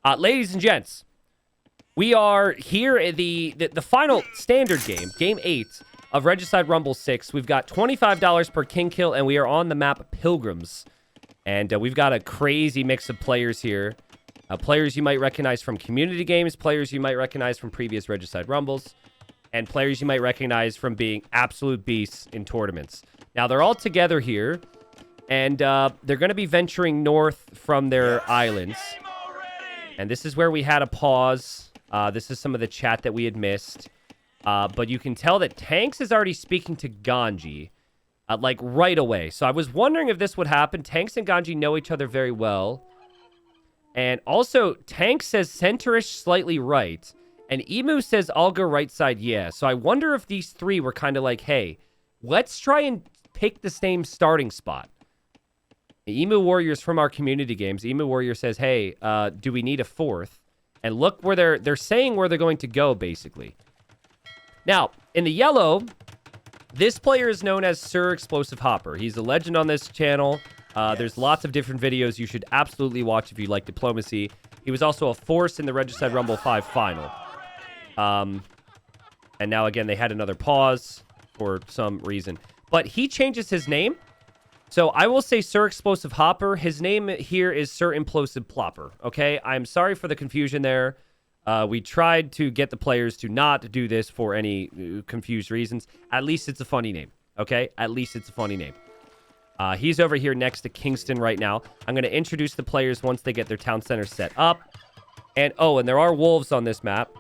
Ladies and gents, we are here at the final standard game, Game 8 of Regicide Rumble 6. We've got $25 per king kill, and we are on the map Pilgrims. And we've got a crazy mix of players here. Players you might recognize from community games, players you might recognize from previous Regicide Rumbles, and players you might recognize from being absolute beasts in tournaments. Now, they're all together here, and they're going to be venturing north from their islands. And this is where we had a pause. This is some of the chat that we had missed. But you can tell that Tanks is already speaking to Ganji, like right away. So I was wondering if this would happen. Tanks and Ganji know each other very well. And also, Tanks says centerish slightly right. And Emu says I'll go right side, yeah. So I wonder if these three were kind of like, hey, let's try and pick the same starting spot. Emu Warriors from our community games. Emu Warrior says, hey, do we need a fourth? And look where they're saying where they're going to go, basically. Now, in the yellow, this player is known as Sir Explosive Hopper. He's a legend on this channel. There's lots of different videos you should absolutely watch if you like diplomacy. He was also a force in the Regicide Rumble 5 final. And now, again, they had another pause for some reason. But he changes his name. So I will say Sir Explosive Hopper. His name here is Sir Implosive Plopper. Okay, I'm sorry for the confusion there. We tried to get the players to not do this for any confused reasons. At least it's a funny name. Okay, at least it's a funny name. He's over here next to Kingston right now. I'm going to introduce the players once they get their town center set up. And there are wolves on this map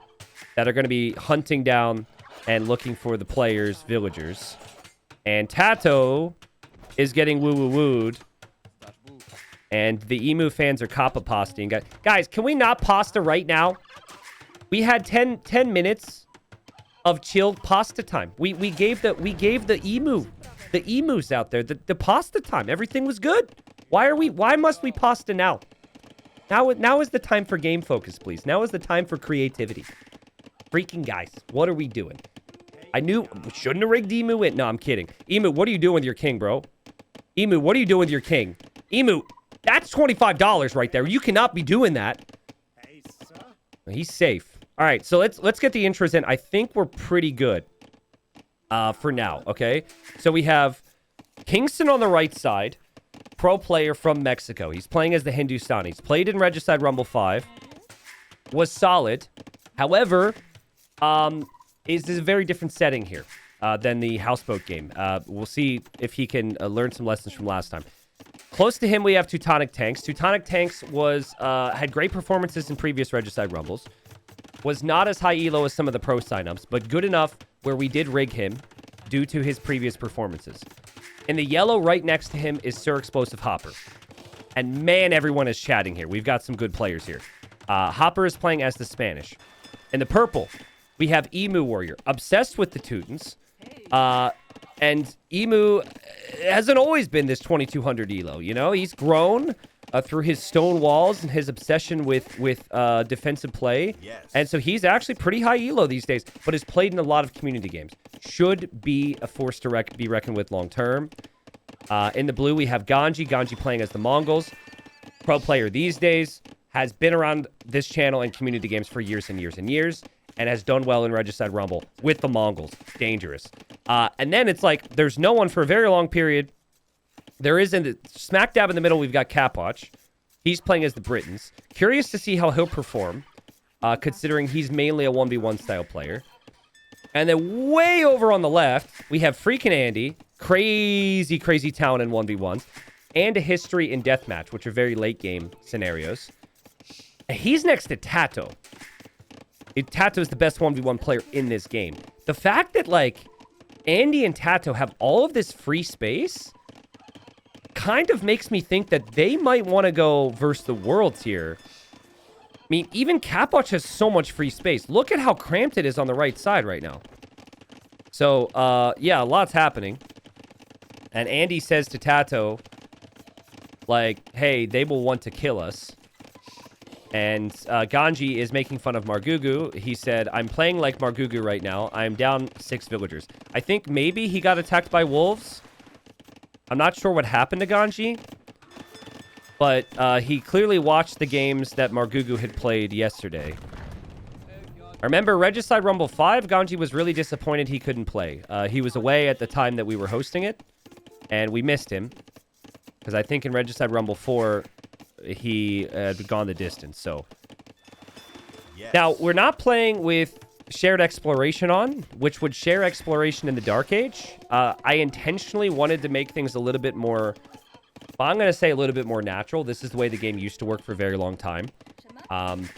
that are going to be hunting down and looking for the players' villagers. And Tato is getting woo-woo-wooed. And the Emu fans are Capot posting. Guys, can we not pasta right now? We had 10 minutes of chill pasta time. We gave the emus out there the pasta time. Everything was good. Why must we pasta now? Now is the time for game focus, please. Now is the time for creativity. Freaking guys, what are we doing? I knew we shouldn't have rigged Emu in. No, I'm kidding. Emu, what are you doing with your king, bro? Emu, what are you doing with your king? Emu, that's $25 right there. You cannot be doing that. Hey, sir. He's safe. All right, so let's get the intros in. I think we're pretty good for now, okay? So we have Kingston on the right side, pro player from Mexico. He's playing as the Hindustani. He's played in Regicide Rumble 5. Was solid. However, is a very different setting here than the houseboat game. We'll see if he can learn some lessons from last time. Close to him, we have Teutonic Tanks. Teutonic Tanks had great performances in previous Regicide Rumbles. Was not as high elo as some of the pro signups, but good enough where we did rig him due to his previous performances. In the yellow, right next to him, is Sir Explosive Hopper. And man, everyone is chatting here. We've got some good players here. Hopper is playing as the Spanish. In the purple, we have Emu Warrior, obsessed with the Teutons. And Emu hasn't always been this 2200 elo, you know? He's grown through his stone walls and his obsession with defensive play. Yes. And so he's actually pretty high elo these days, but has played in a lot of community games. Should be a force to be reckoned with long term. In the blue, we have Ganji. Ganji playing as the Mongols. Pro player these days. Has been around this channel and community games for years and years and years. And has done well in Regicide Rumble with the Mongols. Dangerous. And then it's like, there's no one for a very long period. There is smack dab in the middle, we've got Capot. He's playing as the Britons. Curious to see how he'll perform, considering he's mainly a 1v1 style player. And then way over on the left, we have FreakinAndy. Crazy, crazy talent in 1v1s. And a history in Deathmatch, which are very late game scenarios. And he's next to Tato. Tato is the best 1v1 player in this game. The fact that, like, Andy and Tato have all of this free space kind of makes me think that they might want to go versus the worlds here. I mean, even Capot has so much free space. Look at how cramped it is on the right side right now. So, yeah, a lot's happening. And Andy says to Tato, like, hey, they will want to kill us. And Ganji is making fun of Margugu. He said, I'm playing like Margugu right now. I'm down 6 villagers. I think maybe he got attacked by wolves. I'm not sure what happened to Ganji. But he clearly watched the games that Margugu had played yesterday. I remember Regicide Rumble 5, Ganji was really disappointed he couldn't play. He was away at the time that we were hosting it, and we missed him. Because I think in Regicide Rumble 4, he had gone the distance, so... Yes. Now, we're not playing with shared exploration on, which would share exploration in the Dark Age. I intentionally wanted to make things a little bit more... Well, I'm going to say a little bit more natural. This is the way the game used to work for a very long time.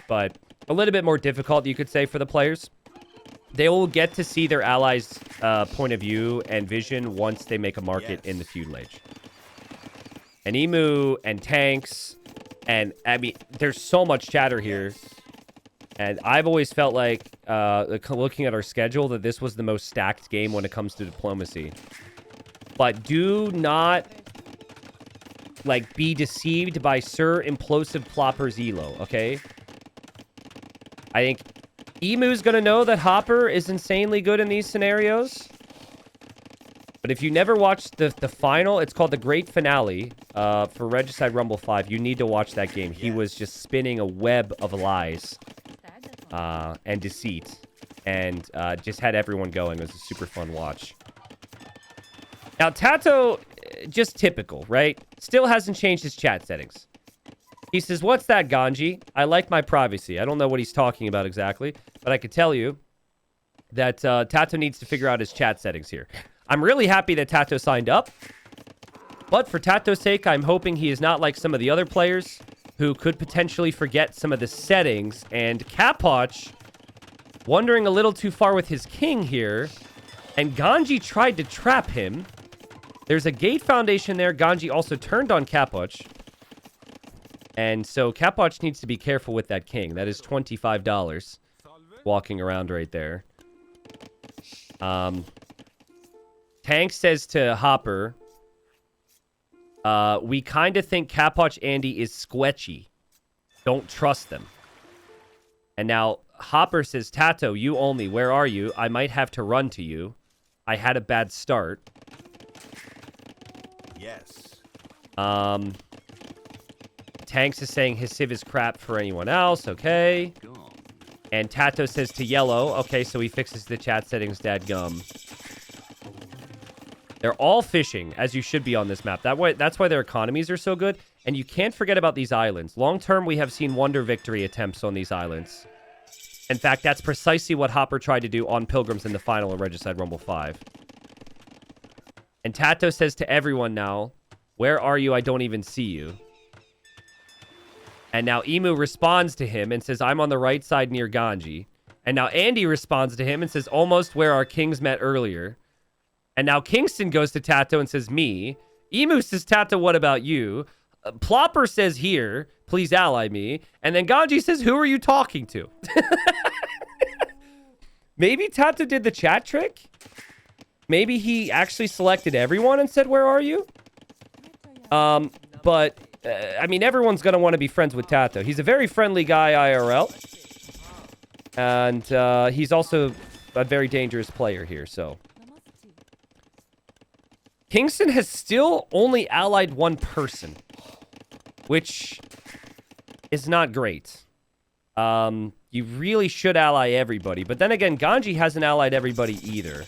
But... a little bit more difficult, you could say, for the players. They will get to see their allies' point of view and vision once they make a market in the feudal age. And Emu and tanks, and I mean, there's so much chatter here. And I've always felt like, looking at our schedule, that this was the most stacked game when it comes to diplomacy. But do not, like, be deceived by Sir Implosive Plopper's elo, okay? I think Emu's going to know that Hopper is insanely good in these scenarios. But if you never watched the final, it's called the Great Finale for Regicide Rumble 5. You need to watch that game. He was just spinning a web of lies and deceit. And just had everyone going. It was a super fun watch. Now, Tato, just typical, right? Still hasn't changed his chat settings. He says, what's that, Ganji? I like my privacy. I don't know what he's talking about exactly, but I could tell you that Tato needs to figure out his chat settings here. I'm really happy that Tato signed up, but for Tato's sake, I'm hoping he is not like some of the other players who could potentially forget some of the settings, and Capot wandering a little too far with his king here, and Ganji tried to trap him. There's a gate foundation there. Ganji also turned on Capot. And so Capot needs to be careful with that king. That is $25 walking around right there. Tank says to Hopper, we kind of think Capot Andy is sketchy. Don't trust them. And now Hopper says, Tato, you only. Where are you? I might have to run to you. I had a bad start. Yes. Tanks is saying his civ is crap for anyone else. Okay. And Tato says to Yellow. Okay, so he fixes the chat settings, dadgum. They're all fishing, as you should be on this map. That's why their economies are so good. And you can't forget about these islands. Long term, we have seen wonder victory attempts on these islands. In fact, that's precisely what Hopper tried to do on Pilgrims in the final of Regicide Rumble 5. And Tato says to everyone now, where are you? I don't even see you. And now Emu responds to him and says, I'm on the right side near Ganji. And now Andy responds to him and says, almost where our kings met earlier. And now Kingston goes to Tato and says, me. Emu says, Tato, what about you? Plopper says, here, please ally me. And then Ganji says, who are you talking to? Maybe Tato did the chat trick? Maybe he actually selected everyone and said, where are you? But... I mean, everyone's going to want to be friends with Tato. He's a very friendly guy IRL. And he's also a very dangerous player here, so. Kingston has still only allied one person, which is not great. You really should ally everybody. But then again, Ganji hasn't allied everybody either.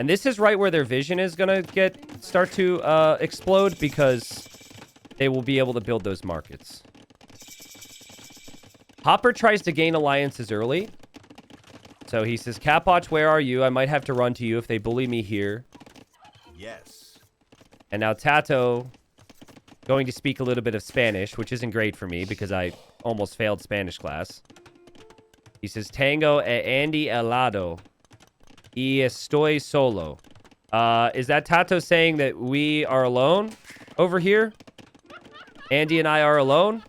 And this is right where their vision is going to start to explode, because they will be able to build those markets. Hopper tries to gain alliances early. So he says, Capot, where are you? I might have to run to you if they bully me here. Yes. And now Tato going to speak a little bit of Spanish, which isn't great for me because I almost failed Spanish class. He says, Tango e Andy al lado. Y estoy solo. Is that Tato saying that we are alone over here? Andy and I are alone.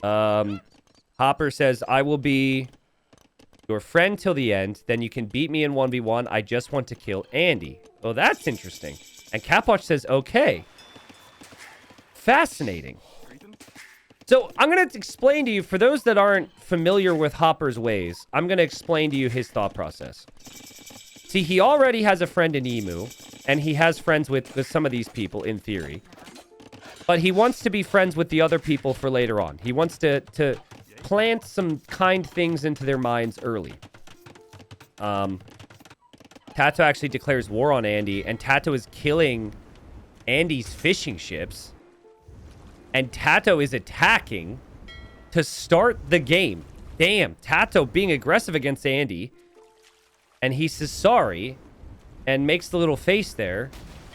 Hopper says, I will be your friend till the end. Then you can beat me in 1v1. I just want to kill Andy. Oh, that's interesting. And Capot says, okay. Fascinating. So I'm going to explain to you, for those that aren't familiar with Hopper's ways, I'm going to explain to you his thought process. See, he already has a friend in Emu. and he has friends with some of these people, in theory. But he wants to be friends with the other people for later on. He wants to plant some kind things into their minds early. Tato actually declares war on Andy, and Tato is killing Andy's fishing ships. And Tato is attacking to start the game. Damn, Tato being aggressive against Andy. And he says sorry and makes the little face there.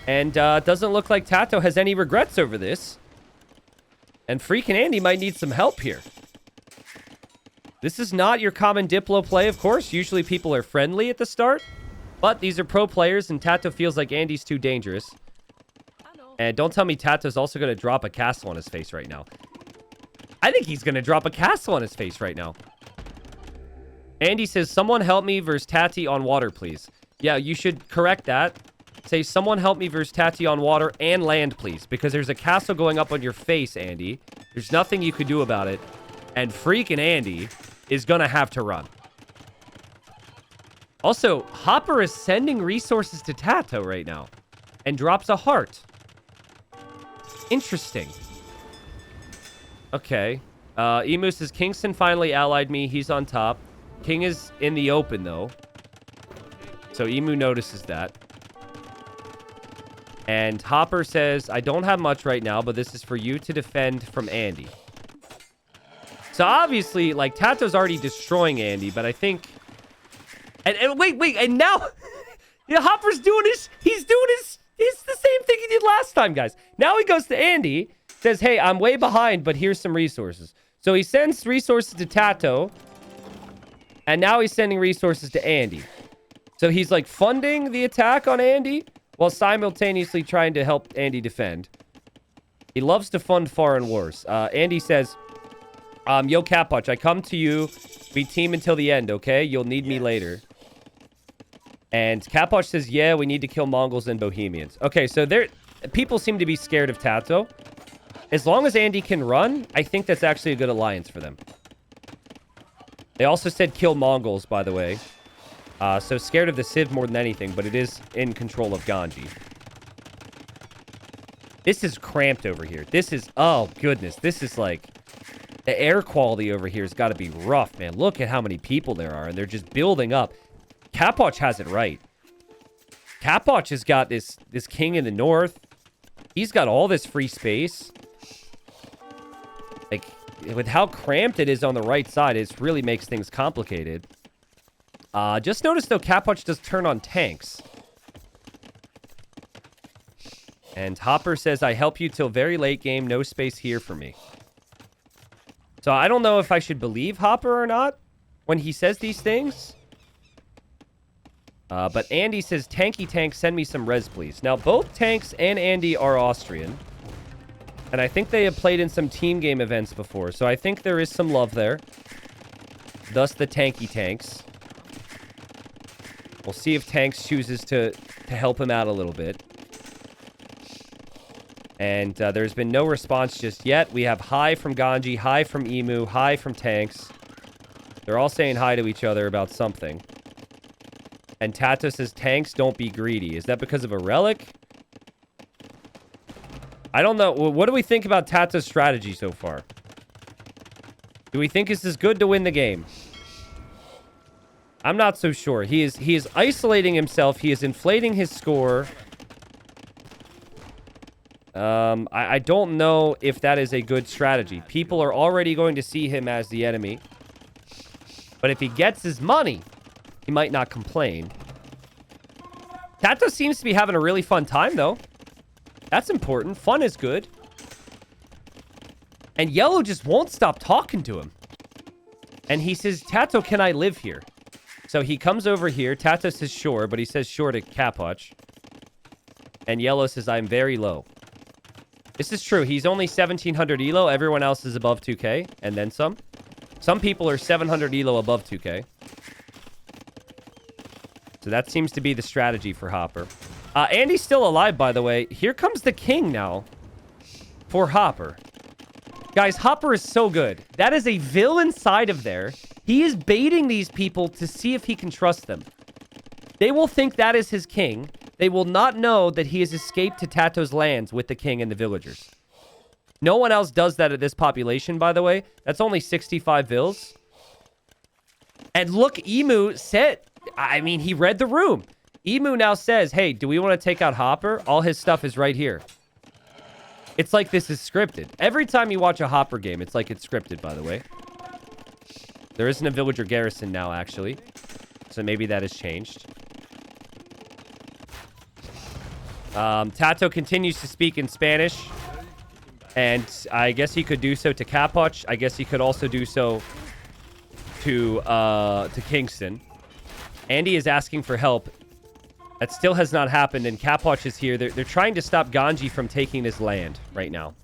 And doesn't look like Tato has any regrets over this. And FreakinAndy might need some help here. This is not your common Diplo play, of course. Usually people are friendly at the start. But these are pro players, and Tato feels like Andy's too dangerous. And don't tell me Tato's also going to drop a castle on his face right now. I think he's going to drop a castle on his face right now. Andy says, someone help me versus Tati on water, please. Yeah, you should correct that. Say, someone help me versus Tati on water and land, please. Because there's a castle going up on your face, Andy. There's nothing you could do about it. And FreakinAndy is going to have to run. Also, Hopper is sending resources to Tato right now. And drops a heart. Interesting. Okay. Emu says, Kingston finally allied me. He's on top. King is in the open, though. So Emu notices that. And Hopper says, I don't have much right now, but this is for you to defend from Andy. So obviously, like, Tato's already destroying Andy, but I think... And wait, and now... yeah, Hopper's doing his... He's doing his... It's the same thing he did last time, guys. Now he goes to Andy, says, hey, I'm way behind, but here's some resources. So he sends resources to Tato, and now he's sending resources to Andy. So he's, like, funding the attack on Andy, while simultaneously trying to help Andy defend. He loves to fund foreign wars. Andy says, yo, Capot, I come to you. We team until the end, okay? You'll need me later. And Capot says, yeah, we need to kill Mongols and Bohemians. Okay, so people seem to be scared of Tato. As long as Andy can run, I think that's actually a good alliance for them. They also said kill Mongols, by the way. So scared of the Civ more than anything, but it is in control of Ganji. This is cramped over here. This is, oh goodness, this is like, the air quality over here has got to be rough, man. Look at how many people there are, and they're just building up. Capot has it right. Capot has got this king in the north. He's got all this free space. Like, with how cramped it is on the right side, it really makes things complicated. Just notice, though, Capot does turn on tanks. And Hopper says, I help you till very late game. No space here for me. So I don't know if I should believe Hopper or not when he says these things. But Andy says, tanky tank, send me some res, please. Now, both Tanks and Andy are Austrian. And I think they have played in some team game events before. So I think there is some love there. Thus the tanky tanks. We'll see if Tanks chooses to help him out a little bit. And there's been no response just yet. We have hi from Ganji, hi from Emu, hi from Tanks. They're all saying hi to each other about something. And Tato says, Tanks, don't be greedy. Is that because of a relic? I don't know. What do we think about Tato's strategy so far? Do we think this is good to win the game? I'm not so sure. He is isolating himself. He is inflating his score. I don't know if that is a good strategy. People are already going to see him as the enemy. But if he gets his money, he might not complain. Tato seems to be having a really fun time, though. That's important. Fun is good. And Yellow just won't stop talking to him. And he says, Tato, can I live here? So he comes over here. Tato says sure, but he says sure to Capot. And Yellow says, I'm very low. This is true. He's only 1,700 elo. Everyone else is above 2k, and then some. Some people are 700 elo above 2k. So that seems to be the strategy for Hopper. Andy's still alive, by the way. Here comes the king now for Hopper. Guys, Hopper is so good. That is a villain side of there. He is baiting these people to see if he can trust them. They will think that is his king. They will not know that he has escaped to Tato's lands with the king and the villagers. No one else does that at this population, by the way. That's only 65 vills. And look, Emu said... I mean, he read the room. Emu now says, hey, do we want to take out Hopper? All his stuff is right here. It's like this is scripted. Every time you watch a Hopper game, it's like it's scripted, by the way. There isn't a villager garrison now, actually. So maybe that has changed. Tato continues to speak in Spanish. And I guess he could do so to Capot. I guess he could also do so to Kingston. Andy is asking for help. That still has not happened, and Capot is here. They're trying to stop Ganji from taking his land right now.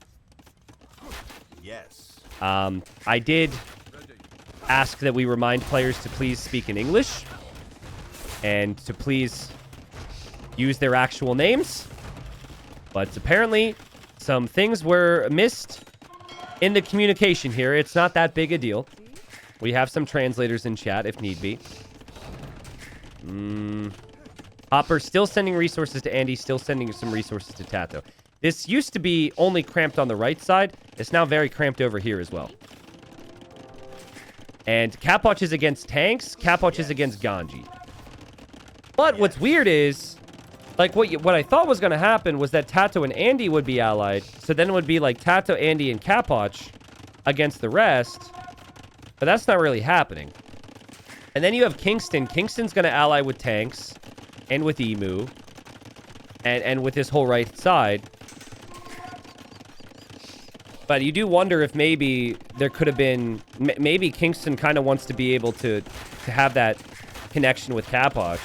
Yes. I did ask that we remind players to please speak in English and to please use their actual names. But apparently, some things were missed in the communication here. It's not that big a deal. We have some translators in chat if need be. Hopper still sending resources to Andy, still sending some resources to Tato. This used to be only cramped on the right side. It's now very cramped over here as well. And Capot is against tanks. Capot is against Ganji. But what's weird is, like, what I thought was going to happen was that Tato and Andy would be allied. So then it would be like Tato, Andy, and Capot against the rest. But that's not really happening. And then you have Kingston. Kingston's going to ally with tanks. And with Emu. And with this whole right side. But you do wonder if maybe there could have been... Maybe Kingston kind of wants to be able to have that connection with Capot.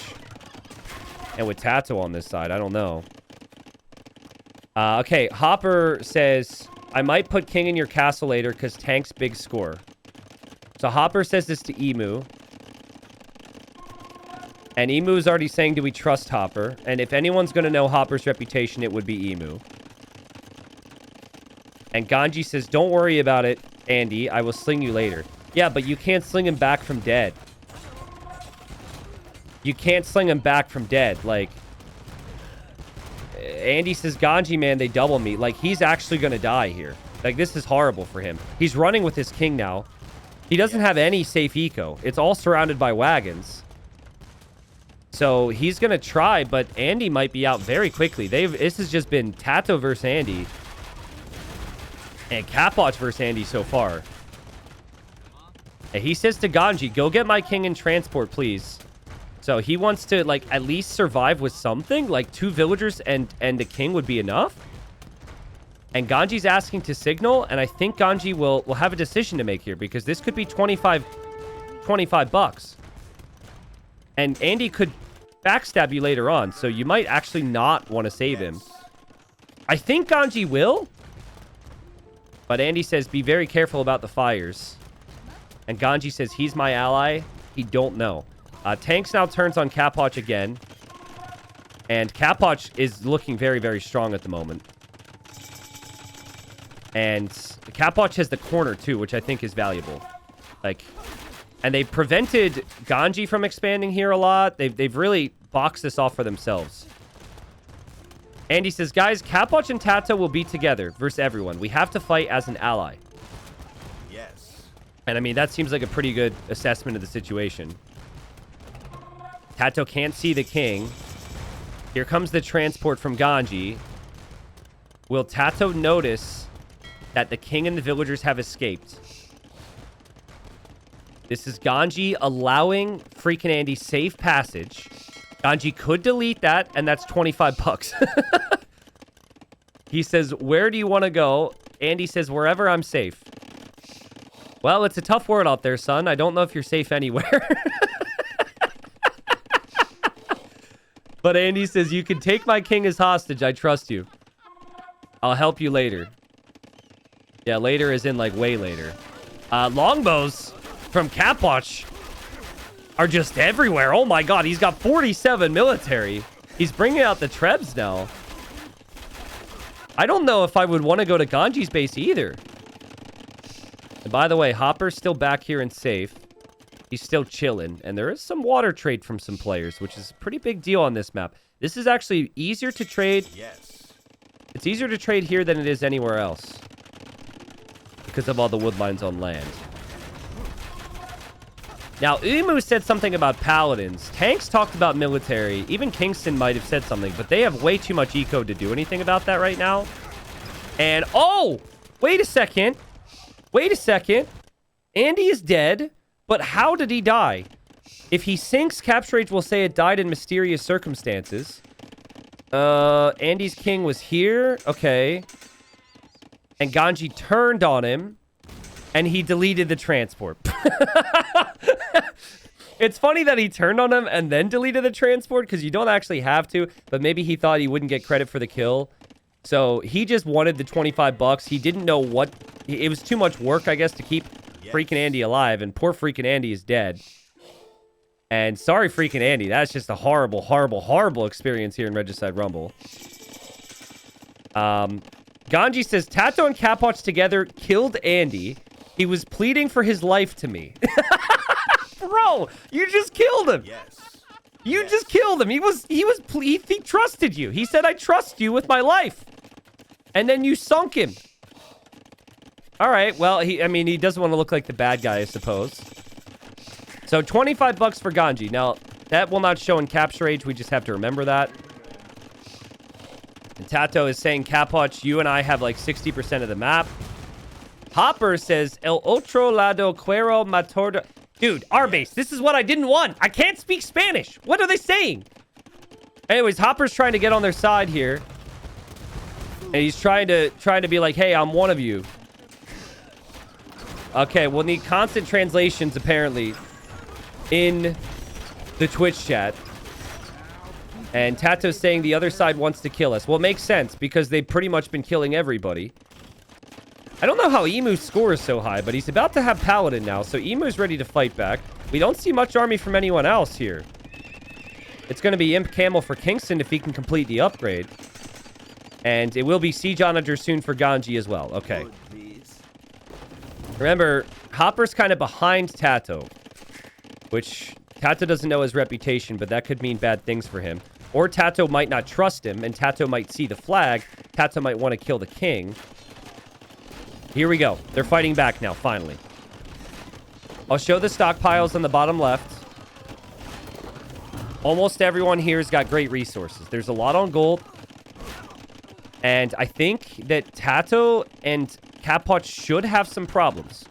And with Tato on this side. I don't know. Okay, Hopper says... I might put King in your castle later because tank's big score. So Hopper says this to Emu. And Emu's already saying, do we trust Hopper? And if anyone's going to know Hopper's reputation, it would be Emu. And Ganji says, don't worry about it, Andy. I will sling you later. Yeah, but you can't sling him back from dead. You can't sling him back from dead. Like, Andy says, Ganji, man, they double me. Like, he's actually going to die here. Like, this is horrible for him. He's running with his king now. He doesn't have any safe eco. It's all surrounded by wagons. So he's going to try, but Andy might be out very quickly. This has just been Tato versus Andy. And Capot versus Andy so far. And he says to Ganji, go get my king in transport, please. So he wants to, like, at least survive with something. Like, 2 villagers and the king would be enough. And Ganji's asking to signal. And I think Ganji will have a decision to make here. Because this could be 25 bucks. And Andy could backstab you later on. So you might actually not want to save him. I think Ganji will. But Andy says, be very careful about the fires. And Ganji says, he's my ally. He don't know. Tanks now turns on Capot again. And Capot is looking very, very strong at the moment. And Capot has the corner too, which I think is valuable. Like, and they prevented Ganji from expanding here a lot. They've really boxed this off for themselves. Andy says, guys, Capot and Tato will be together versus everyone. We have to fight as an ally. Yes. And I mean, that seems like a pretty good assessment of the situation. Tato can't see the king. Here comes the transport from Ganji. Will Tato notice that the king and the villagers have escaped? This is Ganji allowing FreakinAndy safe passage. Ganji could delete that, and that's 25 bucks. He says, where do you want to go? Andy says, wherever I'm safe. Well, it's a tough world out there, son. I don't know if you're safe anywhere. But Andy says, you can take my king as hostage. I trust you. I'll help you later. Yeah, later is in, like, way later. Longbows from Capot are just everywhere. Oh my god, he's got 47 military. He's bringing out the Trebs now. I don't know if I would want to go to Ganji's base either. And by the way, Hopper's still back here and safe. He's still chilling. And there is some water trade from some players, which is a pretty big deal on this map. This is actually easier to trade. Yes. It's easier to trade here than it is anywhere else. Because of all the wood lines on land. Now, Umu said something about paladins. Tanks talked about military. Even Kingston might have said something, but they have way too much eco to do anything about that right now. And, oh! Wait a second. Wait a second. Andy is dead, but how did he die? If he sinks, Capture Age will say it died in mysterious circumstances. Andy's king was here. Okay. And Ganji turned on him, and he deleted the transport. It's funny that he turned on him and then deleted the transport, because you don't actually have to, but maybe he thought he wouldn't get credit for the kill. So he just wanted the 25 bucks. He didn't know what... It was too much work, I guess, to keep FreakinAndy alive, and poor FreakinAndy is dead. And sorry, FreakinAndy. That's just a horrible, horrible, horrible experience here in Regicide Rumble. Ganji says, Tato and Capot together killed Andy. He was pleading for his life to me. Bro, you just killed him. Yes. You just killed him. He trusted you. He said, I trust you with my life. And then you sunk him. All right. Well, he doesn't want to look like the bad guy, I suppose. So 25 bucks for Ganji. Now, that will not show in Capture Age. We just have to remember that. And Tato is saying, Capot, you and I have like 60% of the map. Hopper says, El otro lado quiero matar... Dude, R-Base, this is what I didn't want. I can't speak Spanish. What are they saying? Anyways, Hopper's trying to get on their side here. And he's trying to be like, hey, I'm one of you. Okay, we'll need constant translations, apparently, in the Twitch chat. And Tato's saying the other side wants to kill us. Well, it makes sense, because they've pretty much been killing everybody. I don't know how Emu's score is so high, but he's about to have Paladin now, so Emu's ready to fight back. We don't see much army from anyone else here. It's going to be Imp Camel for Kingston if he can complete the upgrade. And it will be Siege Onager soon for Ganji as well. Okay. Remember, Hopper's kind of behind Tato, which Tato doesn't know his reputation, but that could mean bad things for him. Or Tato might not trust him, and Tato might see the flag. Tato might want to kill the king. Here we go. They're fighting back now, finally. I'll show the stockpiles on the bottom left. Almost everyone here has got great resources. There's a lot on gold. And I think that Tato and Capot should have some problems.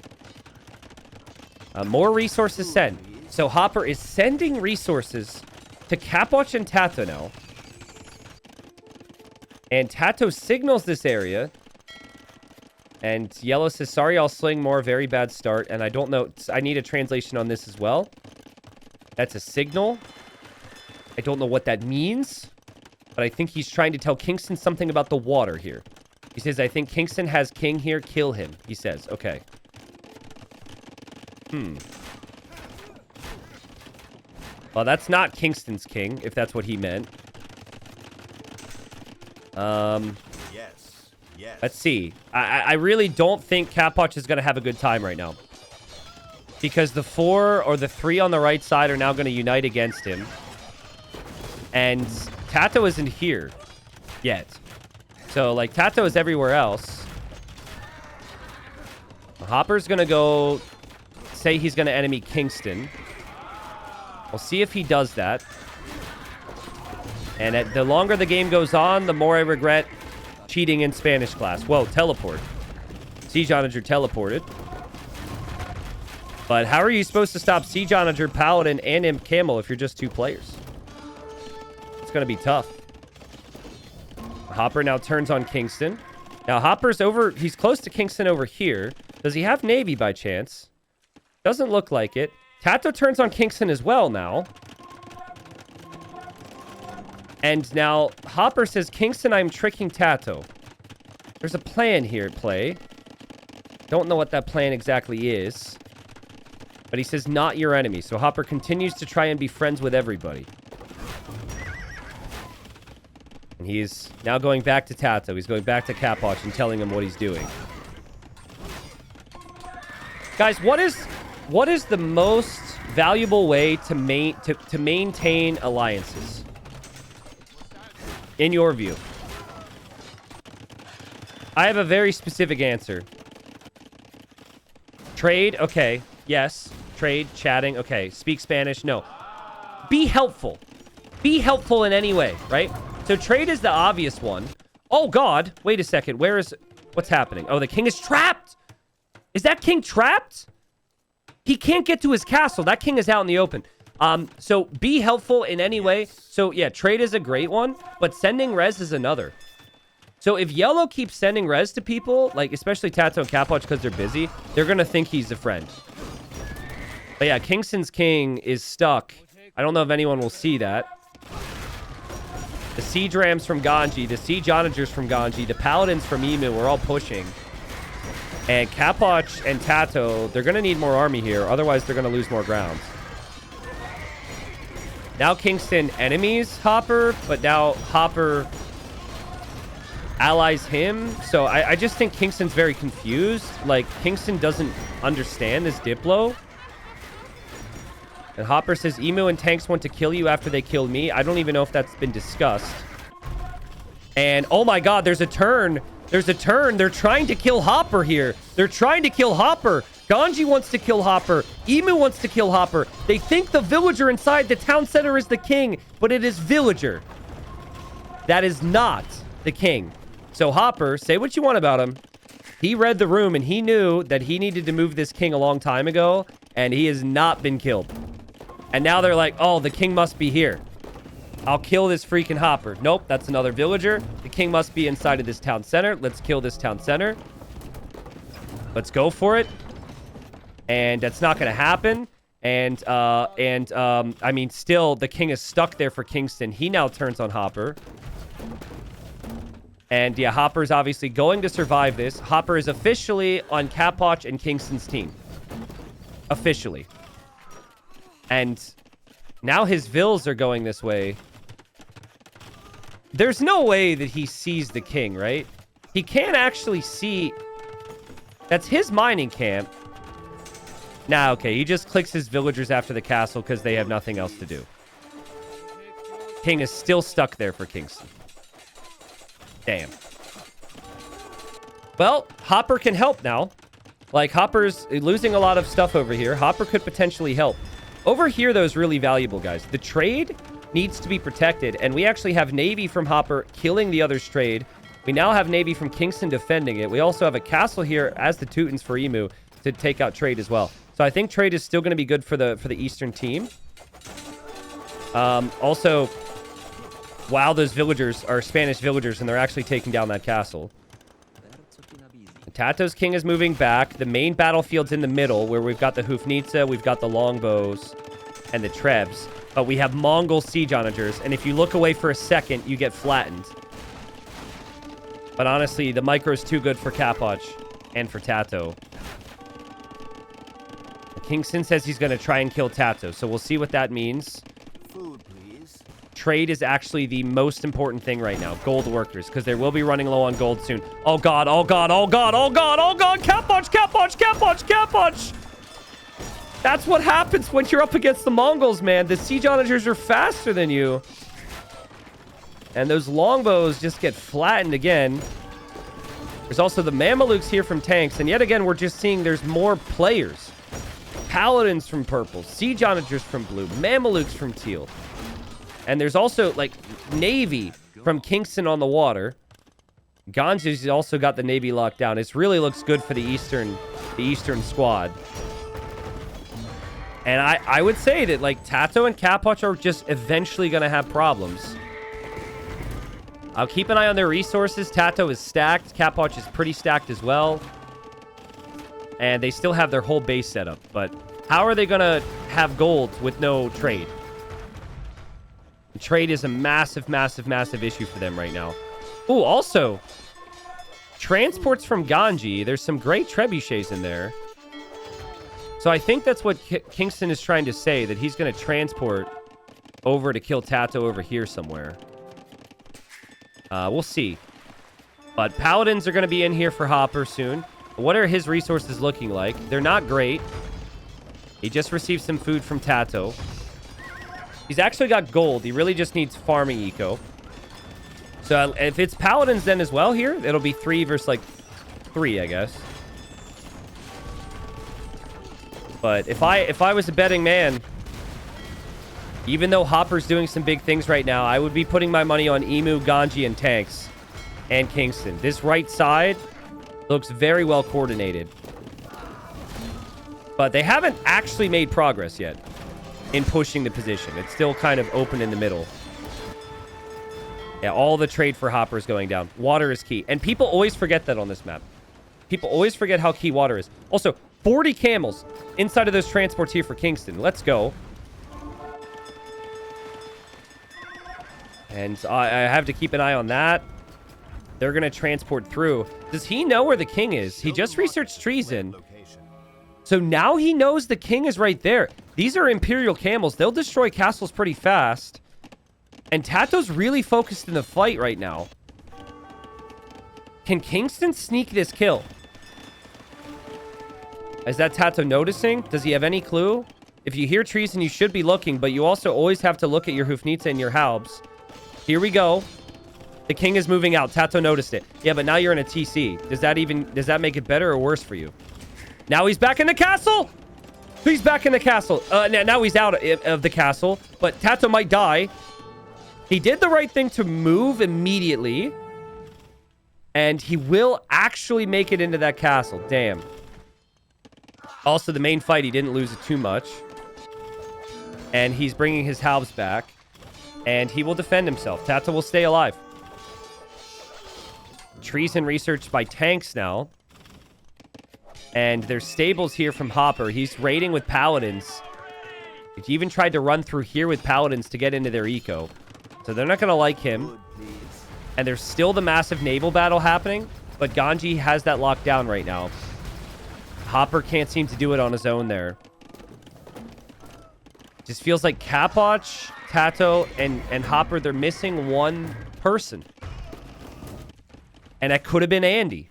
More resources sent. So Hopper is sending resources to Capot and Tato now. And Tato signals this area. And Yellow says, sorry, I'll sling more. Very bad start. And I don't know. I need a translation on this as well. That's a signal. I don't know what that means. But I think he's trying to tell Kingston something about the water here. He says, I think Kingston has king here. Kill him. He says, okay. Well, that's not Kingston's king, if that's what he meant. Yes. Let's see. I really don't think Capot is going to have a good time right now. Because the 4 or the 3 on the right side are now going to unite against him. And Tato isn't here yet. So, like, Tato is everywhere else. Hopper's going to go say he's going to enemy Kingston. We'll see if he does that. And the longer the game goes on, the more I regret cheating in Spanish class. Whoa, teleport. Siege Onager teleported. But how are you supposed to stop Siege Onager, Paladin, and Imp Camel if you're just 2 players? It's going to be tough. Hopper now turns on Kingston. Now, Hopper's over... He's close to Kingston over here. Does he have Navy by chance? Doesn't look like it. Tato turns on Kingston as well now. And now, Hopper says, Kingston, I'm tricking Tato. There's a plan here at play. Don't know what that plan exactly is. But he says, not your enemy. So Hopper continues to try and be friends with everybody. And he's now going back to Tato. He's going back to Capot and telling him what he's doing. Guys, what is the most valuable way to maintain alliances? In your view. I have a very specific answer. Trade, okay. Yes. Trade, chatting, okay. Speak Spanish, no. Be helpful. Be helpful in any way, right? So trade is the obvious one. Oh, God. Wait a second. What's happening? Oh, the king is trapped. Is that king trapped? He can't get to his castle. That king is out in the open. So be helpful in any way. So, yeah, trade is a great one, but sending res is another. So if yellow keeps sending res to people, like especially Tato and Capot because they're busy, they're going to think he's a friend. But yeah, Kingston's king is stuck. I don't know if anyone will see that. The siege rams from Ganji, the siege onagers from Ganji, the paladins from Emu, we're all pushing. And Capot and Tato, they're going to need more army here. Otherwise, they're going to lose more ground. Now Kingston enemies Hopper, but now Hopper allies him. So I just think Kingston's very confused. Like, Kingston doesn't understand this Diplo. And Hopper says, Emu and tanks want to kill you after they killed me. I don't even know if that's been discussed. And, oh my god, there's a turn. There's a turn. They're trying to kill Hopper here. They're trying to kill Hopper. Ganji wants to kill Hopper. Emu wants to kill Hopper. They think the villager inside the town center is the king, but it is villager. That is not the king. So Hopper, say what you want about him. He read the room and he knew that he needed to move this king a long time ago, and he has not been killed. And now they're like, oh, the king must be here. I'll kill this freaking Hopper. Nope, that's another villager. The king must be inside of this town center. Let's kill this town center. Let's go for it. And that's not going to happen. And I mean, still, the king is stuck there for Kingston. He now turns on Hopper. And yeah, Hopper's obviously going to survive this. Hopper is officially on Capot and Kingston's team. Officially. And now his vills are going this way. There's no way that he sees the king, right? He can't actually see. That's his mining camp. Nah, okay. He just clicks his villagers after the castle because they have nothing else to do. King is still stuck there for Kingston. Damn. Well, Hopper can help now. Like, Hopper's losing a lot of stuff over here. Hopper could potentially help. Over here, though, is really valuable, guys. The trade needs to be protected, and we actually have Navy from Hopper killing the other's trade. We now have Navy from Kingston defending it. We also have a castle here as the Teutons for Emu to take out trade as well. So I think trade is still going to be good for the Eastern team. Also, wow, those villagers are Spanish villagers, and they're actually taking down that castle. Tato's king is moving back. The main battlefield's in the middle, where we've got the Hufnitsa, we've got the longbows, and the Trebs. But we have Mongol siege onagers, and if you look away for a second, you get flattened. But honestly, the micro's too good for Capot and for Tato. Kingston says he's going to try and kill Tato, so we'll see what that means. Food, please. Trade is actually the most important thing right now. Gold workers, because they will be running low on gold soon. Oh, God. Oh, God. Oh, God. Oh, God. Oh, God. Capot. Capot. Capot. Capot. That's what happens when you're up against the Mongols, man. The siege onagers are faster than you. And those longbows just get flattened again. There's also the Mamelukes here from tanks. And yet again, we're just seeing there's more players. Paladins from purple. Siege onagers from blue. Mamelukes from teal. And there's also, like, Navy from Kingston on the water. Ganji's also got the Navy locked down. It really looks good for the Eastern squad. And I would say that, like, Tato and Capot are just eventually going to have problems. I'll keep an eye on their resources. Tato is stacked. Capot is pretty stacked as well. And they still have their whole base set up. But how are they going to have gold with no trade? Trade is a massive, massive, massive issue for them right now. Ooh, also, transports from Ganji. There's some great trebuchets in there. So I think that's what Kingston is trying to say, that he's going to transport over to kill Tato over here somewhere. We'll see. But Paladins are going to be in here for Hopper soon. What are his resources looking like? They're not great. He just received some food from Tato. He's actually got gold. He really just needs farming eco. So if it's paladins then as well here, it'll be 3 versus like 3, I guess. But if I was a betting man, even though Hopper's doing some big things right now, I would be putting my money on Emu, Ganji, and tanks. And Kingston. This right side looks very well coordinated. But they haven't actually made progress yet in pushing the position. It's still kind of open in the middle. Yeah, all the trade for Hopper is going down. Water is key. And people always forget that on this map. People always forget how key water is. Also, 40 camels inside of those transports here for Kingston. Let's go. And I have to keep an eye on that. They're going to transport through. Does he know where the king is? He just researched treason. So now he knows the king is right there. These are Imperial camels. They'll destroy castles pretty fast. And Tato's really focused in the fight right now. Can Kingston sneak this kill? Is that Tato noticing? Does he have any clue? If you hear treason, you should be looking, but you also always have to look at your Hufnitsa and your Halbs. Here we go. The king is moving out. Tato noticed it. Yeah, but now you're in a TC. Does that make it better or worse for you? Now he's back in the castle. He's back in the castle. Now he's out of the castle, but Tato might die. He did the right thing to move immediately. And he will actually make it into that castle. Damn. Also, the main fight, he didn't lose it too much. And he's bringing his halves back. And he will defend himself. Tato will stay alive. Treason researched by tanks now. And there's stables here from Hopper. He's raiding with paladins. He even tried to run through here with paladins to get into their eco. So they're not going to like him. And there's still the massive naval battle happening. But Ganji has that locked down right now. Hopper can't seem to do it on his own there. Just feels like Capot, Tato, and Hopper, they're missing one person. And that could have been Andy.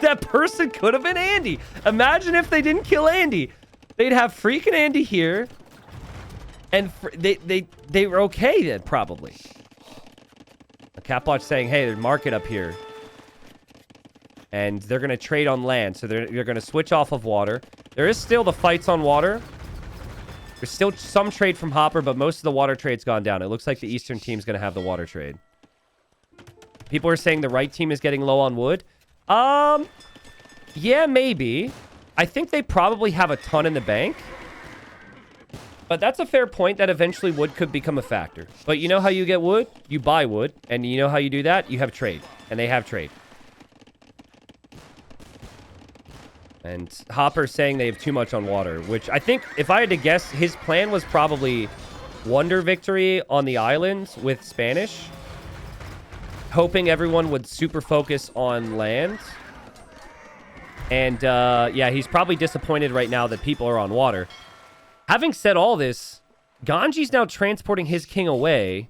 That person could have been Andy. Imagine if they didn't kill Andy. They'd have FreakinAndy here. And they were okay then, probably. Capot's saying, hey, there's market up here. And they're going to trade on land. So they're going to switch off of water. There is still the fights on water. There's still some trade from Hopper, but most of the water trade's gone down. It looks like the Eastern team's going to have the water trade. People are saying the right team is getting low on wood. Yeah, maybe. I think they probably have a ton in the bank. But that's a fair point that eventually wood could become a factor. But you know how you get wood? You buy wood. And you know how you do that? You have trade. And they have trade. And Hopper's saying they have too much on water, which I think, if I had to guess, his plan was probably Wonder Victory on the islands with Spanish. Hoping everyone would super focus on land. And, yeah, he's probably disappointed right now that people are on water. Having said all this, Ganji's now transporting his king away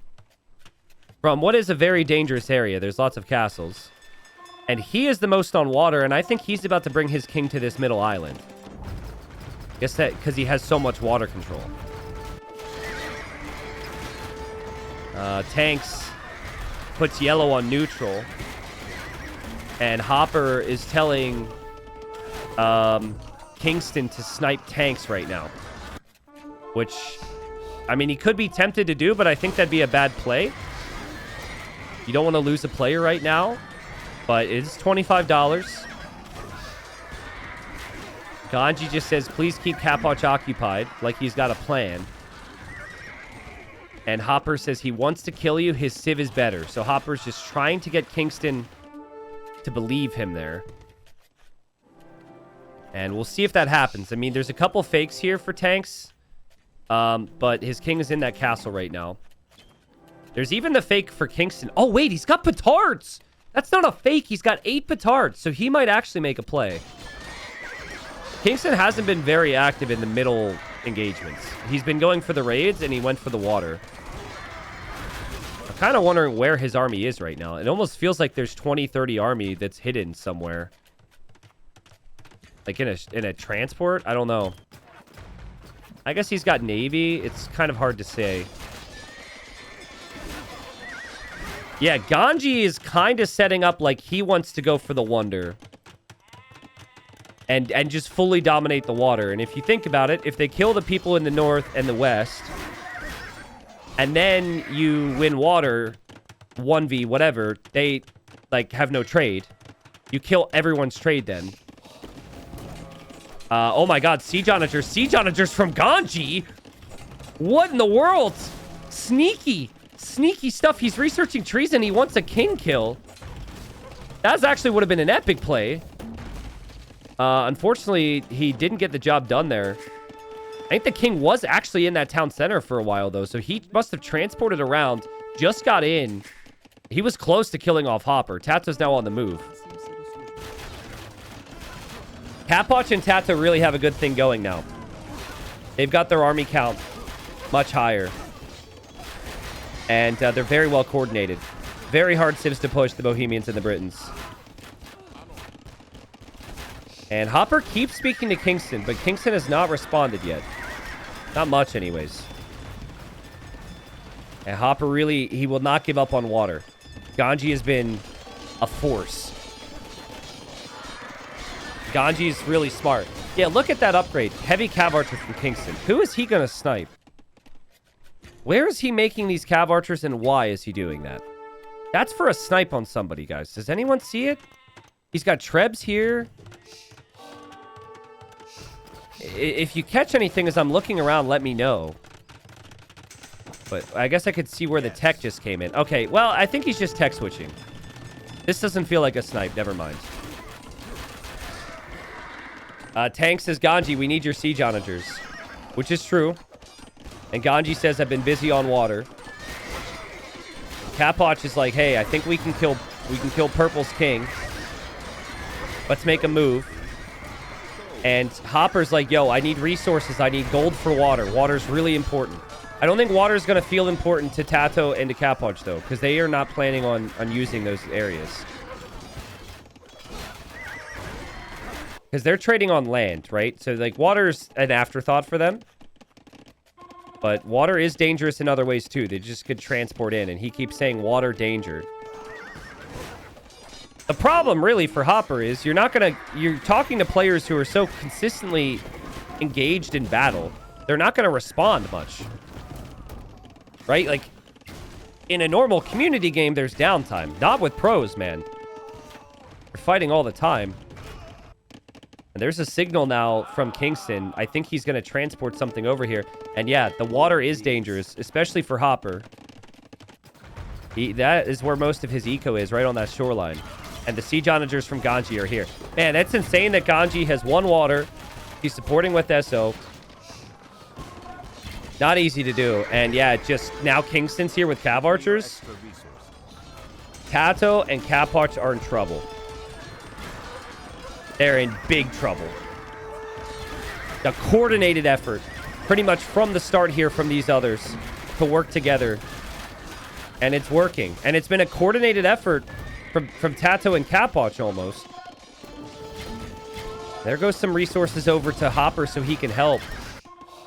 from what is a very dangerous area. There's lots of castles. And he is the most on water, and I think he's about to bring his king to this middle island. Guess that because he has so much water control. Tanks puts yellow on neutral. And Hopper is telling Kingston to snipe tanks right now. Which, I mean, he could be tempted to do, but I think that'd be a bad play. You don't want to lose a player right now. But it's $25. Ganji just says, please keep Capot occupied, like he's got a plan. And Hopper says he wants to kill you. His civ is better. So Hopper's just trying to get Kingston to believe him there. And we'll see if that happens. I mean, there's a couple fakes here for tanks. But his king is in that castle right now. There's even the fake for Kingston. Oh, wait, he's got petards! That's not a fake. He's got 8 petards, so he might actually make a play. Kingston hasn't been very active in the middle engagements. He's been going for the raids, and he went for the water. I'm kind of wondering where his army is right now. It almost feels like there's 20, 30 army that's hidden somewhere. Like in a transport? I don't know. I guess he's got Navy. It's kind of hard to say. Yeah, Ganji is kind of setting up like he wants to go for the Wonder. And just fully dominate the water. And if you think about it, if they kill the people in the north and the west, and then you win water, 1v, whatever, they, like, have no trade. You kill everyone's trade then. Oh my god, Siege Onagers. Siege Onagers from Ganji? What in the world? Sneaky. Sneaky stuff. He's researching trees and he wants a king kill. That actually would have been an epic play. Unfortunately, he didn't get the job done there. I think the king was actually in that town center for a while, though. So he must have transported around, just got in. He was close to killing off Hopper. Tato's now on the move. Capot and Tato really have a good thing going now. They've got their army count much higher. And they're very well coordinated. Very hard civs to push, the Bohemians and the Britons. And Hopper keeps speaking to Kingston, but Kingston has not responded yet. Not much, anyways. And Hopper really, he will not give up on water. Ganji has been a force. Ganji is really smart. Yeah, look at that upgrade. Heavy Cav Archer from Kingston. Who is he going to snipe? Where is he making these Cav Archers and why is he doing that? That's for a snipe on somebody, guys. Does anyone see it? He's got Trebs here. If you catch anything as I'm looking around, let me know. But I guess I could see where the tech just came in. Okay, well, I think he's just tech switching. This doesn't feel like a snipe. Never mind. Tank says, Ganji, we need your siege onagers. Which is true. And Ganji says, I've been busy on water. Capot is like, hey, I think we can kill Purple's king. Let's make a move. And Hopper's like, yo, I need resources. I need gold for water. Water's really important. I don't think water's going to feel important to Tato and to Capot, though, because they are not planning on using those areas. Because they're trading on land, right? So, like, water's an afterthought for them. But water is dangerous in other ways, too. They just could transport in, and he keeps saying water danger. The problem, really, for Hopper is you're talking to players who are so consistently engaged in battle, they're not going to respond much. Right? Like, in a normal community game, there's downtime. Not with pros, man. They're fighting all the time. And there's a signal now from Kingston. I think he's going to transport something over here. And yeah, the water is dangerous, especially for Hopper. That is where most of his eco is, right on that shoreline. And the siege onagers from Ganji are here. Man, that's insane that Ganji has one water. He's supporting with SO. Not easy to do. And yeah, just now Kingston's here with Cav Archers. Tato and Capot are in trouble. They're in big trouble. The coordinated effort, pretty much from the start here from these others, to work together. And it's working. And it's been a coordinated effort from Tato and Capot almost. There goes some resources over to Hopper so he can help.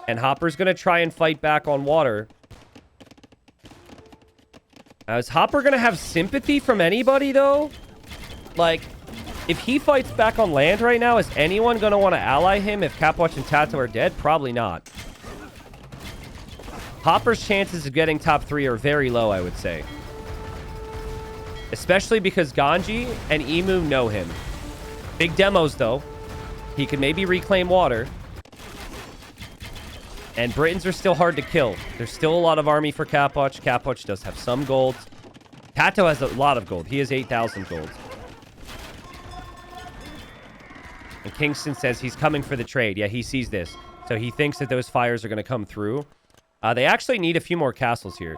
And Hopper's going to try and fight back on water. Now, is Hopper going to have sympathy from anybody, though? Like, if he fights back on land right now, is anyone going to want to ally him if Capot and Tato are dead? Probably not. Hopper's chances of getting top 3 are very low, I would say. Especially because Ganji and Emu know him. Big demos, though. He could maybe reclaim water. And Britons are still hard to kill. There's still a lot of army for Capot. Capot does have some gold. Tato has a lot of gold. He has 8,000 gold. And Kingston says he's coming for the trade. Yeah, he sees this. So he thinks that those fires are going to come through. They actually need a few more castles here.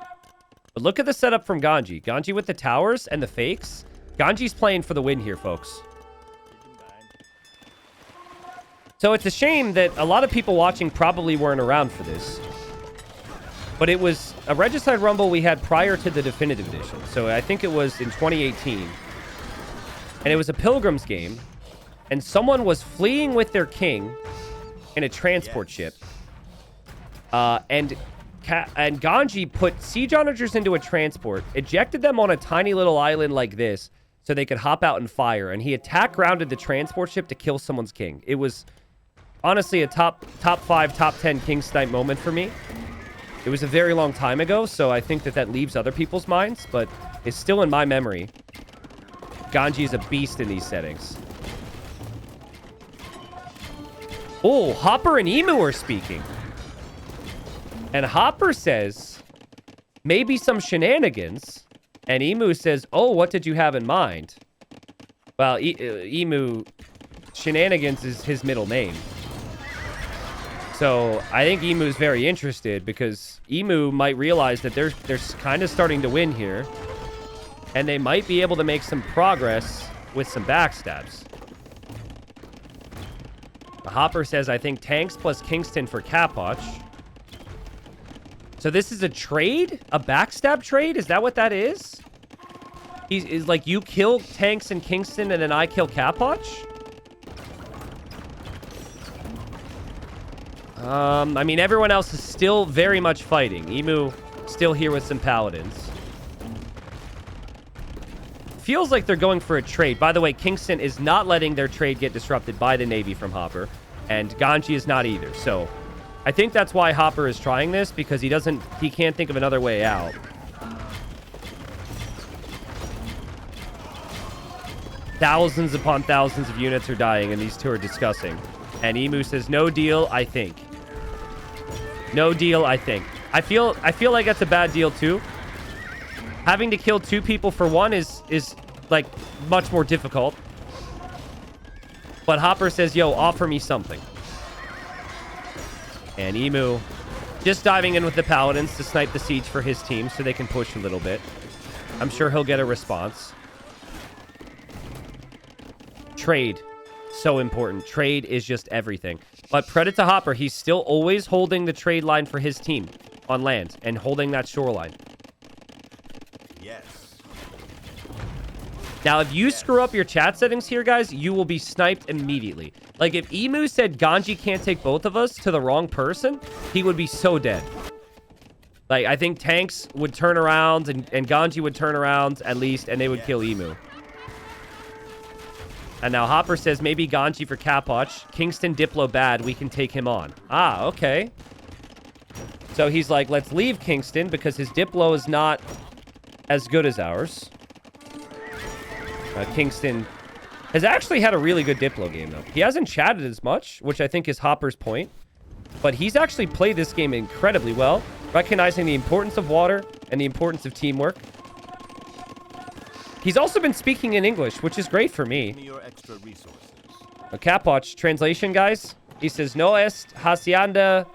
But look at the setup from Ganji. Ganji with the towers and the fakes. Ganji's playing for the win here, folks. So it's a shame that a lot of people watching probably weren't around for this. But it was a Regicide Rumble we had prior to the Definitive Edition. So I think it was in 2018. And it was a Pilgrims game. and someone was fleeing with their king in a transport ship. And Ganji put siege onagers into a transport, ejected them on a tiny little island like this so they could hop out and fire. And he attack grounded the transport ship to kill someone's king. It was honestly a top 5, top 10 King Snipe moment for me. It was a very long time ago, so I think that leaves other people's minds, but it's still in my memory. Ganji is a beast in these settings. Oh, Hopper and Emu are speaking. And Hopper says, maybe some shenanigans. And Emu says, oh, what did you have in mind? Well, Emu, shenanigans is his middle name. So I think Emu's very interested because Emu might realize that they're kind of starting to win here. And they might be able to make some progress with some backstabs. The Hopper says, I think tanks plus Kingston for Capot. So this is a trade? A backstab trade? Is that what that is? He's like, you kill tanks and Kingston and then I kill Capot? I mean, everyone else is still very much fighting. Emu still here with some paladins. Feels like they're going for a trade. By the way, Kingston is not letting their trade get disrupted by the Navy from Hopper. And Ganji is not either. So I think that's why Hopper is trying this, because he can't think of another way out. Thousands upon thousands of units are dying, and these two are discussing. And Emu says, no deal, I think. No deal, I think. I feel like that's a bad deal, too. Having to kill 2 people for 1 is like, much more difficult. But Hopper says, yo, offer me something. And Emu just diving in with the paladins to snipe the siege for his team so they can push a little bit. I'm sure he'll get a response. Trade. So important. Trade is just everything. But credit to Hopper. He's still always holding the trade line for his team on land and holding that shoreline. Yes. Now, if you screw up your chat settings here, guys, you will be sniped immediately. Like, if Emu said Ganji can't take both of us to the wrong person, he would be so dead. Like, I think tanks would turn around and Ganji would turn around at least, and they would kill Emu. And now Hopper says maybe Ganji for Capot. Kingston Diplo bad. We can take him on. Ah, okay. So he's like, let's leave Kingston because his Diplo is not as good as ours. Kingston has actually had a really good Diplo game, though. He hasn't chatted as much, which I think is Hopper's point. But he's actually played this game incredibly well, recognizing the importance of water and the importance of teamwork. He's also been speaking in English, which is great for me. Your extra resources. Capot, translation, guys. He says, no est haciendo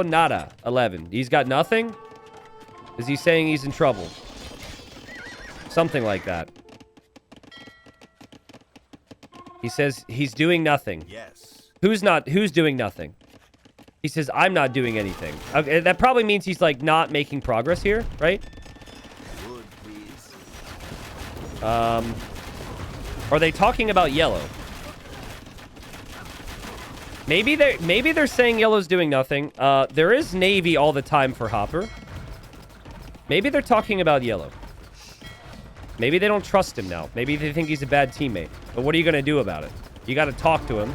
nada. 11. He's got nothing? Is he saying he's in trouble? Something like that. He says he's doing nothing. Yes. Who's doing nothing? He says, I'm not doing anything. Okay, that probably means he's, like, not making progress here, right? Wood, please. Are they talking about yellow? Maybe they're saying yellow's doing nothing. There is Navy all the time for Hopper. Maybe they're talking about yellow. Maybe they don't trust him now. Maybe they think he's a bad teammate. But what are you going to do about it? You got to talk to him.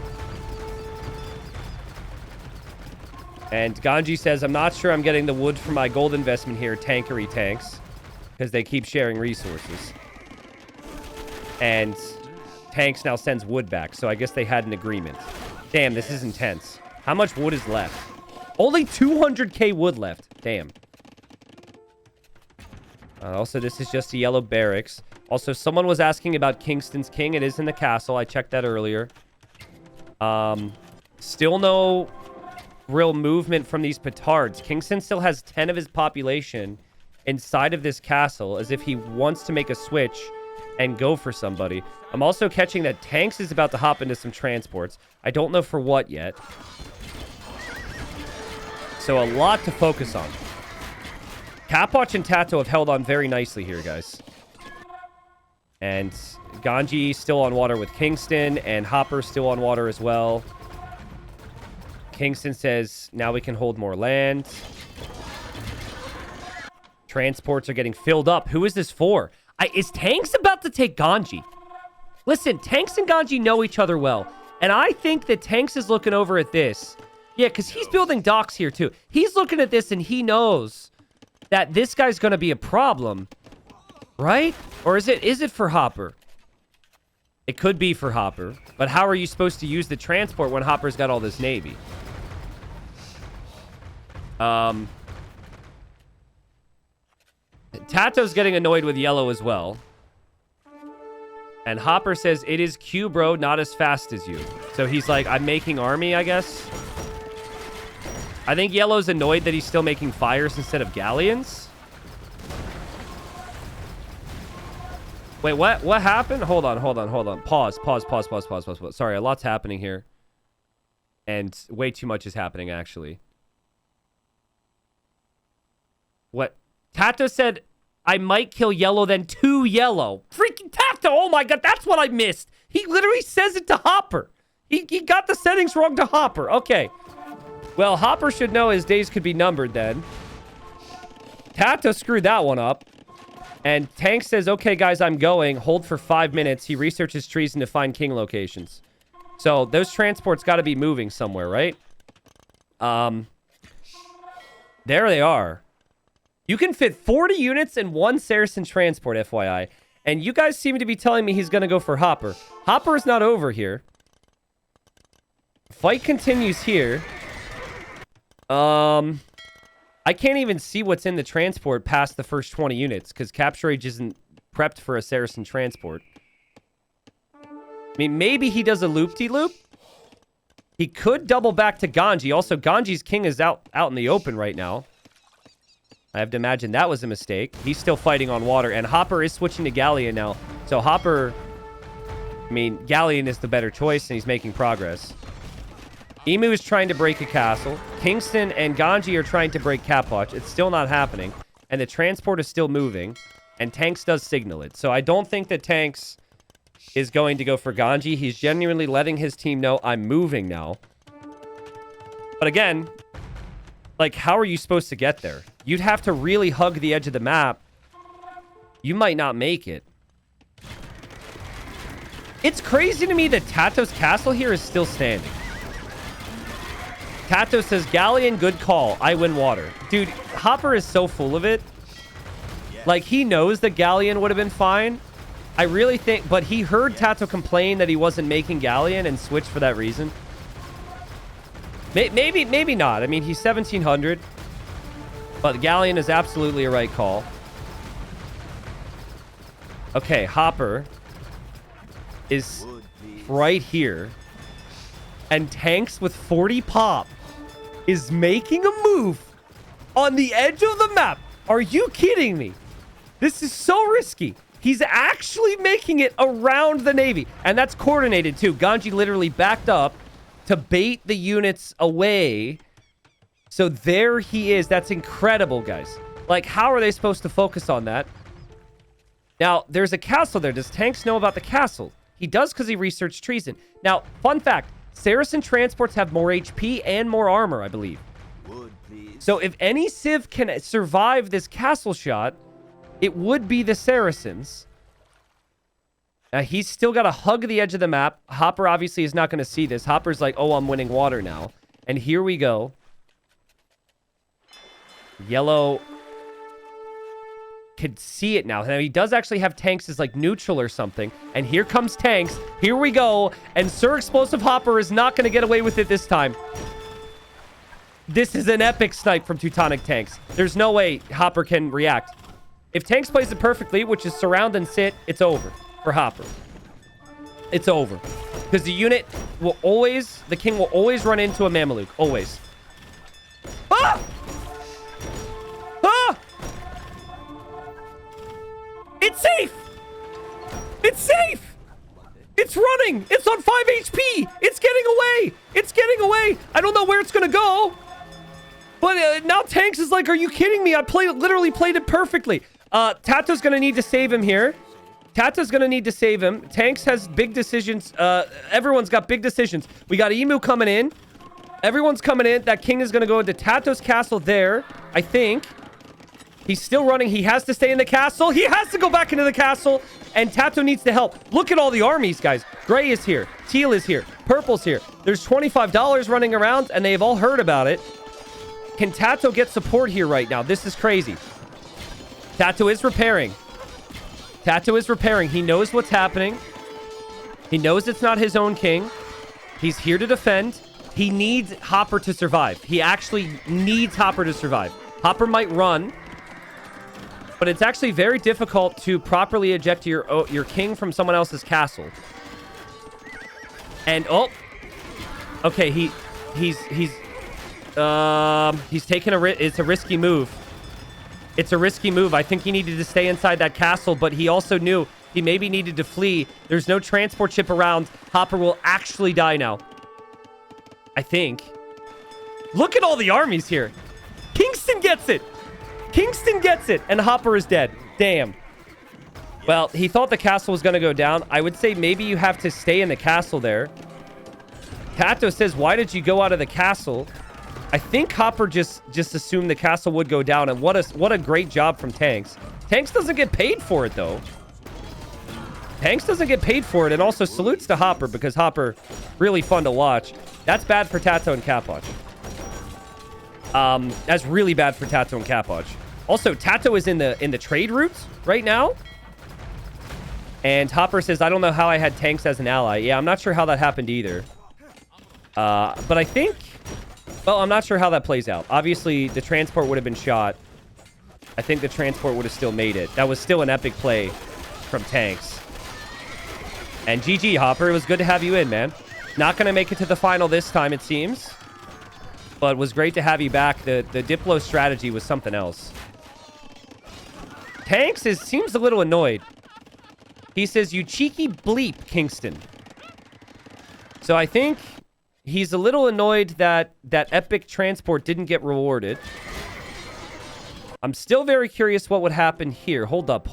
And Ganji says, I'm not sure I'm getting the wood for my gold investment here, tankery tanks. Because they keep sharing resources. And tanks now sends wood back. So I guess they had an agreement. Damn, this is intense. How much wood is left? Only 200k wood left. Damn. Also, this is just a yellow barracks. Also, someone was asking about Kingston's king. It is in the castle. I checked that earlier. Still no real movement from these petards. Kingston still has 10 of his population inside of this castle as if he wants to make a switch and go for somebody. I'm also catching that Tanks is about to hop into some transports. I don't know for what yet. So a lot to focus on. Capot and Tato have held on very nicely here, guys. And Ganji still on water with Kingston, and Hopper still on water as well. Kingston says, now we can hold more land. Transports are getting filled up. Who is this for? Is Tanks about to take Ganji? Listen, Tanks and Ganji know each other well. And I think that Tanks is looking over at this. Yeah, because he's building docks here too. He's looking at this and he knows that this guy's going to be a problem. Right? Or is it for Hopper? It could be for Hopper. But how are you supposed to use the transport when Hopper's got all this navy? Tato's getting annoyed with yellow as well. And Hopper says, it is Q, bro, not as fast as you. So he's like, I'm making army, I guess. I think yellow's annoyed that he's still making fires instead of galleons. Wait, what? What happened? Hold on. Pause. Sorry, a lot's happening here. And way too much is happening, actually. What? Tato said, I might kill yellow, then 2 yellow. Freaking Tato! Oh my god, that's what I missed. He literally says it to Hopper. He got the settings wrong to Hopper. Okay. Well, Hopper should know his days could be numbered then. Tato screwed that one up. And Tank says, okay, guys, I'm going. Hold for 5 minutes. He researches trees and to find king locations. So those transports got to be moving somewhere, right? There they are. You can fit 40 units in 1 Saracen transport, FYI. And you guys seem to be telling me he's going to go for Hopper. Hopper is not over here. Fight continues here. I can't even see what's in the transport past the first 20 units because Capture Age isn't prepped for a Saracen transport. I mean, maybe he does a loop-de-loop. He could double back to Ganji. Also, Ganji's king is out in the open right now. I have to imagine that was a mistake. He's still fighting on water, and Hopper is switching to Galleon now. So Hopper, I mean, Galleon is the better choice, and he's making progress. Emu is trying to break a castle. Kingston and Ganji are trying to break Capot. It's still not happening. And the transport is still moving. And Tanks does signal it. So I don't think that Tanks is going to go for Ganji. He's genuinely letting his team know, I'm moving now. But again, like, how are you supposed to get there? You'd have to really hug the edge of the map. You might not make it. It's crazy to me that Tato's castle here is still standing. Tato says, Galleon, good call. I win water. Dude, Hopper is so full of it. Like, he knows that Galleon would have been fine. I really think... But he heard Tato complain that he wasn't making Galleon and switched for that reason. Maybe not. I mean, he's 1,700. But Galleon is absolutely a right call. Okay, Hopper is right here. And Tanks with 40 pop is making a move on the edge of the map. Are you kidding me? This is so risky. He's actually making it around the Navy. And that's coordinated too. Ganji literally backed up to bait the units away. So there he is. That's incredible, guys. Like, how are they supposed to focus on that? Now, there's a castle there. Does Tanks know about the castle? He does because he researched treason. Now, fun fact. Saracen transports have more HP and more armor, I believe. So if any Civ can survive this castle shot, it would be the Saracens. He's still got to hug the edge of the map. Hopper obviously is not going to see this. Hopper's like, oh, I'm winning water now. And here we go. Yellow could see it now. Now, he does actually have Tanks as like neutral or something. And here comes Tanks. Here we go. And Sir Explosive Hopper is not going to get away with it this time. This is an epic snipe from Teutonic Tanks. There's no way Hopper can react. If Tanks plays it perfectly, which is surround and sit, it's over for Hopper. It's over. Because the unit will always, the king will always run into a Mameluke. Always. Ah! Ah! It's safe! It's safe! It's running! It's on 5 HP! It's getting away! It's getting away! I don't know where it's gonna go! But now Tanks is like, are you kidding me? I literally played it perfectly. Tato's gonna need to save him here. Tata's going to need to save him. Tanks has big decisions. Everyone's got big decisions. We got Emu coming in. Everyone's coming in. That king is going to go into Tato's castle there, I think. He's still running. He has to stay in the castle. He has to go back into the castle. And Tato needs to help. Look at all the armies, guys. Gray is here. Teal is here. Purple's here. There's $25 running around, and they've all heard about it. Can Tato get support here right now? This is crazy. Tato is repairing. Tato is repairing. He knows what's happening. He knows it's not his own king. He's here to defend. He needs Hopper to survive. He actually needs Hopper to survive. Hopper might run, but it's actually very difficult to properly eject your king from someone else's castle. And okay, he's taking it's a risky move. It's a risky move. I think he needed to stay inside that castle, but he also knew he maybe needed to flee. There's no transport ship around. Hopper will actually die now, I think. Look at all the armies here. Kingston gets it. Kingston gets it, and Hopper is dead. Damn. Well, he thought the castle was going to go down. I would say maybe you have to stay in the castle there. Tato says, why did you go out of the castle? I think Hopper just assumed the castle would go down, and what a great job from Tanks. Tanks doesn't get paid for it, though. Tanks doesn't get paid for it, and also salutes to Hopper, because Hopper, really fun to watch. That's bad for Tato and Capot. That's really bad for Tato and Capot. Also, Tato is in the trade routes right now. And Hopper says, I don't know how I had Tanks as an ally. Yeah, I'm not sure how that happened either. But I think... Well, I'm not sure how that plays out. Obviously, the transport would have been shot. I think the transport would have still made it. That was still an epic play from Tanks. And GG, Hopper. It was good to have you in, man. Not going to make it to the final this time, it seems. But it was great to have you back. The Diplo strategy was something else. Tanks seems a little annoyed. He says, you cheeky bleep, Kingston. So I think he's a little annoyed that that epic transport didn't get rewarded. I'm still very curious what would happen here. Hold up.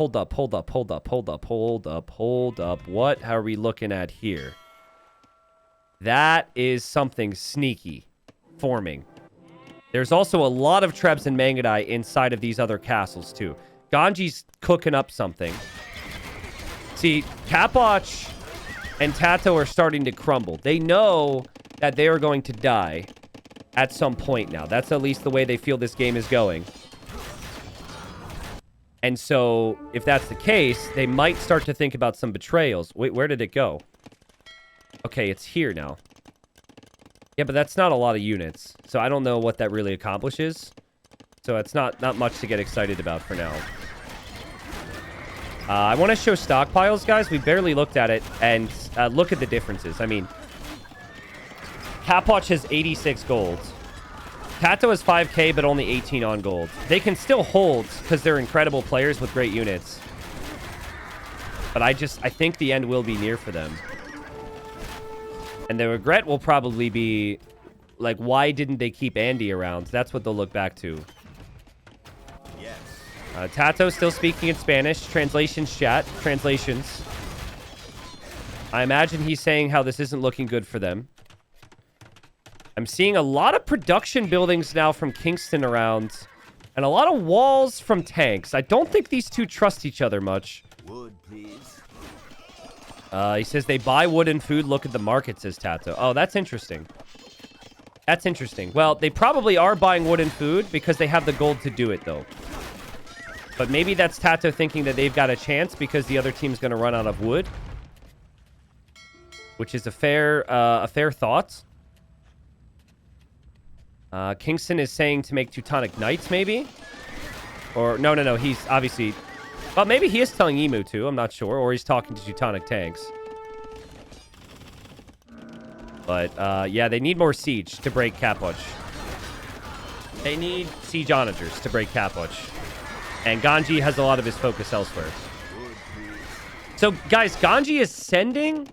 What are we looking at here? That is something sneaky forming. There's also a lot of Trebs and Mangadai inside of these other castles, too. Ganji's cooking up something. See, Capot and Tato are starting to crumble. They know that they are going to die at some point now. That's at least the way they feel this game is going. And so, if that's the case, they might start to think about some betrayals. Wait, where did it go? Okay, it's here now. Yeah, but that's not a lot of units. So I don't know what that really accomplishes. So it's not much to get excited about for now. I want to show stockpiles, guys. We barely looked at it. And look at the differences. I mean, Capot has 86 gold. Tato has 5k, but only 18 on gold. They can still hold because they're incredible players with great units. But I think the end will be near for them. And the regret will probably be, like, why didn't they keep Andy around? That's what they'll look back to. Yes. Tato still speaking in Spanish. Translations, chat. Translations. I imagine he's saying how this isn't looking good for them. I'm seeing a lot of production buildings now from Kingston around. And a lot of walls from Tanks. I don't think these two trust each other much. Wood, please. He says they buy wood and food. Look at the market, says Tato. Oh, that's interesting. That's interesting. Well, they probably are buying wood and food because they have the gold to do it, though. But maybe that's Tato thinking that they've got a chance because the other team's going to run out of wood. Which is a fair thought. Kingston is saying to make Teutonic Knights, maybe? Or, no. He's obviously... Well, maybe he is telling Emu to. I'm not sure. Or he's talking to Teutonic tanks. But, yeah, they need more siege to break Capot. They need siege onagers to break Capot. And Ganji has a lot of his focus elsewhere. So, guys, Ganji is sending...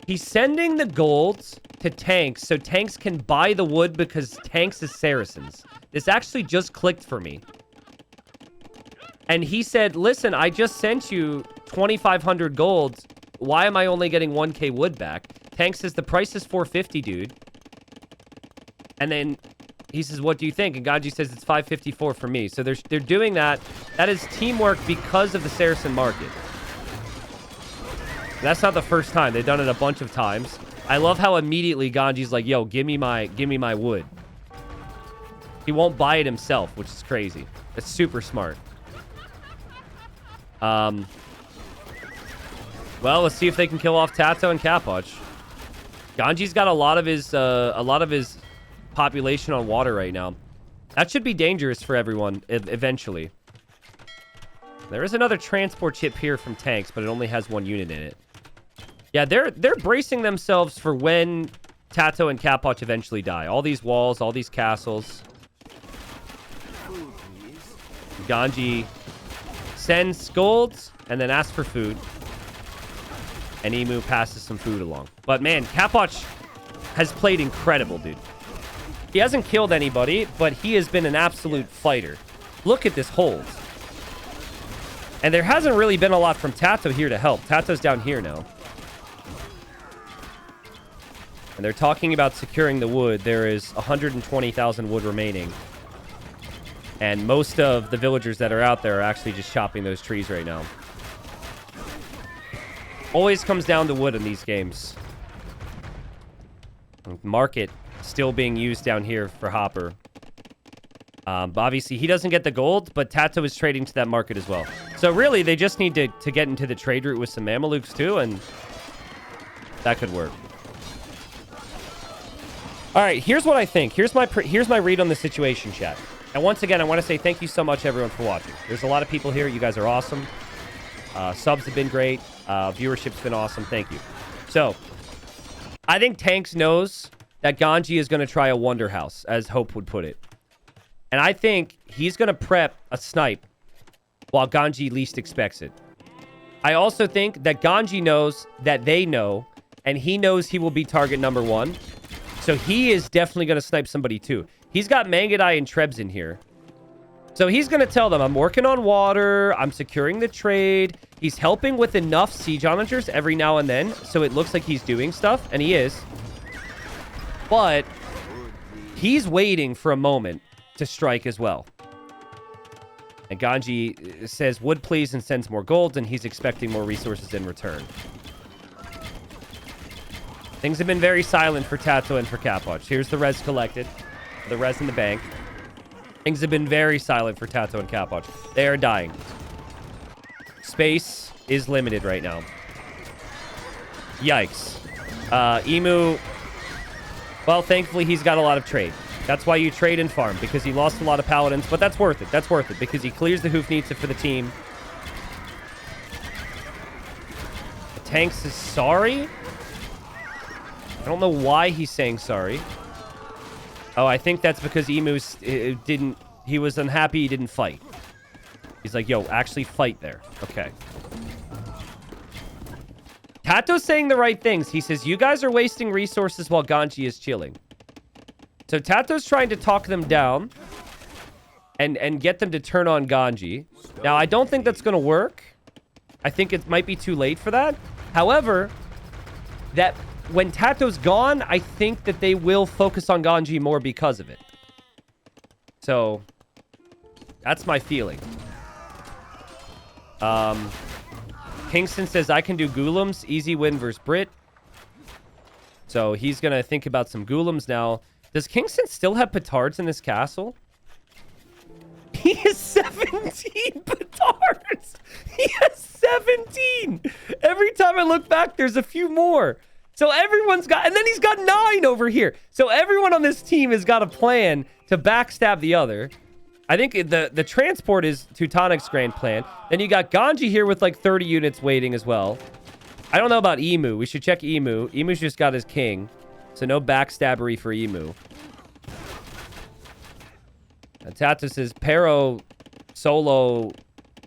He's sending the golds to Tanks so Tanks can buy the wood because Tanks is Saracens. This actually just clicked for me. And he said, listen, I just sent you 2,500 gold. Why am I only getting 1k wood back? Tank says the price is 450, dude. And then he says, what do you think? And Ganji says it's 554 for me. So they're doing that. That is teamwork because of the Saracen market. And that's not the first time. They've done it a bunch of times. I love how immediately Ganji's like, yo, give me my wood. He won't buy it himself, which is crazy. It's super smart. Well, let's see if they can kill off Tato and Capot. Ganji's got a lot of his population on water right now. That should be dangerous for everyone eventually. There is another transport ship here from tanks, but it only has 1 unit in it. Yeah, they're bracing themselves for when Tato and Capot eventually die. All these walls, all these castles. Ganji sends golds and then asks for food. And Emu passes some food along. But man, Capot has played incredible, dude. He hasn't killed anybody, but he has been an absolute fighter. Look at this hold. And there hasn't really been a lot from Tato here to help. Tato's down here now. And they're talking about securing the wood. There is 120,000 wood remaining. And most of the villagers that are out there are actually just chopping those trees right now. Always comes down to wood in these games. Market still being used down here for Hopper. Obviously, he doesn't get the gold, but Tato is trading to that market as well. So really, they just need to get into the trade route with some Mamelukes too, and that could work. All right, here's what I think. Here's my read on the situation, chat. And once again, I want to say thank you so much, everyone, for watching. There's a lot of people here. You guys are awesome. Subs have been great. Viewership's been awesome. Thank you. So, I think Tanks knows that Ganji is going to try a Wonder House, as Hope would put it. And I think he's going to prep a snipe while Ganji least expects it. I also think that Ganji knows that they know, and he knows he will be target number 1. So he is definitely going to snipe somebody too. He's got Mangadai and Trebs in here. So he's going to tell them, I'm working on water. I'm securing the trade. He's helping with enough siege onagers every now and then. So it looks like he's doing stuff. And he is. But he's waiting for a moment to strike as well. And Ganji says, wood please, and sends more gold. And he's expecting more resources in return. Things have been very silent for Tato and for Capot. Here's the res collected. The res in the bank. Things have been very silent for Tato and Capot. They are dying. Space is limited right now. Yikes. Emu... Well, thankfully, he's got a lot of trade. That's why you trade and farm, because he lost a lot of paladins, but that's worth it. That's worth it, because he clears the Hoofneeds for the team. The Tanks is sorry? I don't know why he's saying sorry. Oh, I think that's because Emu's he was unhappy he didn't fight. He's like, yo, actually fight there. Okay. Tato's saying the right things. He says, you guys are wasting resources while Ganji is chilling. So Tato's trying to talk them down and get them to turn on Ganji. Now, I don't think that's going to work. I think it might be too late for that. However, that when Tato's gone, I think that they will focus on Ganji more because of it. So, that's my feeling. Kingston says, I can do Ghoulems. Easy win versus Brit. So, he's going to think about some Ghoulems now. Does Kingston still have petards in this castle? He has 17 petards! He has 17! Every time I look back, there's a few more. So everyone's got... And then he's got 9 over here. So everyone on this team has got a plan to backstab the other. I think the transport is Teutonic's grand plan. Then you got Ganji here with like 30 units waiting as well. I don't know about Emu. We should check Emu. Emu's just got his king. So no backstabbery for Emu. And Tato says, Pero solo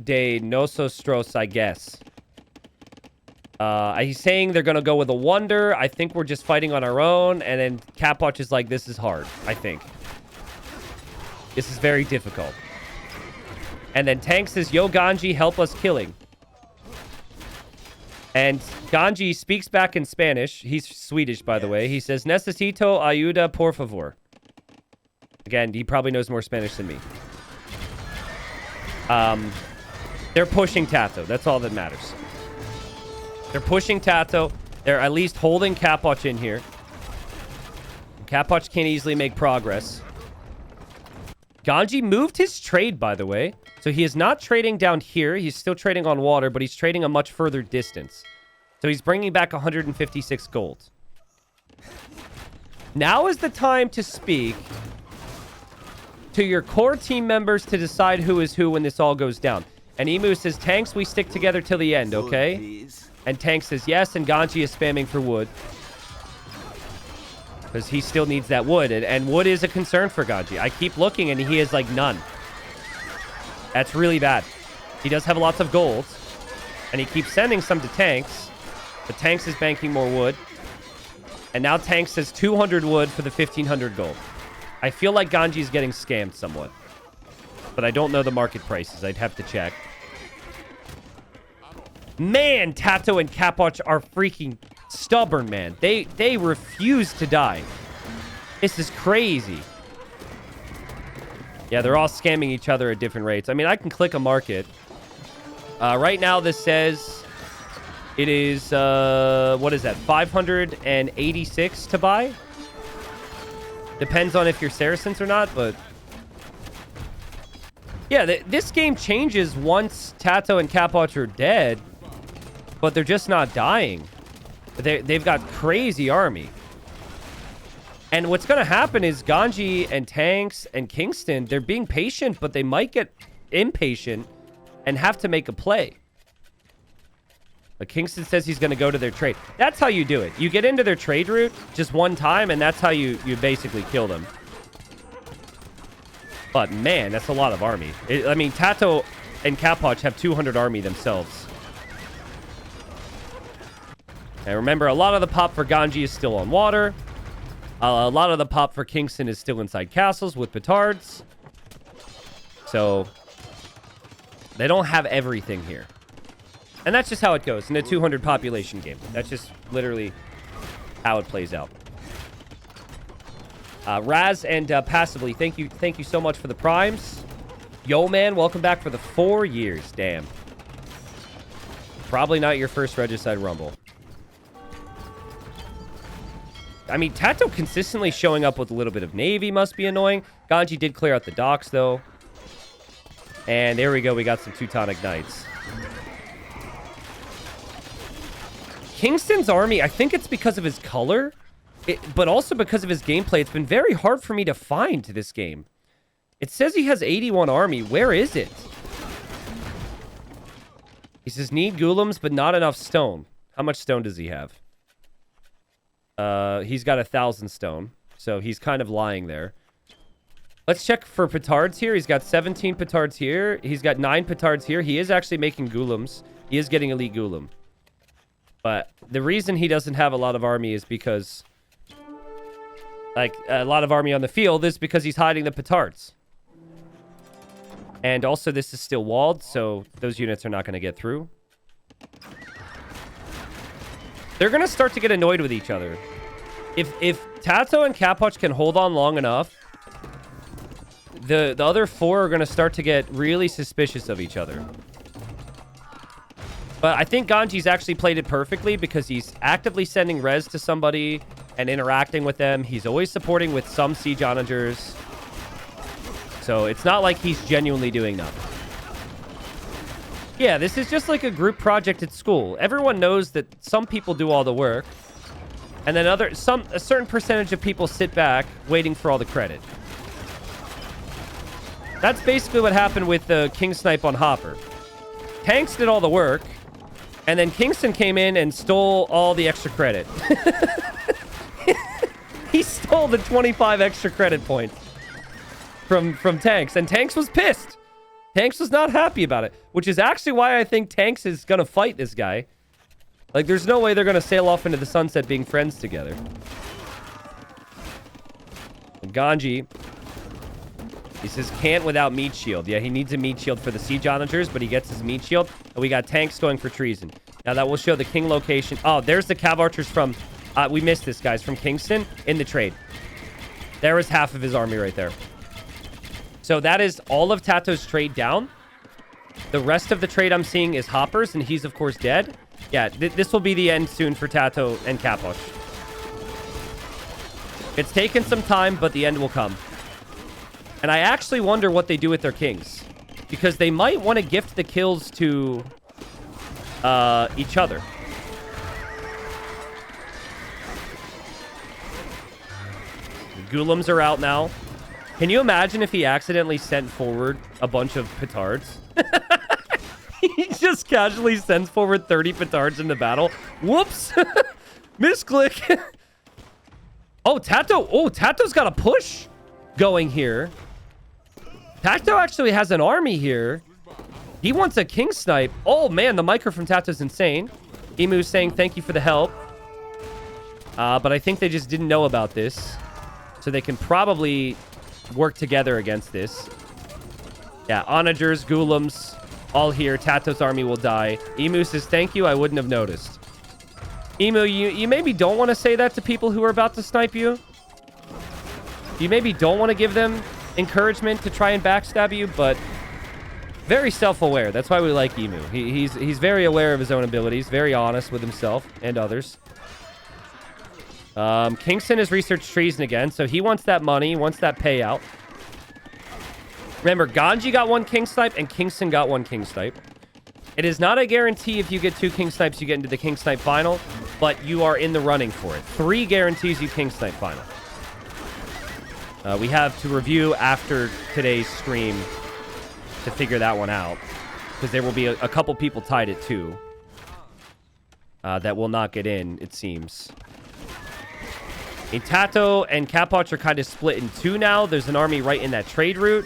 de nosotros, I guess. He's saying they're going to go with a wonder. I think we're just fighting on our own. And then Capot is like, this is hard, I think. This is very difficult. And then Tank says, yo, Ganji, help us killing. And Ganji speaks back in Spanish. He's Swedish, by the way. He says, Necesito ayuda, por favor. Again, he probably knows more Spanish than me. They're pushing Tato. That's all that matters. They're pushing Tato. They're at least holding Capot in here. Capot can't easily make progress. Ganji moved his trade, by the way. So he is not trading down here. He's still trading on water, but he's trading a much further distance. So he's bringing back 156 gold. Now is the time to speak to your core team members to decide who is who when this all goes down. And Emu says, Tanks, we stick together till the end, okay? And Tank says yes, and Ganji is spamming for wood. Because he still needs that wood. And wood is a concern for Ganji. I keep looking, and he is like none. That's really bad. He does have lots of gold. And he keeps sending some to Tanks. But Tanks is banking more wood. And now Tanks has 200 wood for the 1,500 gold. I feel like Ganji is getting scammed somewhat. But I don't know the market prices. I'd have to check. Man, Tato and Capot are freaking stubborn, man. They refuse to die. This is crazy. Yeah, they're all scamming each other at different rates. I mean, I can click a market. Right now, this says it is, what is that? 586 to buy? Depends on if you're Saracens or not, but... Yeah, this game changes once Tato and Capot are dead, but they're just not dying. They've got crazy army. And what's going to happen is Ganji and Tanks and Kingston, they're being patient, but they might get impatient and have to make a play. But Kingston says he's going to go to their trade. That's how you do it. You get into their trade route just one time, and that's how you basically kill them. But man, that's a lot of army. I mean, Tato and Capot have 200 army themselves. And remember, a lot of the pop for Ganji is still on water. A lot of the pop for Kingston is still inside castles with petards. So, they don't have everything here. And that's just how it goes in a 200 population game. That's just literally how it plays out. Raz and Passively, thank you so much for the primes. Yo, man, welcome back for the 4 years. Damn. Probably not your first Regicide Rumble. I mean, Tato consistently showing up with a little bit of Navy must be annoying. Ganji did clear out the docks, though. And there we go. We got some Teutonic Knights. Kingston's army, I think it's because of his color, but also because of his gameplay. It's been very hard for me to find this game. It says he has 81 army. Where is it? He says, need Ghoulems, but not enough stone. How much stone does he have? He's got 1,000 stone, so he's kind of lying there. Let's check for petards here. He's got 17 petards here. He's got 9 petards here. He is actually making Ghoulems. He is getting elite Ghoulem. But the reason he doesn't have a lot of army is because, like, a lot of army on the field is because he's hiding the petards. And also, this is still walled, so those units are not going to get through. They're going to start to get annoyed with each other. If Tato and Capot can hold on long enough, the other 4 are going to start to get really suspicious of each other. But I think Ganji's actually played it perfectly because he's actively sending res to somebody and interacting with them. He's always supporting with some siege onagers. So it's not like he's genuinely doing nothing. Yeah, this is just like a group project at school. Everyone knows that some people do all the work. And then a certain percentage of people sit back waiting for all the credit. That's basically what happened with the King Snipe on Hopper. Tanks did all the work. And then Kingston came in and stole all the extra credit. He stole the 25 extra credit points from Tanks. And Tanks was pissed. Tanks was not happy about it. Which is actually why I think Tanks is going to fight this guy. Like, there's no way they're going to sail off into the sunset being friends together. And Ganji, he says, can't without meat shield. Yeah, he needs a meat shield for the siege onagers, but he gets his meat shield. And we got Tanks going for treason. Now that will show the king location. Oh, there's the cav archers from... we missed this, guys. From Kingston in the trade. There is half of his army right there. So that is all of Tato's trade down. The rest of the trade I'm seeing is Hoppers, and he's, of course, dead. Yeah, this will be the end soon for Tato and Capot. It's taken some time, but the end will come. And I actually wonder what they do with their kings. Because they might want to gift the kills to each other. Golems are out now. Can you imagine if he accidentally sent forward a bunch of petards? He just casually sends forward 30 petards into battle. Whoops. Misclick. Oh, Tato. Oh, Tato's got a push going here. Tato actually has an army here. He wants a king snipe. Oh, man, the micro from Tato's insane. Emu's saying thank you for the help. But I think they just didn't know about this. So they can probably work together against this. Yeah, onagers, golems, all here. Tato's army will die. Emu says, thank you. I wouldn't have noticed. Emu, you maybe don't want to say that to people who are about to snipe you. You maybe don't want to give them encouragement to try and backstab you, but very self-aware. That's why we like Emu. He's very aware of his own abilities, very honest with himself and others. Kingston has researched treason again, so he wants that money, wants that payout. Remember, Ganji got one king snipe and Kingston got one king snipe. It is not a guarantee if you get 2 king snipes you get into the king snipe final, but you are in the running for it. 3 guarantees you king snipe final. We have to review after today's stream to figure that one out, because there will be a couple people tied at 2 that will not get in, it seems. Tato and Capot are kind of split in 2 now. There's an army right in that trade route.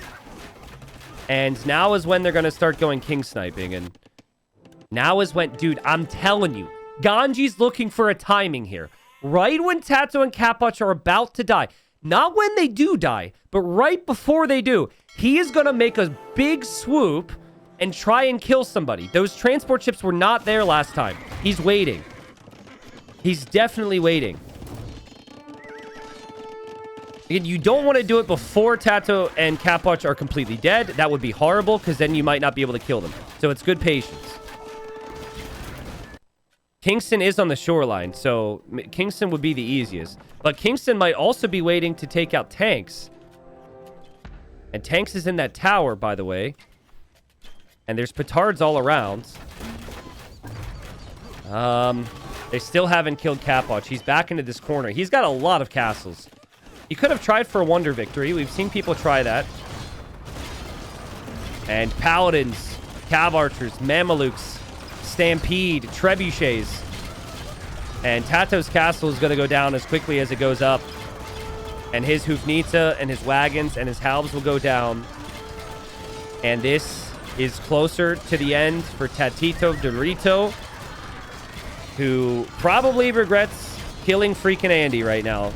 And now is when they're going to start going king sniping. And now is when... Dude, I'm telling you. Ganji's looking for a timing here. Right when Tato and Capot are about to die. Not when they do die, but right before they do. He is going to make a big swoop and try and kill somebody. Those transport ships were not there last time. He's waiting. He's definitely waiting. You don't want to do it before Tato and Capot are completely dead. That would be horrible, because then you might not be able to kill them. So it's good patience. Kingston is on the shoreline, so Kingston would be the easiest. But Kingston might also be waiting to take out Tanks. And Tanks is in that tower, by the way. And there's petards all around. They still haven't killed Capot. He's back into this corner. He's got a lot of castles. You could have tried for a wonder victory. We've seen people try that. And paladins, cav archers, mamelukes, stampede, trebuchets. And Tato's castle is going to go down as quickly as it goes up. And his Hufnita and his wagons and his halves will go down. And this is closer to the end for Tatito Dorito, who probably regrets killing FreakinAndy right now.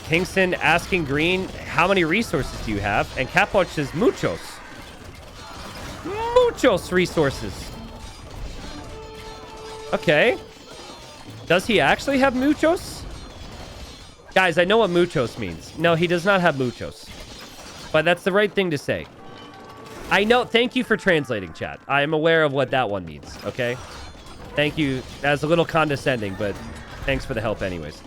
Kingston asking Green, how many resources do you have? And Capot says, muchos. Muchos resources. Okay. Does he actually have muchos? Guys, I know what muchos means. No, he does not have muchos. But that's the right thing to say. I know. Thank you for translating, chat. I am aware of what that one means, okay? Thank you. That's a little condescending, but thanks for the help anyways.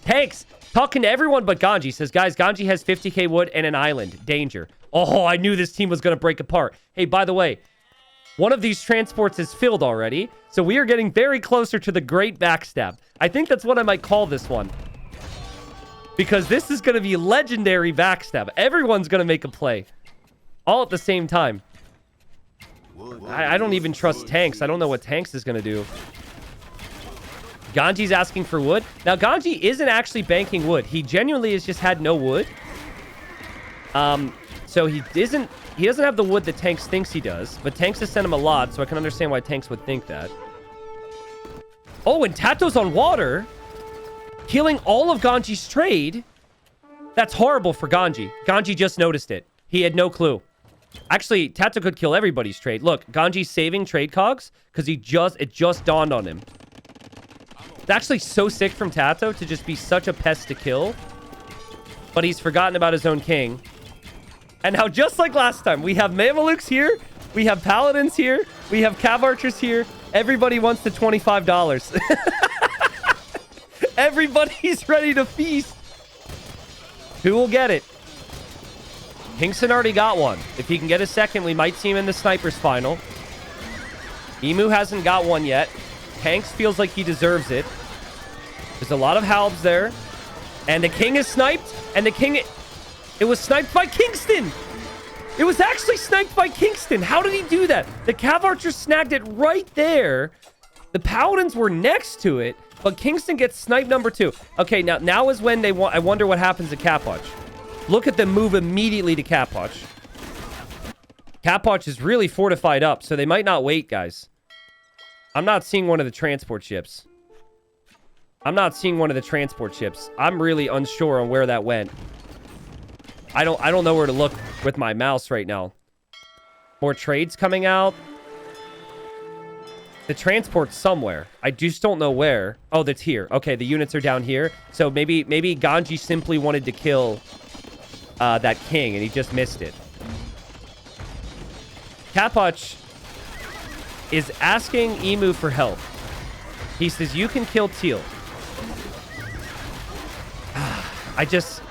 Tanks! Talking to everyone but Ganji. Says, guys, Ganji has 50k wood and an island. Danger. Oh, I knew this team was going to break apart. Hey, by the way, one of these transports is filled already. So we are getting very closer to the great backstab. I think that's what I might call this one. Because this is going to be legendary backstab. Everyone's going to make a play. All at the same time. I don't even trust Tanks. I don't know what Tanks is going to do. Ganji's asking for wood. Now, Ganji isn't actually banking wood. He genuinely has just had no wood. So he doesn't have the wood that Tanks thinks he does. But Tanks has sent him a lot, so I can understand why Tanks would think that. Oh, and Tato's on water. Killing all of Ganji's trade. That's horrible for Ganji. Ganji just noticed it. He had no clue. Actually, Tato could kill everybody's trade. Look, Ganji's saving trade cogs because it just dawned on him. It's actually so sick from Tato to just be such a pest to kill. But he's forgotten about his own king. And now, just like last time, we have Mamelukes here. We have Paladins here. We have Cav Archers here. Everybody wants the $25. Everybody's ready to feast. Who will get it? Kingston already got one. If he can get a second, we might see him in the Snipers final. Emu hasn't got one yet. Hanks feels like he deserves it. There's a lot of halbs there. And the king is sniped. And the king... It was sniped by Kingston. It was actually sniped by Kingston. How did he do that? The Cav Archer snagged it right there. The Paladins were next to it. But Kingston gets sniped number 2. Okay, now is when they want... I wonder what happens to Capot. Look at them move immediately to Capot. Capot is really fortified up, so they might not wait, guys. I'm not seeing one of the transport ships. I'm really unsure on where that went. I don't know where to look with my mouse right now. More trades coming out. The transport's somewhere. I just don't know where. Oh, that's here. Okay, the units are down here. So maybe Ganji simply wanted to kill that king, and he just missed it. Capot is asking Emu for help. He says, you can kill Teal. I just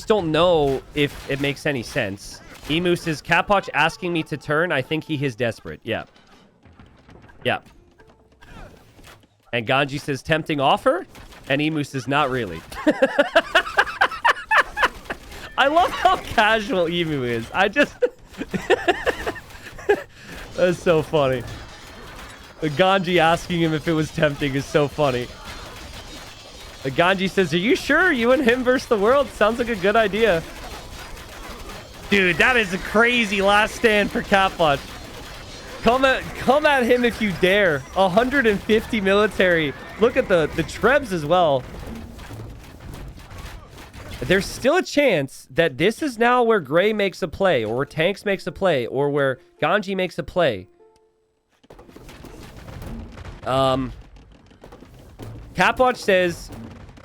don't know if it makes any sense. Emu says, Capot asking me to turn. I think he is desperate. Yeah. Yeah. And Ganji says, tempting offer? And Emu says, not really. I love how casual Emu is. That's so funny. The Ganji asking him if it was tempting is so funny. The Ganji says, are you sure? You and him versus the world? Sounds like a good idea. Dude, that is a crazy last stand for Capot. Come at him if you dare. 150 military. Look at the Trebs as well. There's still a chance that this is now where Gray makes a play, or where Tanks makes a play, or where Ganji makes a play. Capot says,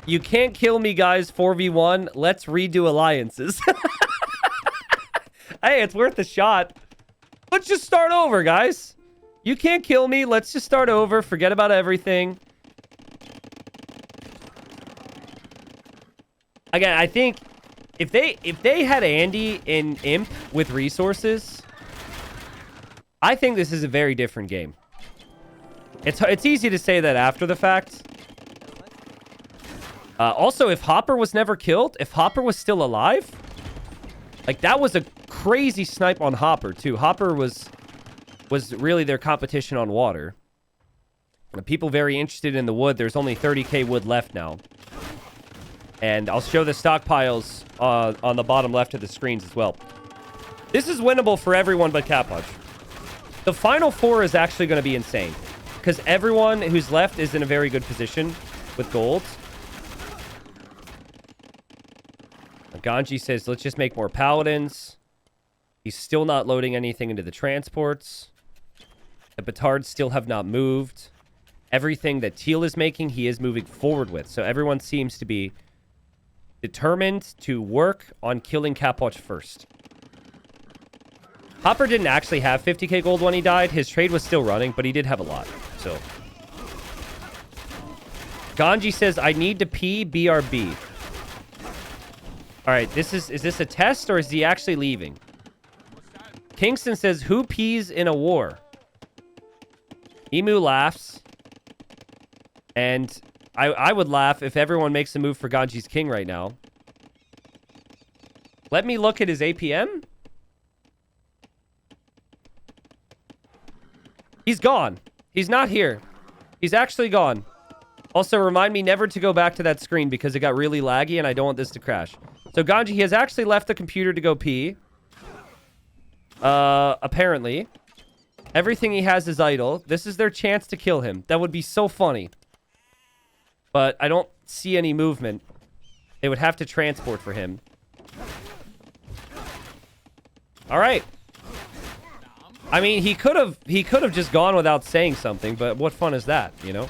you can't kill me, guys. 4v1. Let's redo alliances. Hey, it's worth a shot. Let's just start over, guys. You can't kill me. Let's just start over. Forget about everything. Again, I think if they had Andy in Imp with resources, I think this is a very different game. It's easy to say that after the fact. Also, if Hopper was never killed, if Hopper was still alive, like that was a crazy snipe on Hopper too. Hopper was really their competition on water. People very interested in the wood. There's only 30k wood left now. And I'll show the stockpiles on the bottom left of the screens as well. This is winnable for everyone but Capot. The final 4 is actually going to be insane. Because everyone who's left is in a very good position with gold. Ganji says, let's just make more paladins. He's still not loading anything into the transports. The Batards still have not moved. Everything that Teal is making, he is moving forward with. So everyone seems to be determined to work on killing Capot first. Hopper didn't actually have 50k gold when he died. His trade was still running, but he did have a lot. So Ganji says, I need to pee, BRB. All right, is this a test or is he actually leaving? Kingston says, who pees in a war? Emu laughs. And I would laugh if everyone makes a move for Ganji's king right now. Let me look at his APM. He's gone. He's not here. He's actually gone. Also, remind me never to go back to that screen because it got really laggy and I don't want this to crash. So Ganji, he has actually left the computer to go pee. Apparently. Everything he has is idle. This is their chance to kill him. That would be so funny. But I don't see any movement. They would have to transport for him. All right. I mean, he could have just gone without saying something, but what fun is that, you know?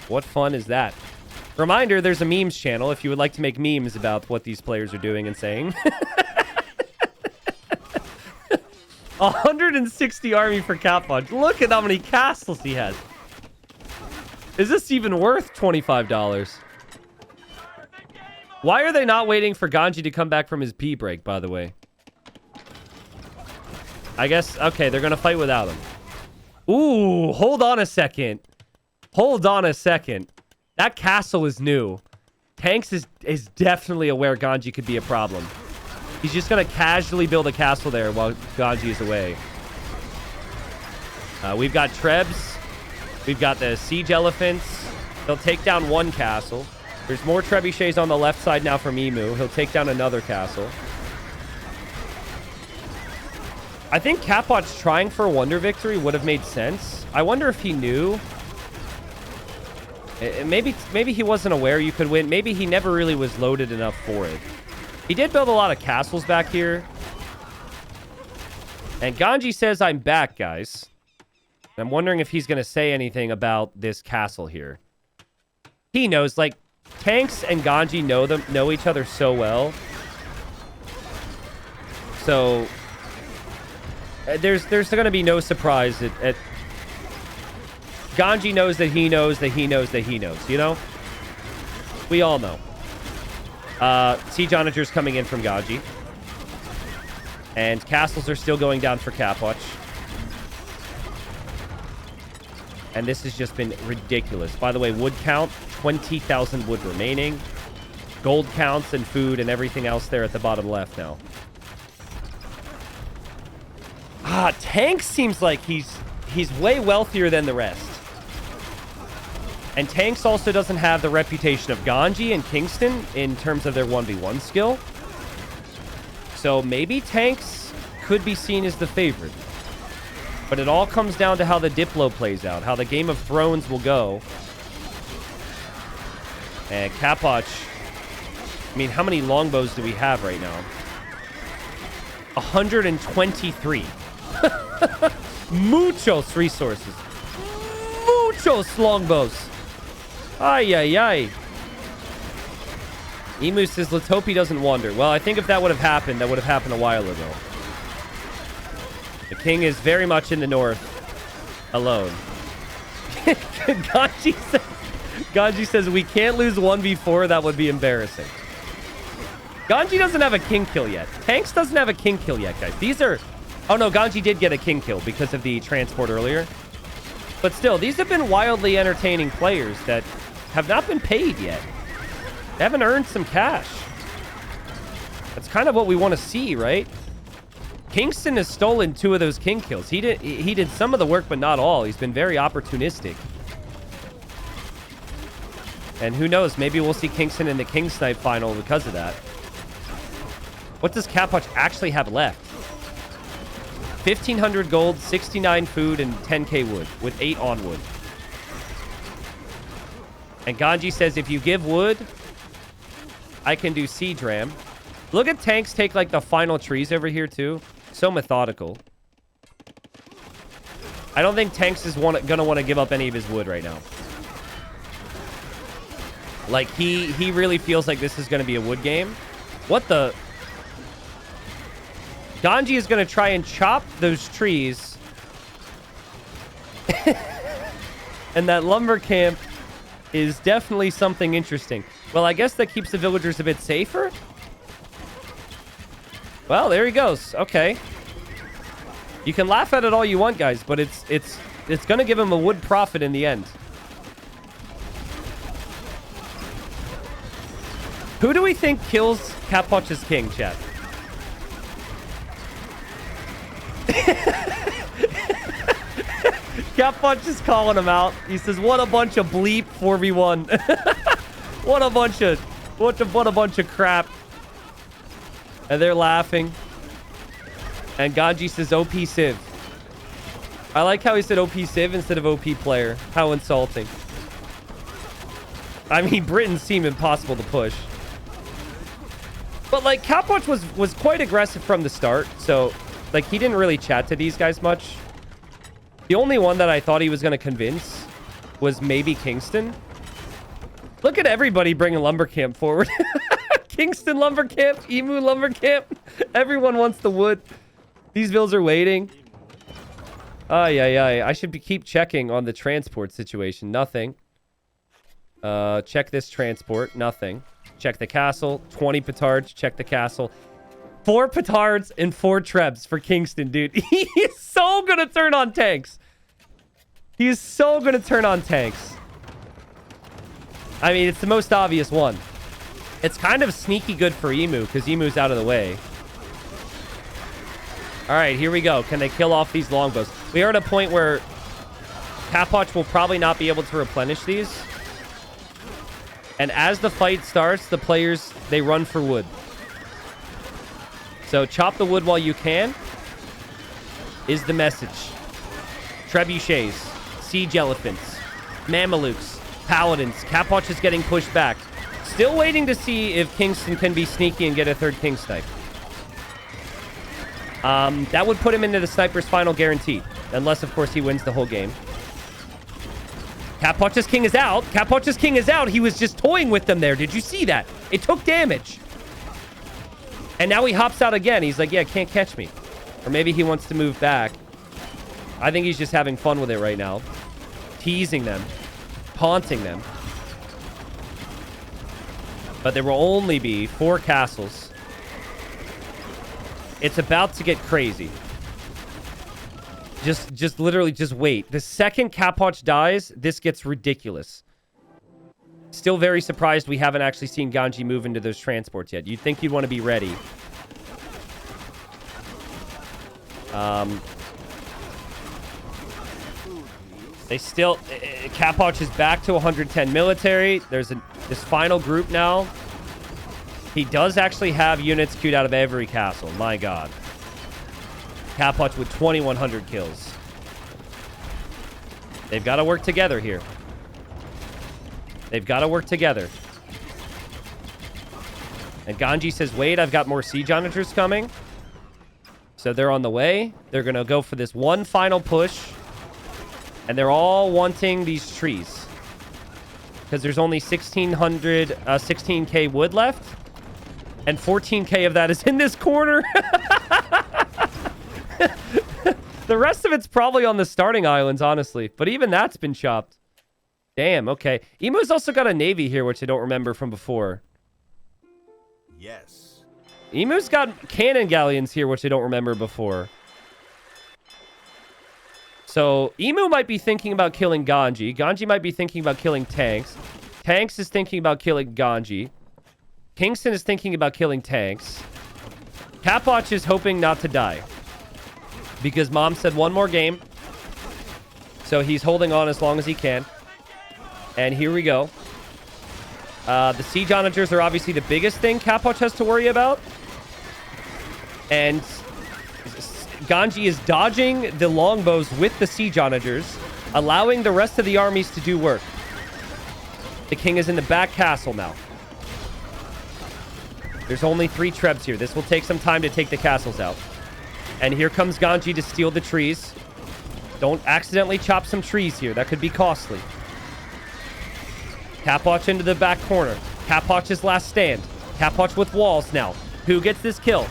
What fun is that? Reminder, there's a memes channel if you would like to make memes about what these players are doing and saying. 160 army for Capot. Look at how many castles he has. Is this even worth $25? Why are they not waiting for Ganji to come back from his pee break, by the way? I guess, okay, they're going to fight without him. Ooh, hold on a second. Hold on a second. That castle is new. Tanks is definitely aware Ganji could be a problem. He's just going to casually build a castle there while Ganji is away. We've got Trebs. We've got the siege elephants. He'll take down one castle. There's more trebuchets on the left side now from Emu. He'll take down another castle. I think Capot's trying for a wonder victory would have made sense. I wonder if he knew. Maybe he wasn't aware you could win. Maybe he never really was loaded enough for it. He did build a lot of castles back here. And Ganji says, I'm back, guys. I'm wondering if he's going to say anything about this castle here. He knows, like, Tanks and Ganji know each other so well. So there's going to be no surprise at Ganji knows that he knows that he knows that he knows, you know? We all know. Siege Onagers coming in from Ganji. And castles are still going down for Capot. And this has just been ridiculous. By the way, wood count, 20,000 wood remaining. Gold counts and food and everything else there at the bottom left now. Tank seems like he's way wealthier than the rest. And Tanks also doesn't have the reputation of Ganji and Kingston in terms of their 1v1 skill. So maybe Tanks could be seen as the favorite. But it all comes down to how the Diplo plays out, how the Game of Thrones will go. And Capot, I mean, how many longbows do we have right now? 123. Muchos resources. Muchos longbows. Ay, ay, ay. Emu says Latopi doesn't wander. Well, I think if that would have happened, that would have happened a while ago. The king is very much in the north. Alone. Ganji says we can't lose 1v4. That would be embarrassing. Ganji doesn't have a king kill yet. Tanks doesn't have a king kill yet, guys. These are... Oh, no, Ganji did get a king kill because of the transport earlier. But still, these have been wildly entertaining players that have not been paid yet. They haven't earned some cash. That's kind of what we want to see, right? Kingston has stolen 2 of those king kills. He did some of the work, but not all. He's been very opportunistic. And who knows? Maybe we'll see Kingston in the King Snipe final because of that. What does Capot actually have left? 1,500 gold, 69 food, and 10k wood with 8 on wood. And Ganji says, if you give wood, I can do siege ram. Look at Tanks take like the final trees over here too. So methodical. I don't think Tanks is gonna want to give up any of his wood right now. Like he really feels like this is gonna be a wood game. What the? Ganji is going to try and chop those trees. And that lumber camp is definitely something interesting. Well, I guess that keeps the villagers a bit safer. Well, there he goes. Okay. You can laugh at it all you want, guys, but it's going to give him a wood profit in the end. Who do we think kills Capot's king, chat? Capot just calling him out. He says, "What a bunch of bleep 4v1." What a bunch of crap. And they're laughing. And Ganji says, "OP Civ." I like how he said OP Civ instead of OP player. How insulting. I mean, Britons seem impossible to push. But, like, Capot was quite aggressive from the start. So, like, he didn't really chat to these guys much. The only one that I thought he was going to convince was maybe Kingston. Look at everybody bringing Lumber Camp forward. Kingston Lumber Camp, Emu Lumber Camp. Everyone wants the wood. These bills are waiting. I should keep checking on the transport situation. Nothing. Check this transport. Nothing. Check the castle. 20 petards. Check the castle. 4 petards and 4 trebs for Kingston, dude. He is so going to turn on tanks. He is so going to turn on tanks. I mean, it's the most obvious one. It's kind of sneaky good for Emu because Emu's out of the way. All right, here we go. Can they kill off these longbows? We are at a point where Capot will probably not be able to replenish these. And as the fight starts, the players, they run for wood. So chop the wood while you can is the message. Trebuchets, siege elephants, Mamelukes, paladins. Capot is getting pushed back. Still waiting to see if Kingston can be sneaky and get a 3rd King Snipe. That would put him into the Sniper's final guarantee. Unless, of course, he wins the whole game. Capot's King is out. Capot's King is out. He was just toying with them there. Did you see that? It took damage. And now he hops out again. He's like, yeah, can't catch me. Or maybe he wants to move back. I think he's just having fun with it right now. Teasing them. Taunting them. But there will only be 4 castles. It's about to get crazy. Just literally just wait. The second Capot dies, this gets ridiculous. Still very surprised we haven't actually seen Ganji move into those transports yet. You'd think you'd want to be ready. They still... Capot is back to 110 military. There's this final group now. He does actually have units queued out of every castle. My god. Capot with 2,100 kills. They've got to work together here. They've got to work together. And Ganji says, wait, I've got more siege onagers coming. So they're on the way. They're going to go for this one final push. And they're all wanting these trees. Because there's only 16k wood left. And 14k of that is in this corner. The rest of it's probably on the starting islands, honestly. But even that's been chopped. Damn, okay. Emu's also got a navy here, which I don't remember from before. Yes. Emu's got cannon galleons here, which I don't remember before. So, Emu might be thinking about killing Ganji. Ganji might be thinking about killing Tanks. Tanks is thinking about killing Ganji. Kingston is thinking about killing Tanks. Capot is hoping not to die. Because Mom said one more game. So he's holding on as long as he can. And here we go. The siege onagers are obviously the biggest thing Capot has to worry about. And Ganji is dodging the longbows with the siege onagers, allowing the rest of the armies to do work. The king is in the back castle now. There's only 3 trebs here. This will take some time to take the castles out. And here comes Ganji to steal the trees. Don't accidentally chop some trees here. That could be costly. Capot into the back corner. Capot's last stand. Capot with walls now. Who gets this kill?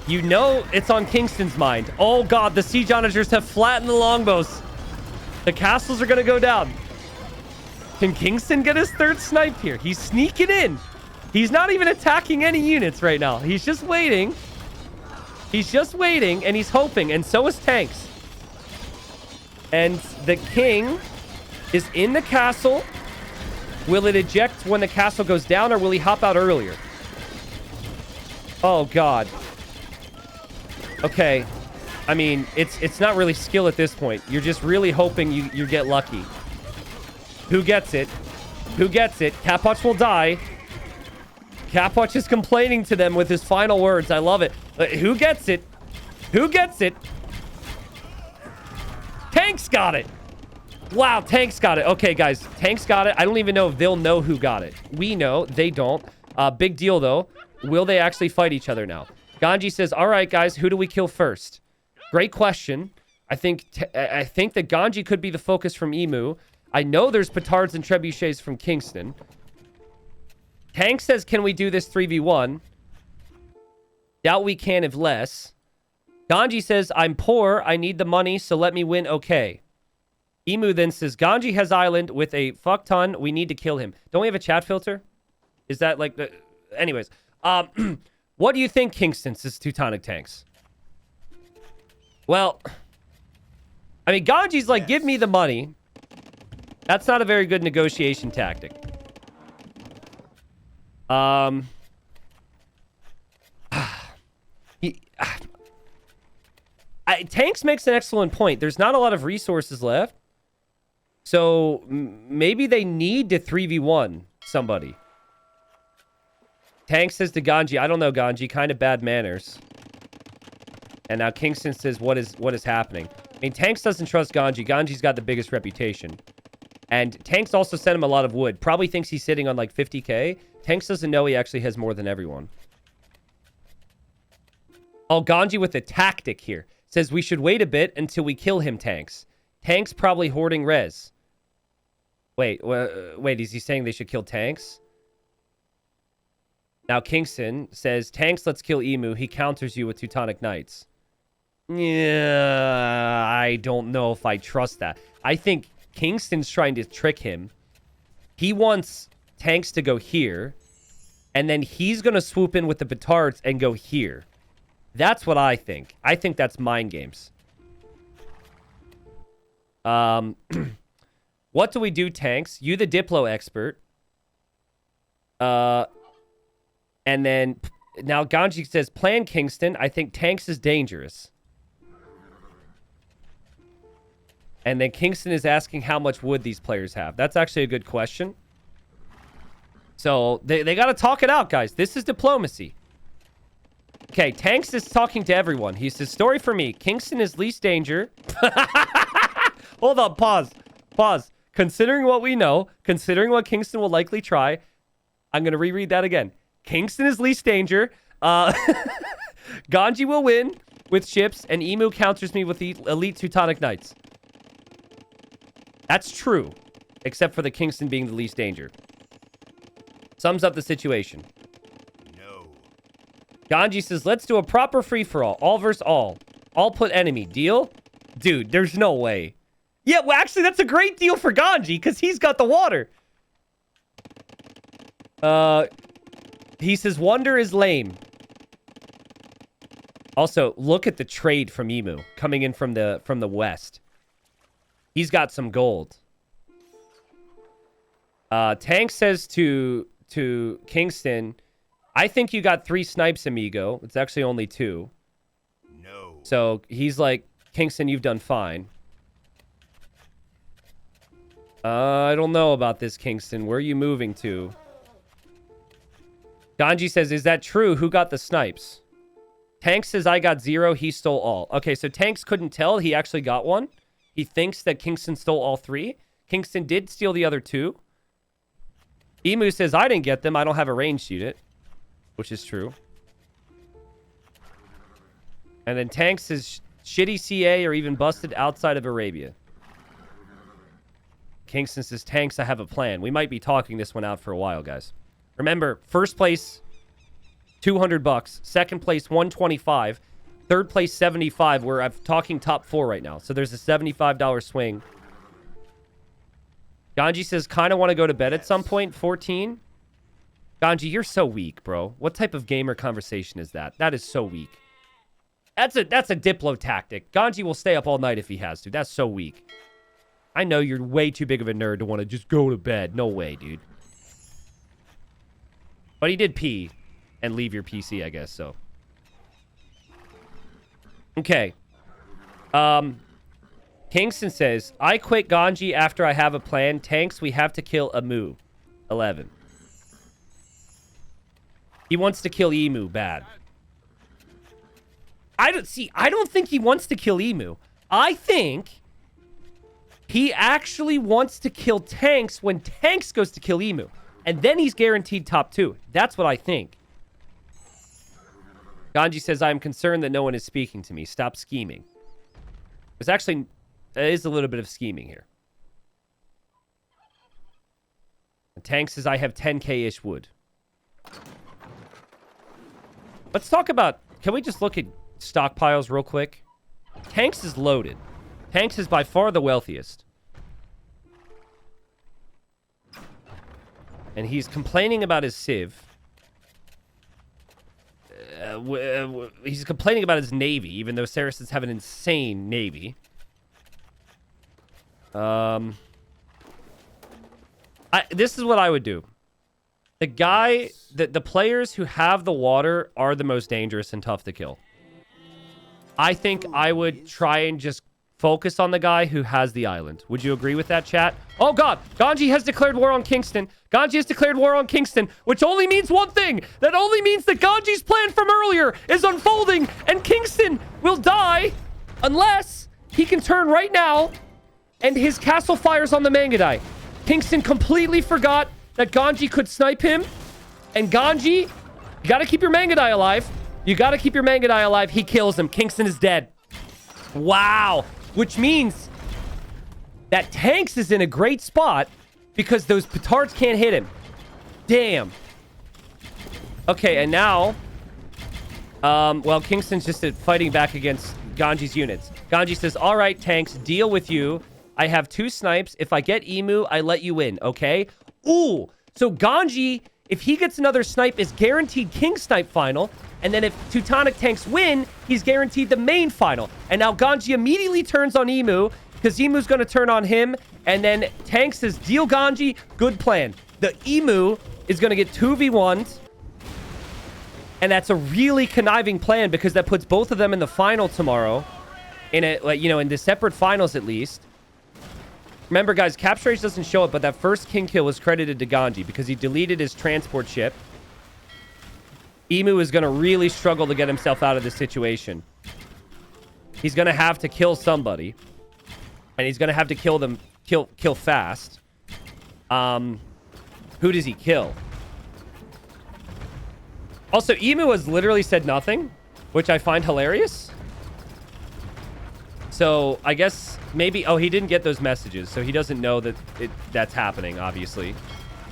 You know it's on Kingston's mind. Oh god, the siege onagers have flattened the longbows. The castles are going to go down. Can Kingston get his 3rd snipe here? He's sneaking in. He's not even attacking any units right now. He's just waiting. He's just waiting, and he's hoping, and so is Tanks. And the king is in the castle. Will it eject when the castle goes down, or will he hop out earlier? Oh, God. Okay. I mean, it's not really skill at this point. You're just really hoping you get lucky. Who gets it? Who gets it? Capot will die. Capot is complaining to them with his final words. I love it. Who gets it? Who gets it? Tanks got it. Wow, Tanks got it. Okay, guys. Tanks got it. I don't even know if they'll know who got it. We know. They don't. Big deal, though. Will they actually fight each other now? Ganji says, all right, guys, who do we kill first? Great question. I think that Ganji could be the focus from Emu. I know there's petards and trebuchets from Kingston. Tank says, can we do this 3v1? Doubt we can if less. Ganji says, I'm poor. I need the money, so let me win. Okay. Emu then says, Ganji has island with a fuck ton. We need to kill him. Don't we have a chat filter? Is that like the... Anyways. What do you think, Kingston, says Teutonic Tanks? Well, I mean, Ganji's like, give me the money. That's not a very good negotiation tactic. Tanks makes an excellent point. There's not a lot of resources left. So maybe they need to 3v1 somebody. Tank says to Ganji, I don't know, Ganji, kind of bad manners. And now Kingston says, what is happening? I mean, Tanks doesn't trust Ganji. Ganji's got the biggest reputation. And Tanks also sent him a lot of wood. Probably thinks he's sitting on like 50k. Tanks doesn't know he actually has more than everyone. Oh, Ganji with a tactic here. Says we should wait a bit until we kill him, Tanks. Tanks probably hoarding res. Wait, is he saying they should kill Tanks? Now Kingston says, Tanks, let's kill Emu. He counters you with Teutonic Knights. Yeah, I don't know if I trust that. I think Kingston's trying to trick him. He wants Tanks to go here, and then he's going to swoop in with the petards and go here. That's what I think. I think that's mind games. What do we do, Tanks? You the Diplo expert. And then, now Ganji says, plan Kingston. I think Tanks is dangerous. And then Kingston is asking how much wood these players have. That's actually a good question. So, they got to talk it out, guys. This is diplomacy. Okay, Tanks is talking to everyone. He says, story for me. Kingston is least danger. Hold up, pause. Considering what we know, considering what Kingston will likely try, I'm going to reread that again. Kingston is least danger. Ganji will win with ships, and Emu counters me with the elite Teutonic Knights. That's true, except for the Kingston being the least danger. Sums up the situation. No. Ganji says, let's do a proper free-for-all. All versus all. All put enemy. Deal? Dude, there's no way. Yeah, well, actually, that's a great deal for Ganji, because he's got the water. He says, wonder is lame. Also, look at the trade from Emu coming in from the west. He's got some gold. Tank says to Kingston, I think you got 3 snipes, amigo. It's actually only 2. No. So he's like, Kingston, you've done fine. I don't know about this, Kingston. Where are you moving to? Ganji says, is that true? Who got the snipes? Tank says, I got 0. He stole all. Okay, so Tanks couldn't tell. He actually got 1. He thinks that Kingston stole all 3. Kingston did steal the other 2. Emu says, I didn't get them. I don't have a ranged unit. Which is true. And then Tanks says, shitty CA or even busted outside of Arabia. Kingston says, Tanks, I have a plan. We might be talking this one out for a while, guys. Remember, first place, $200. Second place, $125. Third place, $75. I'm talking top 4 right now. So there's a $75 swing. Ganji says, kind of want to go to bed at some point. 14. Ganji, you're so weak, bro. What type of gamer conversation is that? That is so weak. That's a Diplo tactic. Ganji will stay up all night if he has to. That's so weak. I know you're way too big of a nerd to want to just go to bed. No way, dude. But he did pee and leave your PC, I guess, so. Okay. Kingston says, I quit Ganji after I have a plan. Tanks, we have to kill Emu. 11. He wants to kill Emu bad. I don't think he wants to kill Emu. I think he actually wants to kill Tanks when Tanks goes to kill Emu. And then he's guaranteed top 2. That's what I think. Ganji says, I'm concerned that no one is speaking to me. Stop scheming. There's actually... There is a little bit of scheming here. And Tank says, I have 10k-ish wood. Let's talk about... Can we just look at stockpiles real quick? Tanks is loaded. Tanks is by far the wealthiest. And he's complaining about his Civ. He's complaining about his Navy, even though Saracens have an insane Navy. This is what I would do. The guy... The players who have the water are the most dangerous and tough to kill. I think I would try and just focus on the guy who has the island. Would you agree with that, chat? Oh, God. Ganji has declared war on Kingston. Ganji has declared war on Kingston, which only means one thing. That only means that Ganji's plan from earlier is unfolding, and Kingston will die unless he can turn right now and his castle fires on the Mangadai. Kingston completely forgot that Ganji could snipe him. And Ganji, you got to keep your Mangadai alive. You got to keep your Mangadai alive. He kills him. Kingston is dead. Wow. Which means that Tanks is in a great spot because those petards can't hit him. Damn. Okay, and now... well, Kingston's just fighting back against Ganji's units. Ganji says, all right, Tanks, deal with you. I have 2 snipes. If I get Emu, I let you in, okay? Ooh, so Ganji, if he gets another snipe, is guaranteed King Snipe final. And then if Teutonic Tanks win, he's guaranteed the main final. And now Ganji immediately turns on Emu, because Emu's going to turn on him. And then Tanks says, deal Ganji, good plan. The Emu is going to get 2v1'd. And that's a really conniving plan, because that puts both of them in the final tomorrow. In the separate finals at least. Remember, guys, Capture Rage doesn't show it, but that first king kill was credited to Ganji because he deleted his transport ship. Emu is going to really struggle to get himself out of this situation. He's going to have to kill somebody. And he's going to have to kill them, kill fast. Who does he kill? Also, Emu has literally said nothing, which I find hilarious. So, I guess maybe... Oh, he didn't get those messages, so he doesn't know that that's happening, obviously.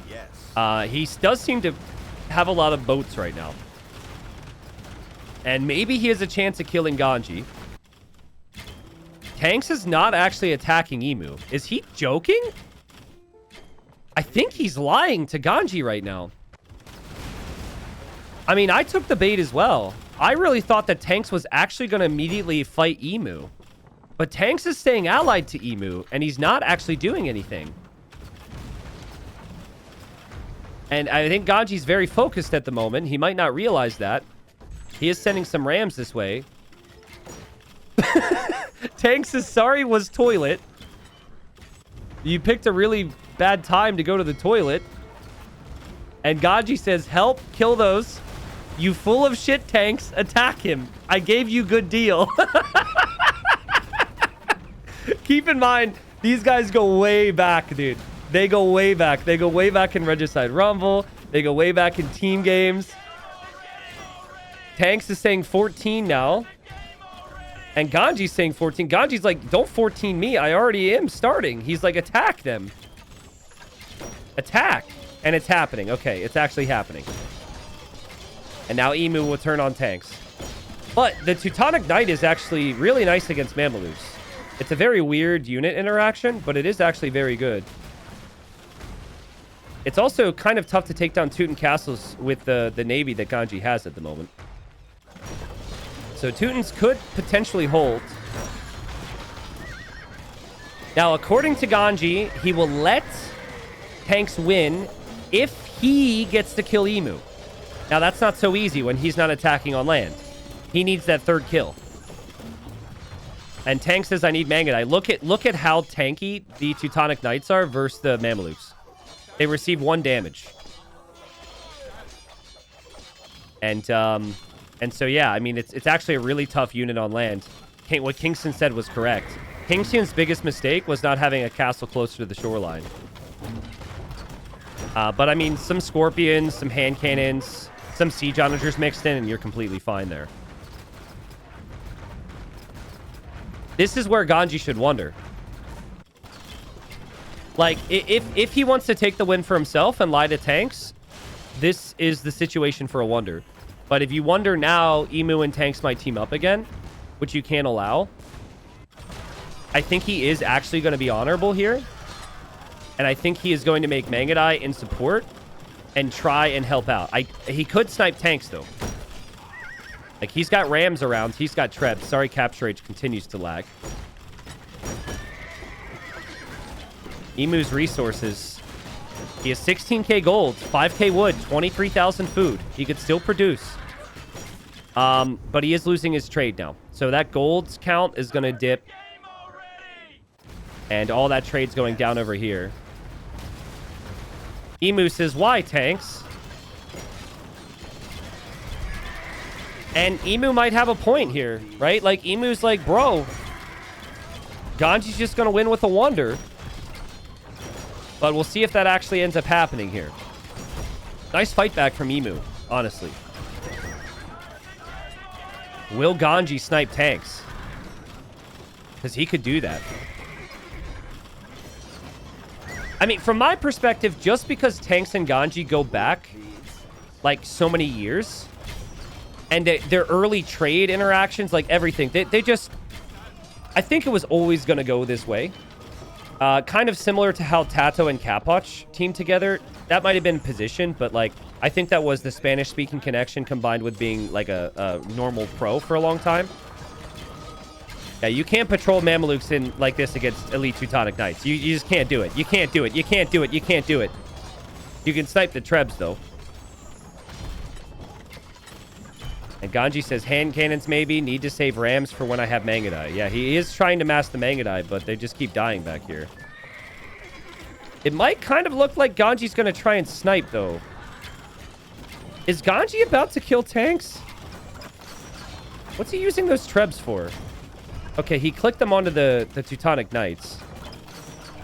Yes. He does seem to have a lot of boats right now. And maybe he has a chance of killing Ganji. Tanks is not actually attacking Emu. Is he joking? I think he's lying to Ganji right now. I mean, I took the bait as well. I really thought that Tanks was actually going to immediately fight Emu. But Tanks is staying allied to Emu, and he's not actually doing anything. And I think Ganji's very focused at the moment. He might not realize that. He is sending some rams this way. Tanks is sorry was toilet. You picked a really bad time to go to the toilet. And Ganji says, help, kill those. You full of shit, Tanks. Attack him. I gave you good deal. Keep in mind, these guys go way back, dude. They go way back. They go way back in Regicide Rumble. They go way back in team games. Tanks is saying 14 now. And Ganji's saying 14. Ganji's like, don't 14 me. I already am starting. He's like, attack them. Attack. And it's happening. Okay, it's actually happening. And now Emu will turn on Tanks. But the Teutonic Knight is actually really nice against Mamelukes. It's a very weird unit interaction, but it is actually very good. It's also kind of tough to take down Teuton castles with the navy that Ganji has at the moment. So Teutons could potentially hold. Now, according to Ganji, he will let Tanks win if he gets to kill Emu. Now, that's not so easy when he's not attacking on land. He needs that third kill. And Tank says, I need Mangadai. Look at how tanky the Teutonic Knights are versus the Mamelukes. They receive 1 damage. And so, yeah, I mean, it's actually a really tough unit on land. What Kingston said was correct. Kingston's biggest mistake was not having a castle closer to the shoreline. But I mean, some Scorpions, some hand cannons, some Siege Onagers mixed in, and you're completely fine there. This is where Ganji should wonder. Like, if he wants to take the win for himself and lie to tanks, this is the situation for a wonder. But if you wonder now, Emu and tanks might team up again, which you can't allow. I think he is actually going to be honorable here. And I think he is going to make Mangadai in support and try and help out. He could snipe tanks, though. Like, he's got Rams around. He's got Trebs. Sorry, Capture Rage continues to lag. Emu's resources. He has 16k gold, 5k wood, 23,000 food. He could still produce. But he is losing his trade now. So that gold count is going to dip. And all that trade's going down over here. Emu says, why, tanks? And Emu might have a point here, right? Like, Emu's like, bro, Ganji's just going to win with a wonder. But we'll see if that actually ends up happening here. Nice fight back from Emu, honestly. Will Ganji snipe tanks? Because he could do that. I mean, from my perspective, just because tanks and Ganji go back, like, so many years, and their early trade interactions, like, everything, they just... I think it was always going to go this way. Kind of similar to how Tato and Capot teamed together. That might have been position, but, like, I think that was the Spanish-speaking connection combined with being, like, a normal pro for a long time. Yeah, you can't patrol Mamelukes in like this against elite Teutonic Knights. You just can't do it. You can't do it. You can't do it. You can't do it. You can snipe the Trebs, though. And Ganji says, hand cannons maybe. Need to save Rams for when I have Mangadai. Yeah, he is trying to mass the Mangadai, but they just keep dying back here. It might kind of look like Ganji's going to try and snipe, though. Is Ganji about to kill tanks? What's he using those Trebs for? Okay, he clicked them onto the Teutonic Knights.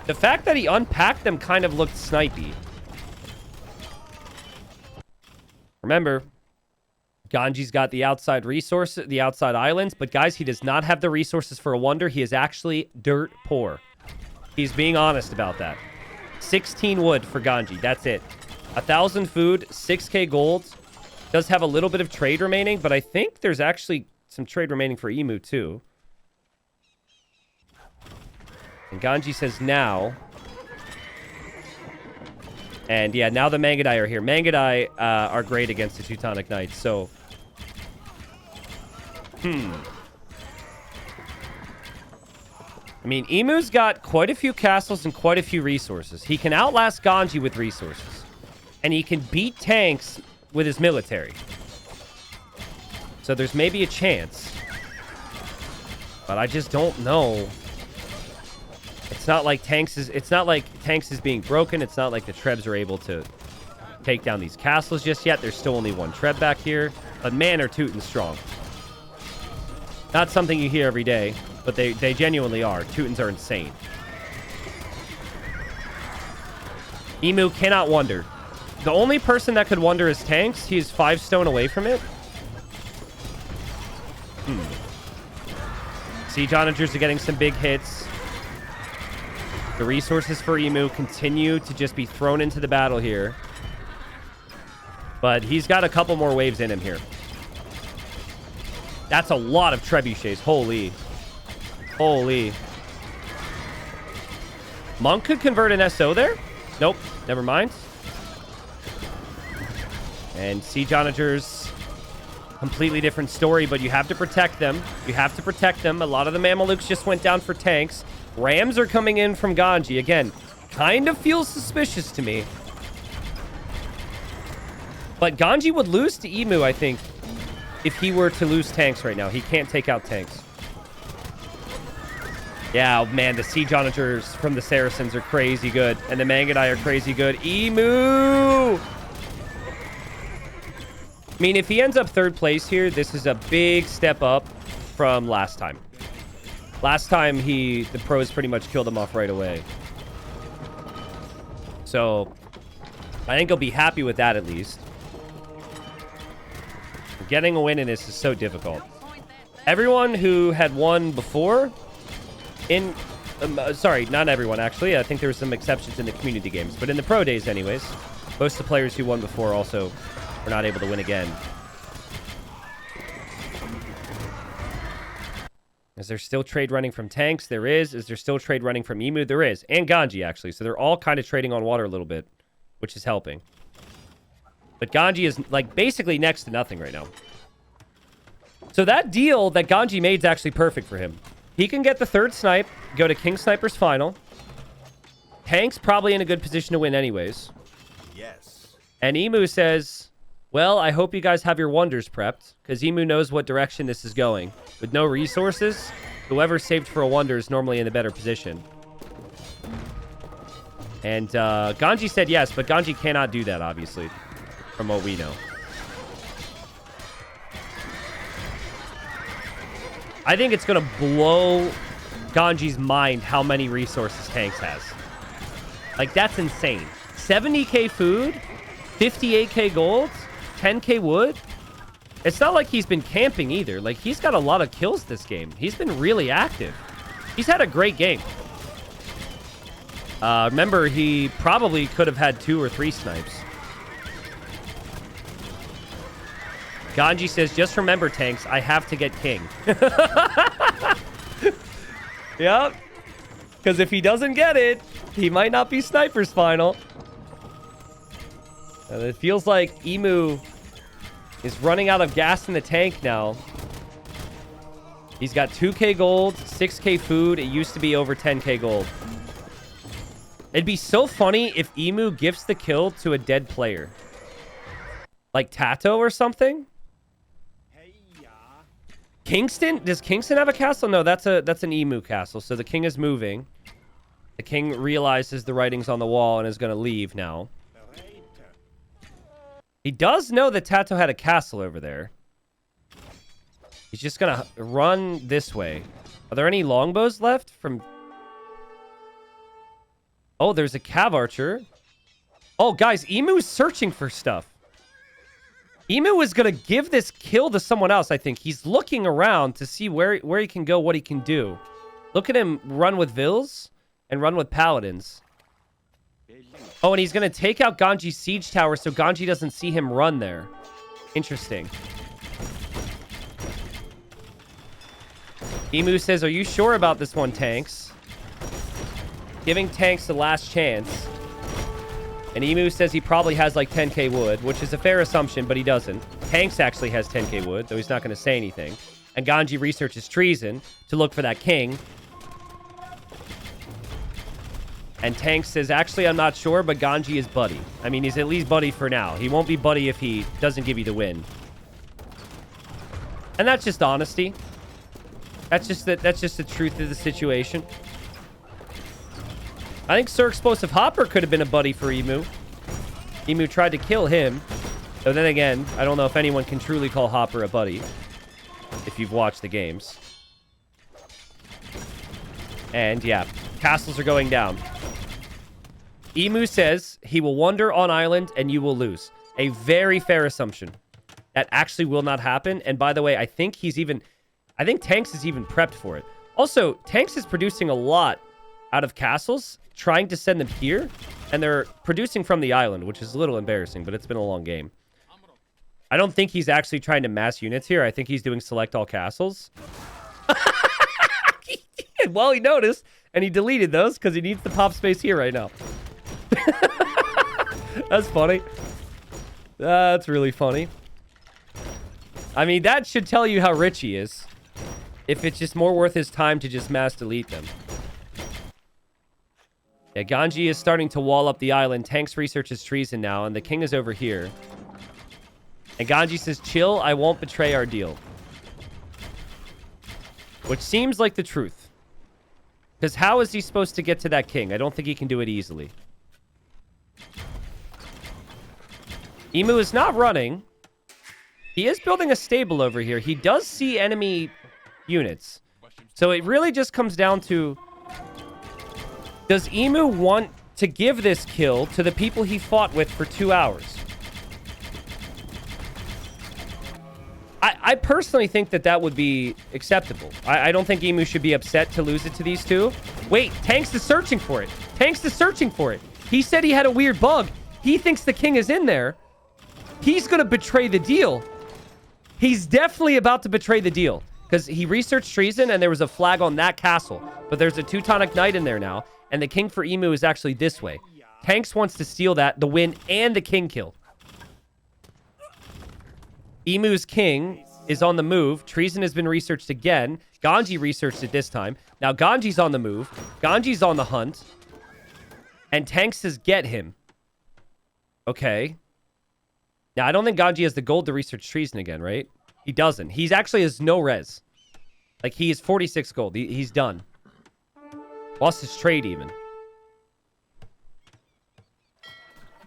The fact that he unpacked them kind of looked snipey. Remember, Ganji's got the outside resources, the outside islands, but guys, he does not have the resources for a wonder. He is actually dirt poor. He's being honest about that. 16 wood for Ganji. That's it. 1,000 food, 6k gold. Does have a little bit of trade remaining, but I think there's actually some trade remaining for Emu too. And Ganji says now. And yeah, now the Mangadai are here. Mangadai are great against the Teutonic Knights, so... I mean, Emu's got quite a few castles and quite a few resources. He can outlast Ganji with resources. And he can beat tanks with his military. So there's maybe a chance. But I just don't know. It's not like tanks is being broken. It's not like the Trebs are able to take down these castles just yet. There's still only one Treb back here. But man, are Teutons strong. Not something you hear every day, but they genuinely are. Teutons are insane. Emu cannot wonder. The only person that could wonder is tanks. He is 5 stone away from it. Siege Onagers are getting some big hits. The resources for Emu continue to just be thrown into the battle here. But he's got a couple more waves in him here. That's a lot of trebuchets. Holy. Holy. Monk could convert an SO there? Nope. Never mind. And Siege Onagers, completely different story, but you have to protect them. You have to protect them. A lot of the Mamelukes just went down for tanks. Rams are coming in from Ganji. Again, kind of feels suspicious to me. But Ganji would lose to Emu, I think, if he were to lose tanks right now. He can't take out tanks. Yeah, oh man, the Siege Onagers from the Saracens are crazy good. And the Mangadai are crazy good. Emu! I mean, if he ends up 3rd place here, this is a big step up from last time. Last time, the pros pretty much killed him off right away. So, I think he'll be happy with that at least. Getting a win in this is so difficult. Everyone who had won before in... sorry, not everyone, actually. I think there were some exceptions in the community games. But in the pro days, anyways, most of the players who won before also were not able to win again. Is there still trade running from tanks? There is. Is there still trade running from Emu? There is. And Ganji, actually. So they're all kind of trading on water a little bit, which is helping. But Ganji is, like, basically next to nothing right now. So that deal that Ganji made is actually perfect for him. He can get the third snipe, go to King Sniper's final. Tank's probably in a good position to win anyways. Yes. And Emu says, well, I hope you guys have your wonders prepped, because Emu knows what direction this is going. With no resources, whoever saved for a wonder is normally in a better position. And Ganji said yes, but Ganji cannot do that, obviously, from what we know. I think it's going to blow Ganji's mind how many resources Tanks has. Like, that's insane. 70k food, 58k gold, 10k wood. It's not like he's been camping either. Like, he's got a lot of kills this game. He's been really active. He's had a great game. Remember, he probably could have had 2 or 3 snipes. Ganji says, just remember, Tanks, I have to get king. Yep. Because if he doesn't get it, he might not be Sniper's final. And it feels like Emu is running out of gas in the tank now. He's got 2k gold, 6k food. It used to be over 10k gold. It'd be so funny if Emu gifts the kill to a dead player. Like Tato or something? Kingston? Does Kingston have a castle? No, that's an Emu castle. So the king is moving. The king realizes the writing's on the wall and is going to leave now. He does know that Tato had a castle over there. He's just going to run this way. Are there any longbows left from... Oh, there's a cav archer. Oh, guys, Emu's searching for stuff. Emu is going to give this kill to someone else, I think. He's looking around to see where he can go, what he can do. Look at him run with Vils and run with Paladins. Oh, and he's going to take out Ganji's siege tower so Ganji doesn't see him run there. Interesting. Emu says, are you sure about this one, Tanks? Giving Tanks the last chance. And Emu says he probably has like 10k wood, which is a fair assumption, but he doesn't. Tanks actually has 10k wood, though he's not going to say anything. And Ganji researches treason to look for that king. And Tanks says, actually, I'm not sure, but Ganji is buddy. I mean, he's at least buddy for now. He won't be buddy if he doesn't give you the win. And that's just honesty. That's just the truth of the situation. I think Sir Explosive Hopper could have been a buddy for Emu. Emu tried to kill him. So then again, I don't know if anyone can truly call Hopper a buddy. If you've watched the games. And yeah, castles are going down. Emu says he will wander on island and you will lose. A very fair assumption. That actually will not happen. And by the way, I think Tanks is even prepped for it. Also, Tanks is producing a lot out of castles, trying to send them here, and they're producing from the island, which is a little embarrassing, but it's been a long game. I don't think he's actually trying to mass units here. I think he's doing select all castles. Well, he noticed, and he deleted those because he needs the pop space here right now. That's funny. That's really funny. I mean, that should tell you how rich he is. If it's just more worth his time to just mass delete them. Yeah, Ganji is starting to wall up the island. Tanks researches treason now, and the king is over here. And Ganji says, chill, I won't betray our deal. Which seems like the truth. Because how is he supposed to get to that king? I don't think he can do it easily. Emu is not running. He is building a stable over here. He does see enemy units. So it really just comes down to... Does Emu want to give this kill to the people he fought with for 2 hours. I personally think that would be acceptable. I don't think Emu should be upset to lose it to these two. Wait, Tanks is searching for it. Tanks is searching for it. He said he had a weird bug. He thinks the king is in there. He's going to betray the deal. He's definitely about to betray the deal. Because he researched treason and there was a flag on that castle. But there's a Teutonic Knight in there now. And the king for Emu is actually this way. Tanks wants to steal that, the win, and the king kill. Emu's king is on the move. Treason has been researched again. Ganji researched it this time. Now Ganji's on the move. Ganji's on the hunt. And Tanks says get him. Okay. Now, I don't think Ganji has the gold to research treason again, right? He doesn't. He's actually has no res. Like, he is 46 gold. He's done. Lost his trade, even.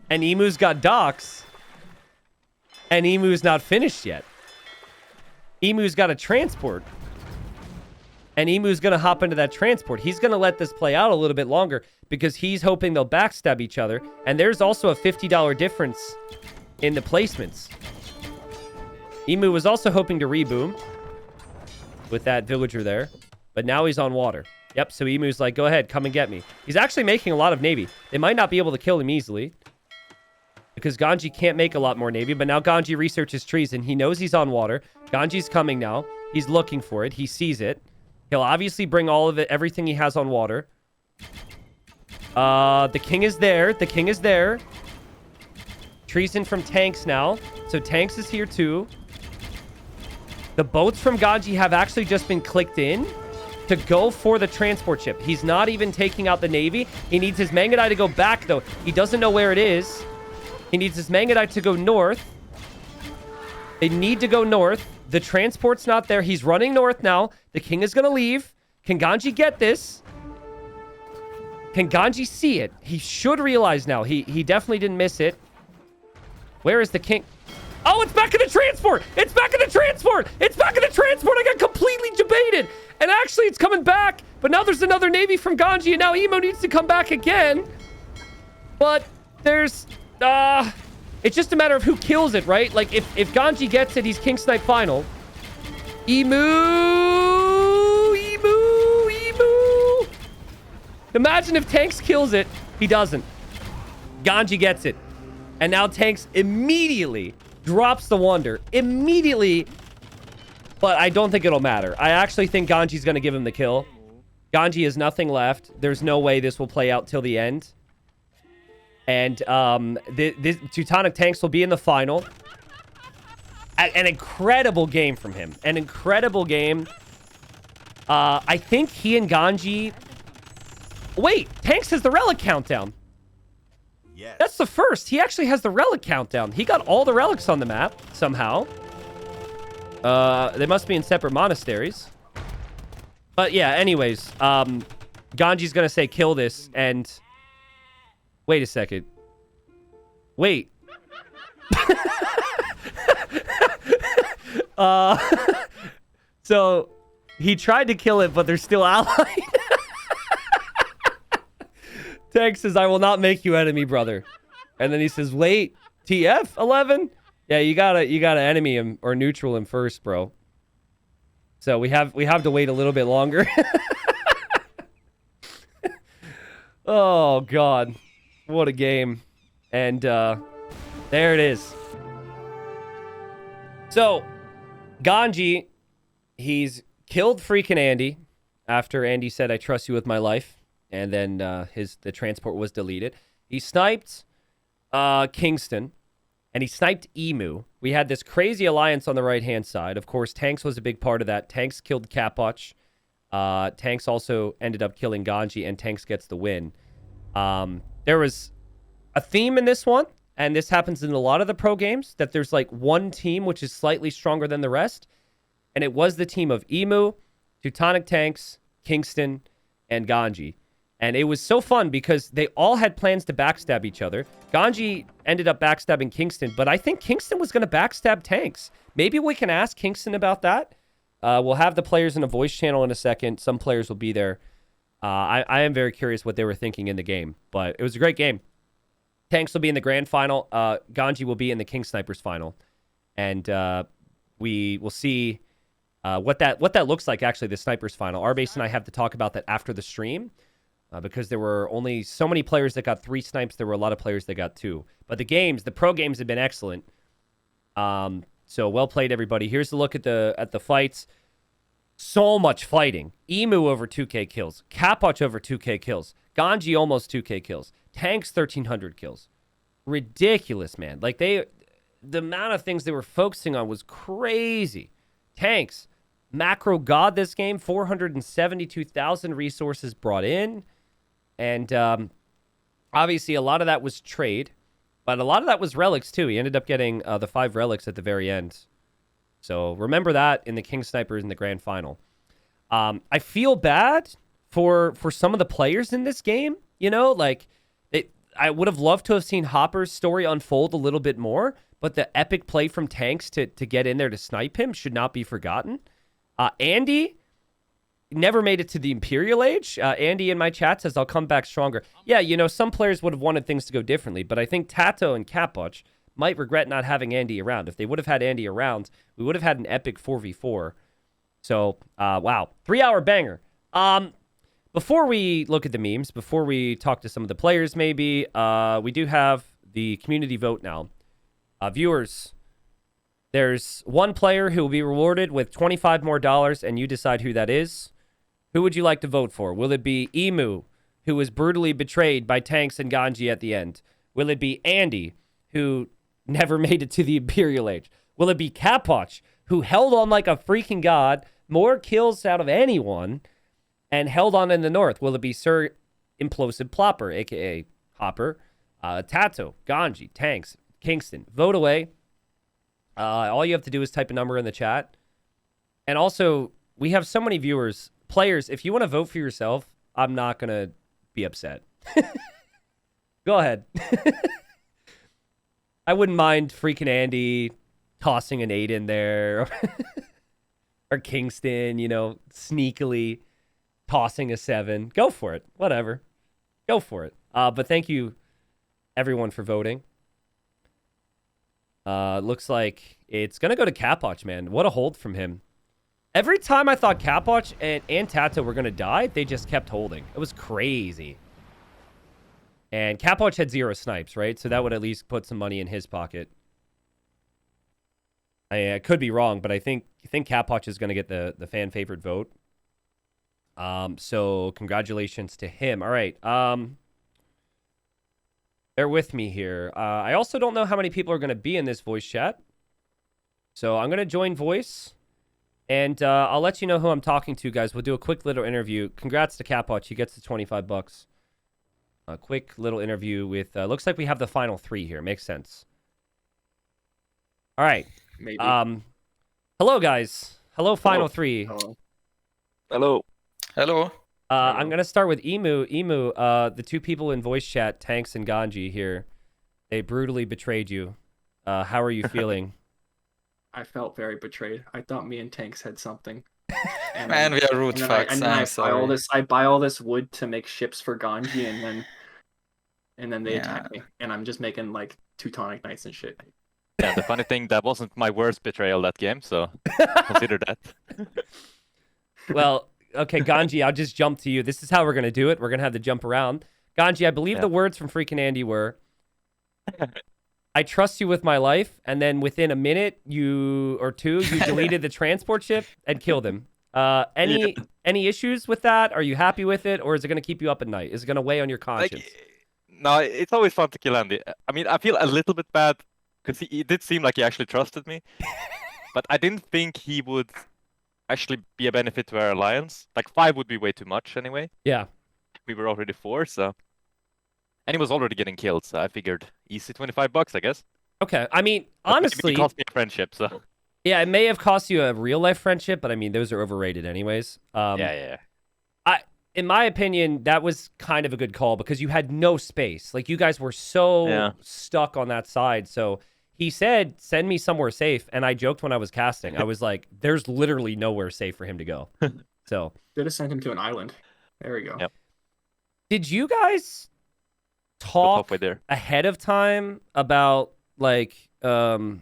And Emu's got docks. And Emu's not finished yet. Emu's got a transport. And Emu's going to hop into that transport. He's going to let this play out a little bit longer because he's hoping they'll backstab each other. And there's also a $50 difference in the placements. Emu was also hoping to reboom with that villager there. But now he's on water. Yep, so Emu's like, go ahead, come and get me. He's actually making a lot of navy. They might not be able to kill him easily because Ganji can't make a lot more navy. But now Ganji researches treason. He knows he's on water. Ganji's coming now. He's looking for it. He sees it. He'll obviously bring all of it, everything he has on water. The king is there. The king is there. Treason from Tanks now. So Tanks is here too. The boats from Ganji have actually just been clicked in to go for the transport ship. He's not even taking out the navy. He needs his Mangadai to go back, though. He doesn't know where it is. He needs his Mangadai to go north. They need to go north. The transport's not there. He's running north now. The king is going to leave. Can Ganji get this? Can Ganji see it? He should realize now. He definitely didn't miss it. Where is the king? Oh, it's back in the transport. It's back in the transport. It's back in the transport. I got completely debated. And actually, it's coming back. But now there's another navy from Ganji. And now Emo needs to come back again. But there's... it's just a matter of who kills it, right? Like, if Ganji gets it, he's King Snipe final. Emu! Imagine if Tanks kills it. He doesn't. Ganji gets it. And now Tanks immediately drops the Wonder. Immediately. But I don't think it'll matter. I actually think Ganji's going to give him the kill. Ganji has nothing left. There's no way this will play out till the end. And this Teutonic Tanks will be in the final. An incredible game from him. An incredible game. I think he and Ganji... Wait, Tanks has the relic countdown. Yes. That's the first. He actually has the relic countdown. He got all the relics on the map, somehow. They must be in separate monasteries. But yeah, anyways. Ganji's gonna say kill this, and... Wait a second. Wait. So, he tried to kill it, but they're still allied. Tank says, I will not make you enemy, brother. And then he says, wait, TF 11? Yeah, you gotta enemy him or neutral him first, bro. So we have to wait a little bit longer. Oh God, what a game! And there it is. So Ganji, he's killed FreakinAndy after Andy said, "I trust you with my life." And then the transport was deleted. He sniped Kingston, and he sniped Emu. We had this crazy alliance on the right-hand side. Of course, Tanks was a big part of that. Tanks killed Capot. Tanks also ended up killing Ganji, and Tanks gets the win. There was a theme in this one, and this happens in a lot of the pro games, that there's like one team which is slightly stronger than the rest. And it was the team of Emu, Teutonic Tanks, Kingston, and Ganji. And it was so fun because they all had plans to backstab each other. Ganji ended up backstabbing Kingston, but I think Kingston was going to backstab Tanks. Maybe we can ask Kingston about that. We'll have the players in a voice channel in a second. Some players will be there. I am very curious what they were thinking in the game, but it was a great game. Tanks will be in the grand final. Ganji will be in the King Snipers final, and we will see what that looks like. Actually, the Snipers final. Arbase and I have to talk about that after the stream because there were only so many players that got 3 snipes. There were a lot of players that got 2. But the pro games have been excellent. So well played, everybody. Here's a look at the fights. So much fighting. Emu over 2K kills. Capot over 2K kills. Ganji almost 2K kills. Tanks 1,300 kills. Ridiculous, man. Like the amount of things they were focusing on was crazy. Tanks, macro god this game. 472,000 resources brought in, and obviously a lot of that was trade, but a lot of that was relics too. He ended up getting the 5 relics at the very end. So remember that in the King Snipers in the grand final. I feel bad for some of the players in this game. You know, like I would have loved to have seen Hopper's story unfold a little bit more, but the epic play from Tanks to get in there to snipe him should not be forgotten. Andy never made it to the Imperial Age. Andy in my chat says, I'll come back stronger. Yeah, you know, some players would have wanted things to go differently, but I think Tato and Capot might regret not having Andy around. If they would have had Andy around, we would have had an epic 4v4. So, wow. 3-hour banger. Before we look at the memes, before we talk to some of the players maybe, we do have the community vote now. Viewers, there's one player who will be rewarded with $25 more, and you decide who that is. Who would you like to vote for? Will it be Emu, who was brutally betrayed by Tanks and Ganji at the end? Will it be Andy, who never made it to the Imperial Age? Will it be Capot, who held on like a freaking god, more kills out of anyone, and held on in the north? Will it be Sir Implosive Plopper, a.k.a. Hopper, Tato, Ganji, Tanks, Kingston? Vote away. All you have to do is type a number in the chat. And also, we have so many viewers. Players, if you want to vote for yourself, I'm not going to be upset. Go ahead. I wouldn't mind FreakinAndy tossing an 8 in there. Or Kingston, you know, sneakily tossing a 7. Go for it. Whatever. Go for it. But thank you, everyone, for voting. Looks like it's going to go to Capot, man. What a hold from him. Every time I thought Capot and Tato were going to die, they just kept holding. It was crazy. And Capot had 0 snipes, right? So that would at least put some money in his pocket. I could be wrong, but I think Capot is going to get the fan favorite vote. So congratulations to him. All right. Bear with me here. I also don't know how many people are going to be in this voice chat. So I'm going to join voice. And I'll let you know who I'm talking to, guys. We'll do a quick little interview. Congrats to Capot. He gets the $25. A quick little interview with... looks like we have the final 3 here. Makes sense. All right. Maybe. Hello, guys. Hello, final 3. Hello. Hello. Hello. I'm going to start with Emu. Emu, the 2 people in voice chat, Tanks and Ganji here, they brutally betrayed you. How are you feeling? I felt very betrayed. I thought me and Tanks had something. And Man, we are root fucks. I buy all this wood to make ships for Ganji, and then they attack me, and I'm just making like Teutonic Knights and shit. Yeah, the funny thing, that wasn't my worst betrayal that game, so consider that. Well, okay, Ganji, I'll just jump to you. This is how we're going to do it. We're going to have to jump around. Ganji, I believe the words from FreakinAndy were, I trust you with my life, and then within a minute or two, you deleted the transport ship and killed him. Any issues with that? Are you happy with it, or is it going to keep you up at night? Is it going to weigh on your conscience? No, it's always fun to kill Andy. I mean, I feel a little bit bad, because he did seem like he actually trusted me. But I didn't think he would actually be a benefit to our alliance. Like, 5 would be way too much anyway. Yeah. We were already 4, so... And he was already getting killed, so I figured easy $25, I guess. Okay, I mean, But honestly... it cost me a friendship, so... Yeah, it may have cost you a real-life friendship, but I mean, those are overrated anyways. Yeah. In my opinion, that was kind of a good call, because you had no space. Like, you guys were so stuck on that side, so... He said, send me somewhere safe, and I joked when I was casting. I was like, there's literally nowhere safe for him to go. So... Should have sent him to an island. There we go. Yep. Did you guys Got talk halfway there. ahead of time about being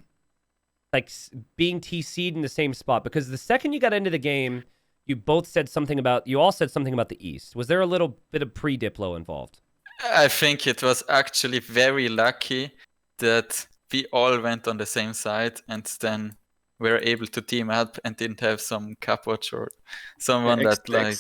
TC'd in the same spot? Because the second you got into the game, you all said something about the East. Was there a little bit of pre-Diplo involved? I think it was actually very lucky that we all went on the same side and then we were able to team up and didn't have some Capot or someone that like...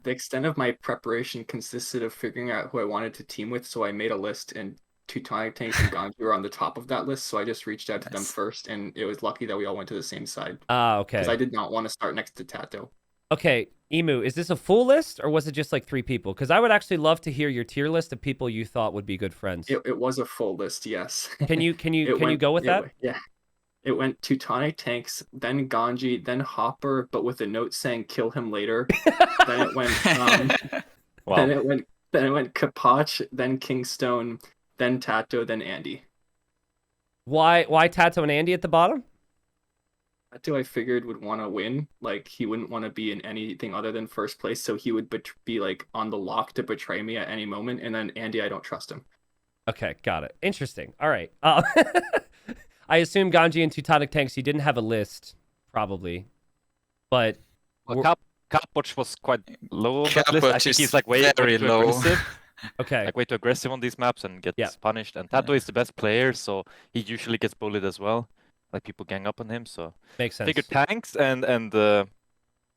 The extent of my preparation consisted of figuring out who I wanted to team with, so I made a list, and Teutonic Tanks and Ganji were on the top of that list, so I just reached out to them first, and it was lucky that we all went to the same side. Ah, okay. Because I did not want to start next to Tato. Okay, Emu, is this a full list, or was it just like 3 people? Because I would actually love to hear your tier list of people you thought would be good friends. It was a full list, yes. Can you go with that? Yeah. It went Teutonic Tanks, then Ganji, then Hopper, but with a note saying "kill him later." Then it went. Wow. Then it went Capot, then Kingstone, then Tato, then Andy. Why Tato and Andy at the bottom? Tato I figured would want to win. Like he wouldn't want to be in anything other than first place, so he would be like on the lock to betray me at any moment. And then Andy, I don't trust him. Okay, got it. Interesting. All right. I assume Ganji and Teutonic Tanks, you didn't have a list, probably. But... Well, Capot was quite low on that list. I think he's like way very too low. aggressive. Okay. Like way too aggressive on these maps and gets punished. And Tato is the best player, so he usually gets bullied as well. Like people gang up on him, so... Makes sense. I figured Tanks and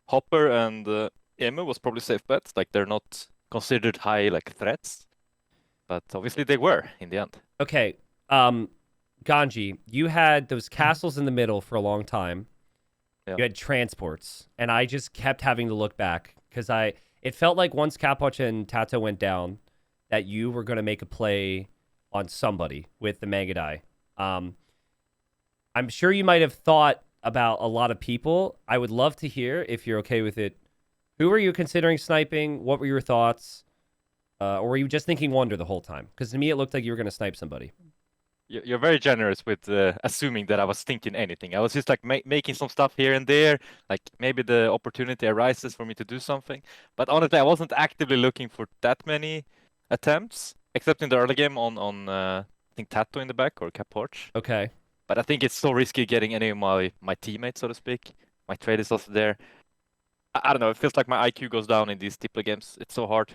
Hopper and Emu was probably safe bets. Like they're not considered high like threats. But obviously they were in the end. Okay. Ganji, you had those castles in the middle for a long time. Yeah. You had transports, and I just kept having to look back because it felt like once Capot and Tato went down, that you were going to make a play on somebody with the Mangadai. I'm sure you might have thought about a lot of people. I would love to hear, if you're okay with it, who were you considering sniping? What were your thoughts? Or were you just thinking Wonder the whole time? Because to me, it looked like you were going to snipe somebody. You're very generous with assuming that I was thinking anything. I was just like making some stuff here and there. Like maybe the opportunity arises for me to do something. But honestly, I wasn't actively looking for that many attempts, except in the early game on I think Tato in the back or Capot. Okay. But I think it's so risky getting any of my teammates, so to speak. My trade is also there. I don't know. It feels like my IQ goes down in these Diplo games. It's so hard.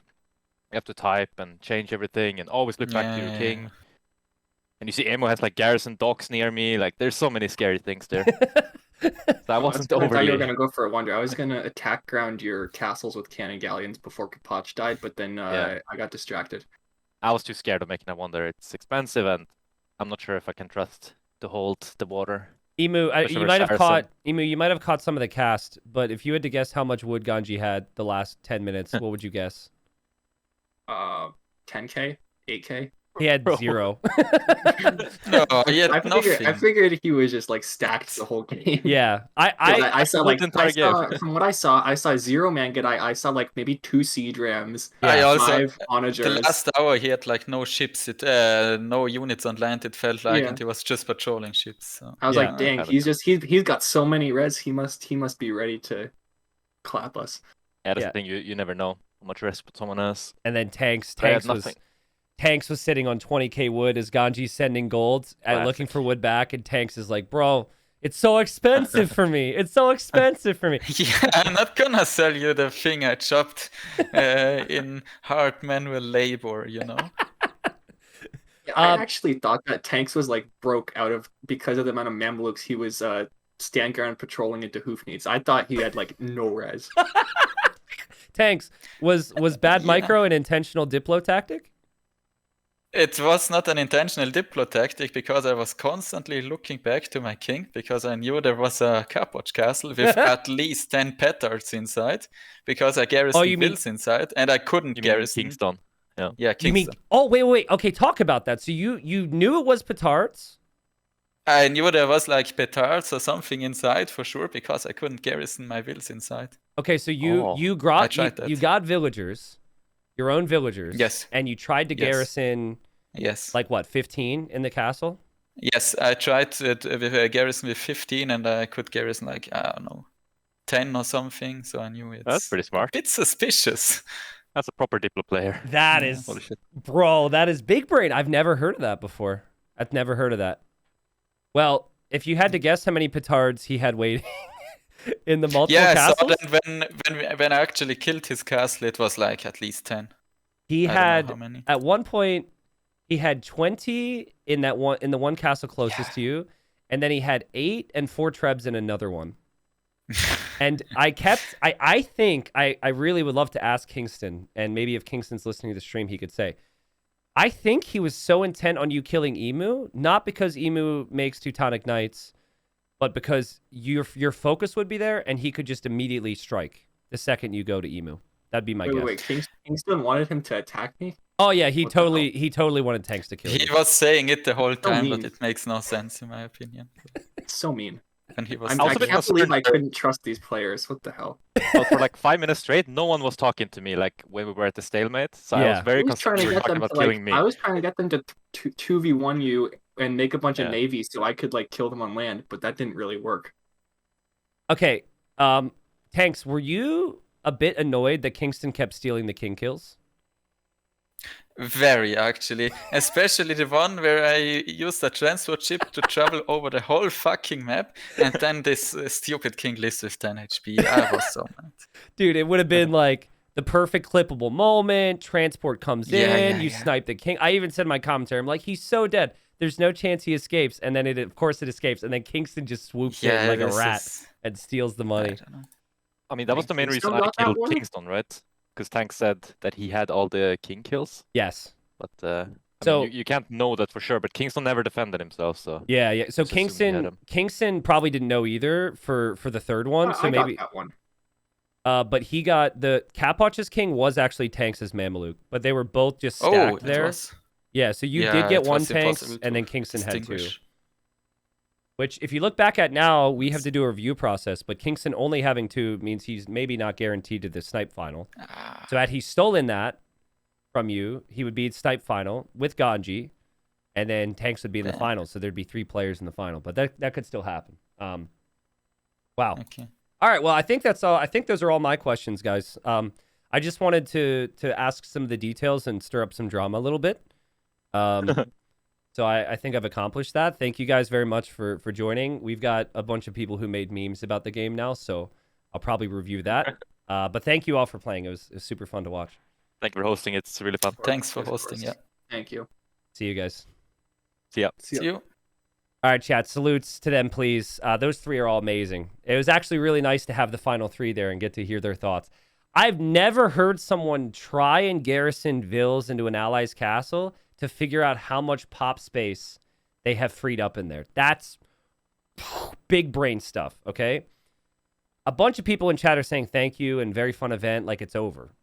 You have to type and change everything and always look back to your king. And you see Emo has like garrison docks near me. Like there's so many scary things there. So I wasn't I thought you were overly... gonna go for a Wonder. I was gonna attack ground your castles with cannon galleons before Capot died, but then I got distracted. I was too scared of making a Wonder. It's expensive and I'm not sure if I can trust to hold the water. Emu, you might have caught some of the cast, but if you had to guess how much wood Ganji had the last 10 minutes, what would you guess? 10K? 8K? He had 0. No, he had nothing. I figured he was just like stacked the whole game. Yeah, I saw like game. from what I saw 0 Mangadai. I saw like maybe 2 Siege Rams. I also 5 Onagers. the last hour he had like no ships, no units on land. It felt like, and he was just patrolling ships. So. I was like, dang, he's got so many res. He must be ready to clap us. Yeah, that's the thing. You never know how much res someone has. And then Tanks was sitting on 20k wood as Ganji's sending gold and looking for wood back, and Tanks is like, bro, it's so expensive for me. It's so expensive for me. Yeah, I'm not gonna sell you the thing I chopped in hard manual labor, you know? I actually thought that Tanks was like broke out of because of the amount of Mamluks he was stand ground patrolling into hoof needs. I thought he had like no res. Tanks, was bad micro an intentional Diplo tactic? It was not an intentional Diplo tactic because I was constantly looking back to my king because I knew there was a Capot castle with at least 10 petards inside because I garrisoned bills inside and I couldn't garrison. Kingston. Yeah, Kingston. You mean, wait. Okay, talk about that. So you knew it was petards? I knew there was like petards or something inside for sure because I couldn't garrison my villas inside. Okay, so you got villagers. Your own villagers. Yes. And you tried to garrison. Yes. Like what, 15 in the castle? Yes, I tried with a garrison with 15, and I could garrison like I don't know, 10 or something, so I knew That's it's pretty a smart. bit suspicious. That's a proper Diplo player. That Yeah. is, Holy shit. bro, that is big brain. I've never heard of that before. I've never heard of that. Well, if you had to guess how many petards he had waiting in the multiple Yeah, castles, so then when I actually killed his castle, it was like at least 10. he I don't know had how many. at one point he had 20 in that one in the one castle closest to you, and then he had 8 and 4 trebs in another one. And I think I really would love to ask Kingston, and maybe if Kingston's listening to the stream, he could say, I think he was so intent on you killing Emu, not because Emu makes Teutonic Knights, but because your focus would be there, and he could just immediately strike the second you go to Emu. That'd be my guess. Wait. Kingston wanted him to attack me? Oh yeah, he What the hell? totally wanted Tanks to kill He you. was saying it the whole time, but mean. it makes no sense in my opinion. It's so mean. When he was I also been can't believe I concerned that- couldn't trust these players. What the hell? Well, for like 5 minutes straight, no one was talking to me. Like when we were at the stalemate, so I Yeah. was very I was trying concerned to you were get talking them about to killing me. I was trying to get them to 2v1 you and make a bunch Yeah. of navies so I could like kill them on land, but that didn't really work. Okay, Tanks, were you a bit annoyed that Kingston kept stealing the king kills? very actually, especially the one where I used a transport ship to travel over the whole fucking map, and then this stupid king lives with 10 HP. I was so mad. Dude, it would have been like the perfect clippable moment. Transport comes in, you snipe the king. I even said in my commentary, I'm like, he's so dead. There's no chance he escapes. And then of course it escapes. And then Kingston just swoops in like a this rat is- and steals the I money. don't know. I mean, that was the main Kingston reason I got that killed one? Kingston, right? Because Tank said that he had all the king kills, Yes. but I So- mean, you can't know that for sure. But Kingston never defended himself, so Yeah. So Just assume he had him. Kingston probably didn't know either for the third one. So I maybe got that one. but he got the Capot's king was actually Tanks' Mameluke, but they were both just Oh, stacked it there. was. Yeah, so you Yeah, did get it one was Tanks, impossible and to then Kingston had 2. distinguish. Which, if you look back at now, we have to do a review process, but Kingston only having 2 means he's maybe not guaranteed to the Snipe final. Ah, So had he stolen that from you, he would be at Snipe final with Ganji, and then Tanks would be in the Damn. final, so there'd be 3 players in the final. But that could still happen. Wow. okay. All right, well, I think that's all. I think those are all my questions, guys. I just wanted to ask some of the details and stir up some drama a little bit. So I think I've accomplished that. Thank you guys very much for joining. We've got a bunch of people who made memes about the game now, so I'll probably review that. But thank you all for playing. It was super fun to watch. thank you for hosting. It's really fun. Thanks for Of hosting, course. yeah. Thank you. See you guys. See ya. See you. All right, chat. Salutes to them, please. Those 3 are all amazing. It was actually really nice to have the final 3 there and get to hear their thoughts. I've never heard someone try and garrison vills into an ally's castle to figure out how much pop space they have freed up in there. That's big brain stuff, okay? A bunch of people in chat are saying thank you and very fun event like it's over.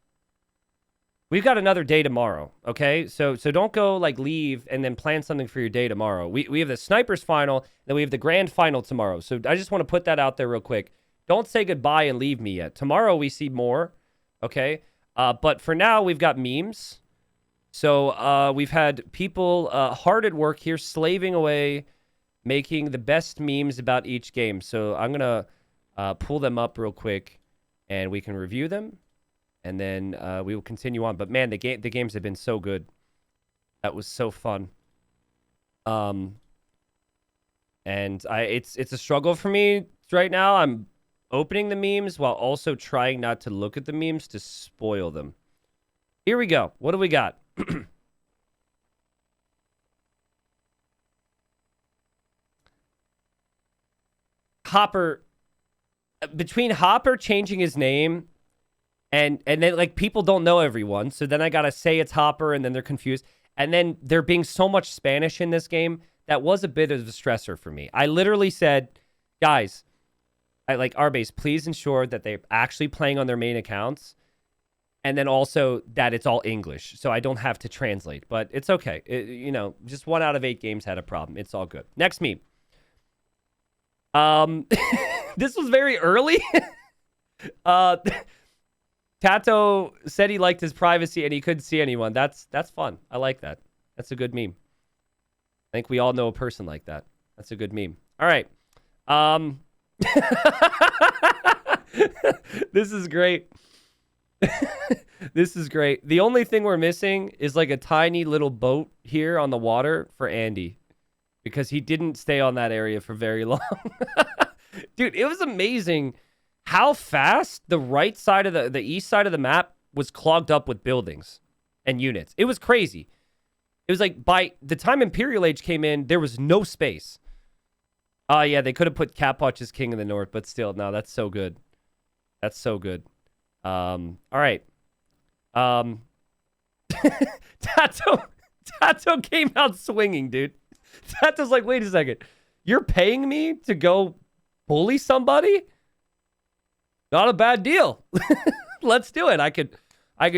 We've got another day tomorrow, okay? So don't go like leave and then plan something for your day tomorrow. We have the snipers final, then we have the grand final tomorrow. So I just want to put that out there real quick. Don't say goodbye and leave me yet. Tomorrow we see more, okay? But for now we've got memes. So we've had people hard at work here, slaving away, making the best memes about each game. So I'm gonna pull them up real quick, and we can review them. And then we will continue on. But man, the games have been so good. That was so fun. And it's a struggle for me right now. I'm opening the memes while also trying not to look at the memes to spoil them. Here we go. What do we got? Hopper, between Hopper changing his name and then like people don't know everyone, so then I gotta say it's Hopper and then they're confused, and then there being so much Spanish in this game, that was a bit of a stressor for me. I literally said, guys, Arbase, please ensure that they're actually playing on their main accounts, and then also that it's all English, so I don't have to translate. But it's okay. Just 1 out of 8 games had a problem. It's all good. Next meme. This was very early. Tato said he liked his privacy and he couldn't see anyone. That's fun. I like that. That's a good meme. I think we all know a person like that. That's a good meme. All right. This is great. This is great. The only thing we're missing is like a tiny little boat here on the water for Andy, because he didn't stay on that area for very long. Dude, it was amazing how fast the right side of the east side of the map was clogged up with buildings and units. It was crazy. It was like by the time Imperial Age came in, there was no space. Yeah, they could have put Capot as king in the north, but still, no, that's so good. That's so good. All right. Tato came out swinging, dude. Tato's like, wait a second. You're paying me to go bully somebody? Not a bad deal. Let's do it. I could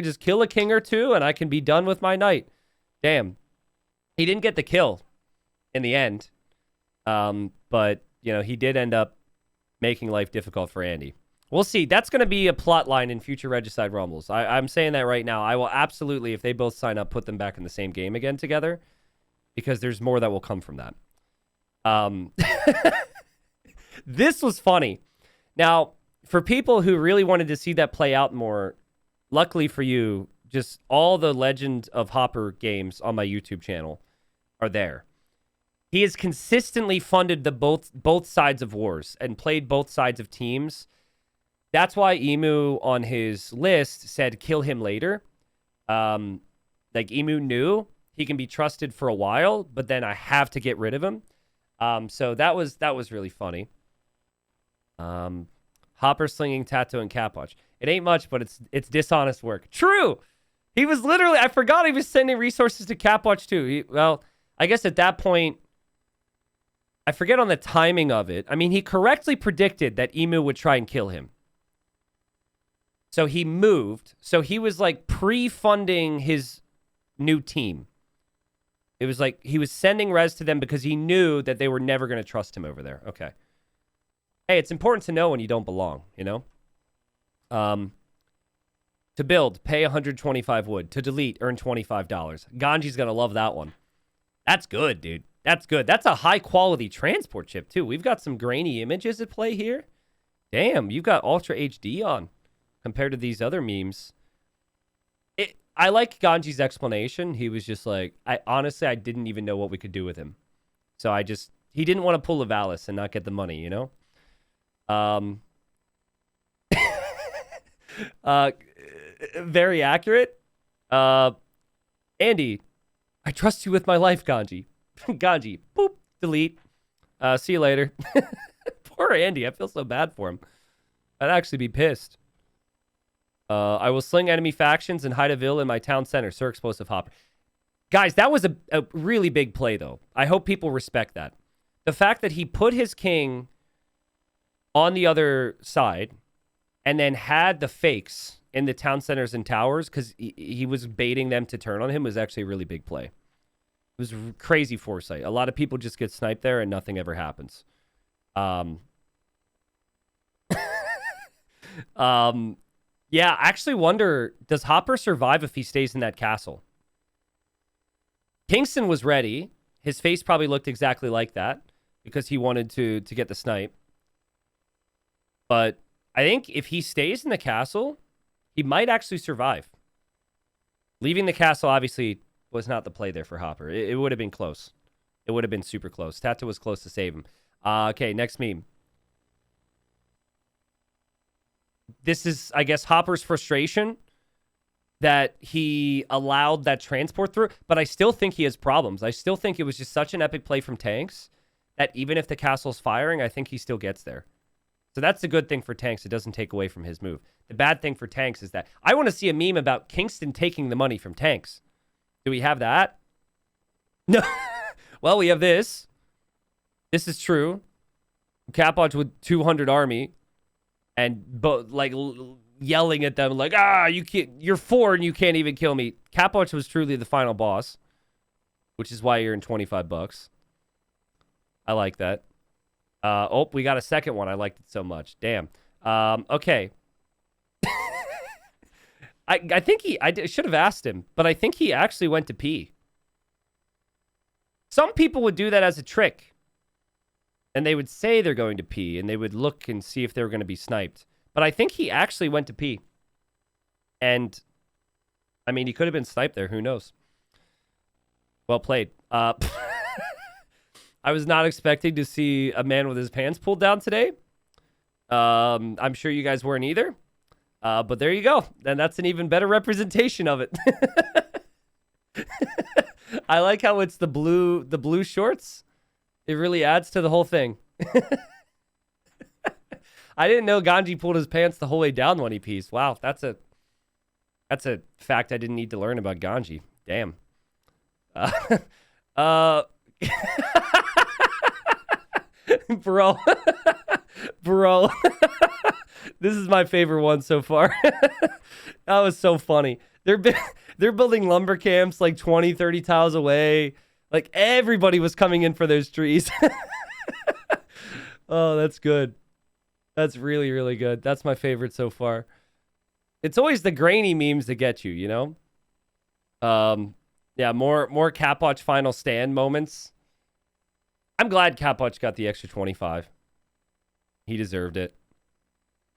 just kill a king or two and I can be done with my night. Damn. He didn't get the kill in the end. But, you know, he did end up making life difficult for Andy. We'll see. That's going to be a plot line in future Regicide Rumbles. I'm saying that right now. I will absolutely, if they both sign up, put them back in the same game again together, because there's more that will come from that. This was funny. Now, for people who really wanted to see that play out more, luckily for you, just all the Legend of Hopper games on my YouTube channel are there. He has consistently funded the both sides of wars and played both sides of teams. That's why Emu on his list said kill him later. Like Emu knew he can be trusted for a while, but then I have to get rid of him. So that was really funny. Hopper slinging Tato and Capot. It ain't much, but it's dishonest work. True. He was literally, I forgot he was sending resources to Capot too. Well, I guess at that point, I forget on the timing of it. I mean, he correctly predicted that Emu would try and kill him. So he moved. So he was like pre-funding his new team. It was like he was sending res to them because he knew that they were never going to trust him over there. Okay. Hey, it's important to know when you don't belong, you know? To build, pay 125 wood. To delete, earn $25. Ganji's going to love that one. That's good, dude. That's good. That's a high-quality transport chip, too. We've got some grainy images at play here. Damn, you've got Ultra HD on compared to these other memes. I like Ganji's explanation. He was just like, honestly, I didn't even know what we could do with him. So he didn't want to pull a Valis and not get the money, you know? Very accurate. Andy, I trust you with my life, Ganji. Ganji, boop, delete. See you later. Poor Andy. I feel so bad for him. I'd actually be pissed. I will sling enemy factions and hide a vill in my town center. Sir Explosive Hopper. Guys, that was a really big play, though. I hope people respect that. The fact that he put his king on the other side and then had the fakes in the town centers and towers because he was baiting them to turn on him was actually a really big play. It was crazy foresight. A lot of people just get sniped there and nothing ever happens. Yeah, I actually wonder, does Hopper survive if he stays in that castle? Kingston was ready. His face probably looked exactly like that because he wanted to get the snipe. But I think if he stays in the castle, he might actually survive. Leaving the castle, obviously, was not the play there for Hopper. It would have been close. It would have been super close. Tato was close to save him. Okay, next meme. This is, I guess, Hopper's frustration that he allowed that transport through, but I still think he has problems. I still think it was just such an epic play from tanks that even if the castle's firing, I think he still gets there. So that's the good thing for tanks. It doesn't take away from his move. The bad thing for tanks is that I want to see a meme about Kingston taking the money from tanks. Do we have that? No. Well, we have this. This is true. Capot with 200 army and like yelling at them like, you can't, you're 4 and you can't even kill me. Capot was truly the final boss, which is why you're in $25. I like that. Oh, we got a second one. I liked it so much. Damn. Okay. I think I should have asked him, but I think he actually went to pee. Some people would do that as a trick. And they would say they're going to pee, and they would look and see if they were going to be sniped. But I think he actually went to pee. And, I mean, he could have been sniped there. Who knows? Well played. I was not expecting to see a man with his pants pulled down today. I'm sure you guys weren't either. But there you go. And that's an even better representation of it. I like how it's the blue shorts. It really adds to the whole thing. I didn't know Ganji pulled his pants the whole way down when he pees. Wow, that's a fact I didn't need to learn about Ganji. Damn. Bro. Bro. This is my favorite one so far. That was so funny. They're building lumber camps like 20, 30 tiles away. Like everybody was coming in for those trees. Oh, that's good. That's really, really good. That's my favorite so far. It's always the grainy memes that get you, you know? Yeah, more Capot final stand moments. I'm glad Capot got the extra 25. He deserved it.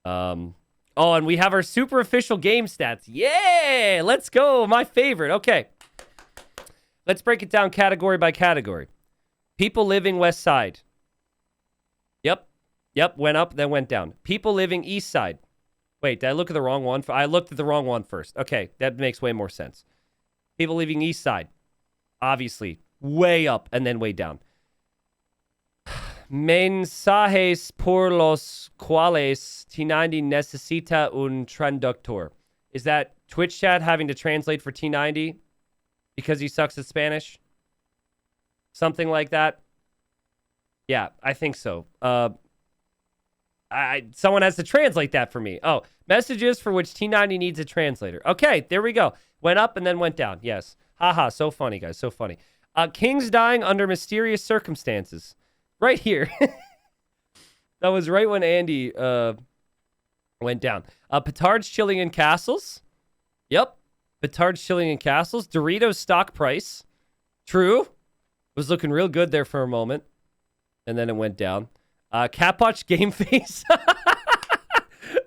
Oh, and we have our super official game stats. Yeah, let's go. My favorite. Okay. Let's break it down category by category. People living west side. Yep, went up, then went down. People living east side. Wait, did I look at the wrong one? I looked at the wrong one first. Okay, that makes way more sense. People living east side. Obviously, way up and then way down. Mensajes por los cuales T90 necesita un traductor. Is that Twitch chat having to translate for T90 because he sucks at Spanish? Something like that? Yeah, I think so. Someone has to translate that for me. Oh, messages for which T90 needs a translator. Okay, there we go. Went up and then went down. Yes. Haha, so funny, guys. So funny. Kings dying under mysterious circumstances. Right here. That was right when Andy went down. Petards chilling in castles. Yep. Petards chilling in castles. Doritos stock price. True. Was looking real good there for a moment. And then it went down. Capotch game face.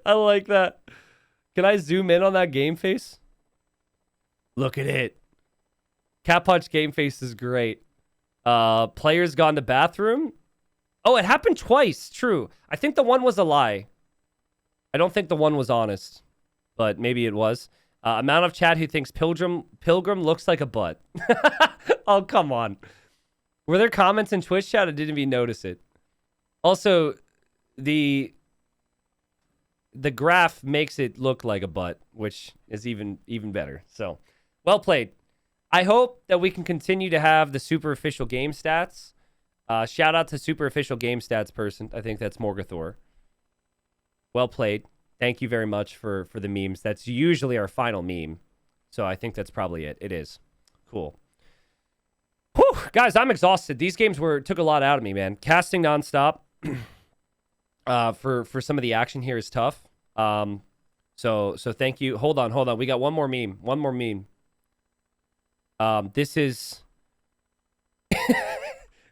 I like that. Can I zoom in on that game face? Look at it. Capotch game face is great. Players gone to bathroom. Oh, it happened twice. True. I think the one was a lie. I don't think the one was honest, but maybe it was. Amount of chat who thinks Pilgrim looks like a butt. Oh, come on. Were there comments in Twitch chat? I didn't even notice it. Also, the graph makes it look like a butt, which is even better. So, well played. I hope that we can continue to have the super official game stats. Shout out to super official game stats person. I think that's Morgathor. Well played. Thank you very much for the memes. That's usually our final meme. So I think that's probably it. It is. Cool. Whew, guys, I'm exhausted. These games took a lot out of me, man. Casting nonstop for some of the action here is tough. So thank you. Hold on. We got one more meme. This is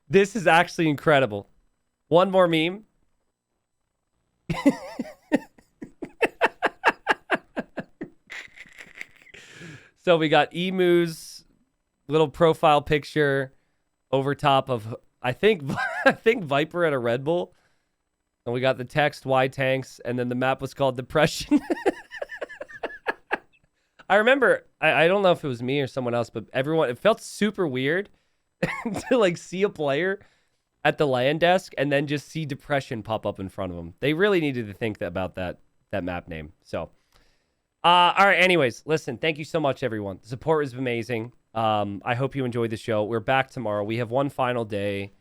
this is actually incredible. One more meme. So we got Emu's little profile picture over top of I think Viper at a Red Bull. And we got the text Y tanks, and then the map was called Depression. I remember, I don't know if it was me or someone else, but it felt super weird to like see a player at the LAN desk and then just see Depression pop up in front of them. They really needed to think about that map name. So, all right, anyways, listen, thank you so much, everyone. The support was amazing. I hope you enjoyed the show. We're back tomorrow. We have one final day.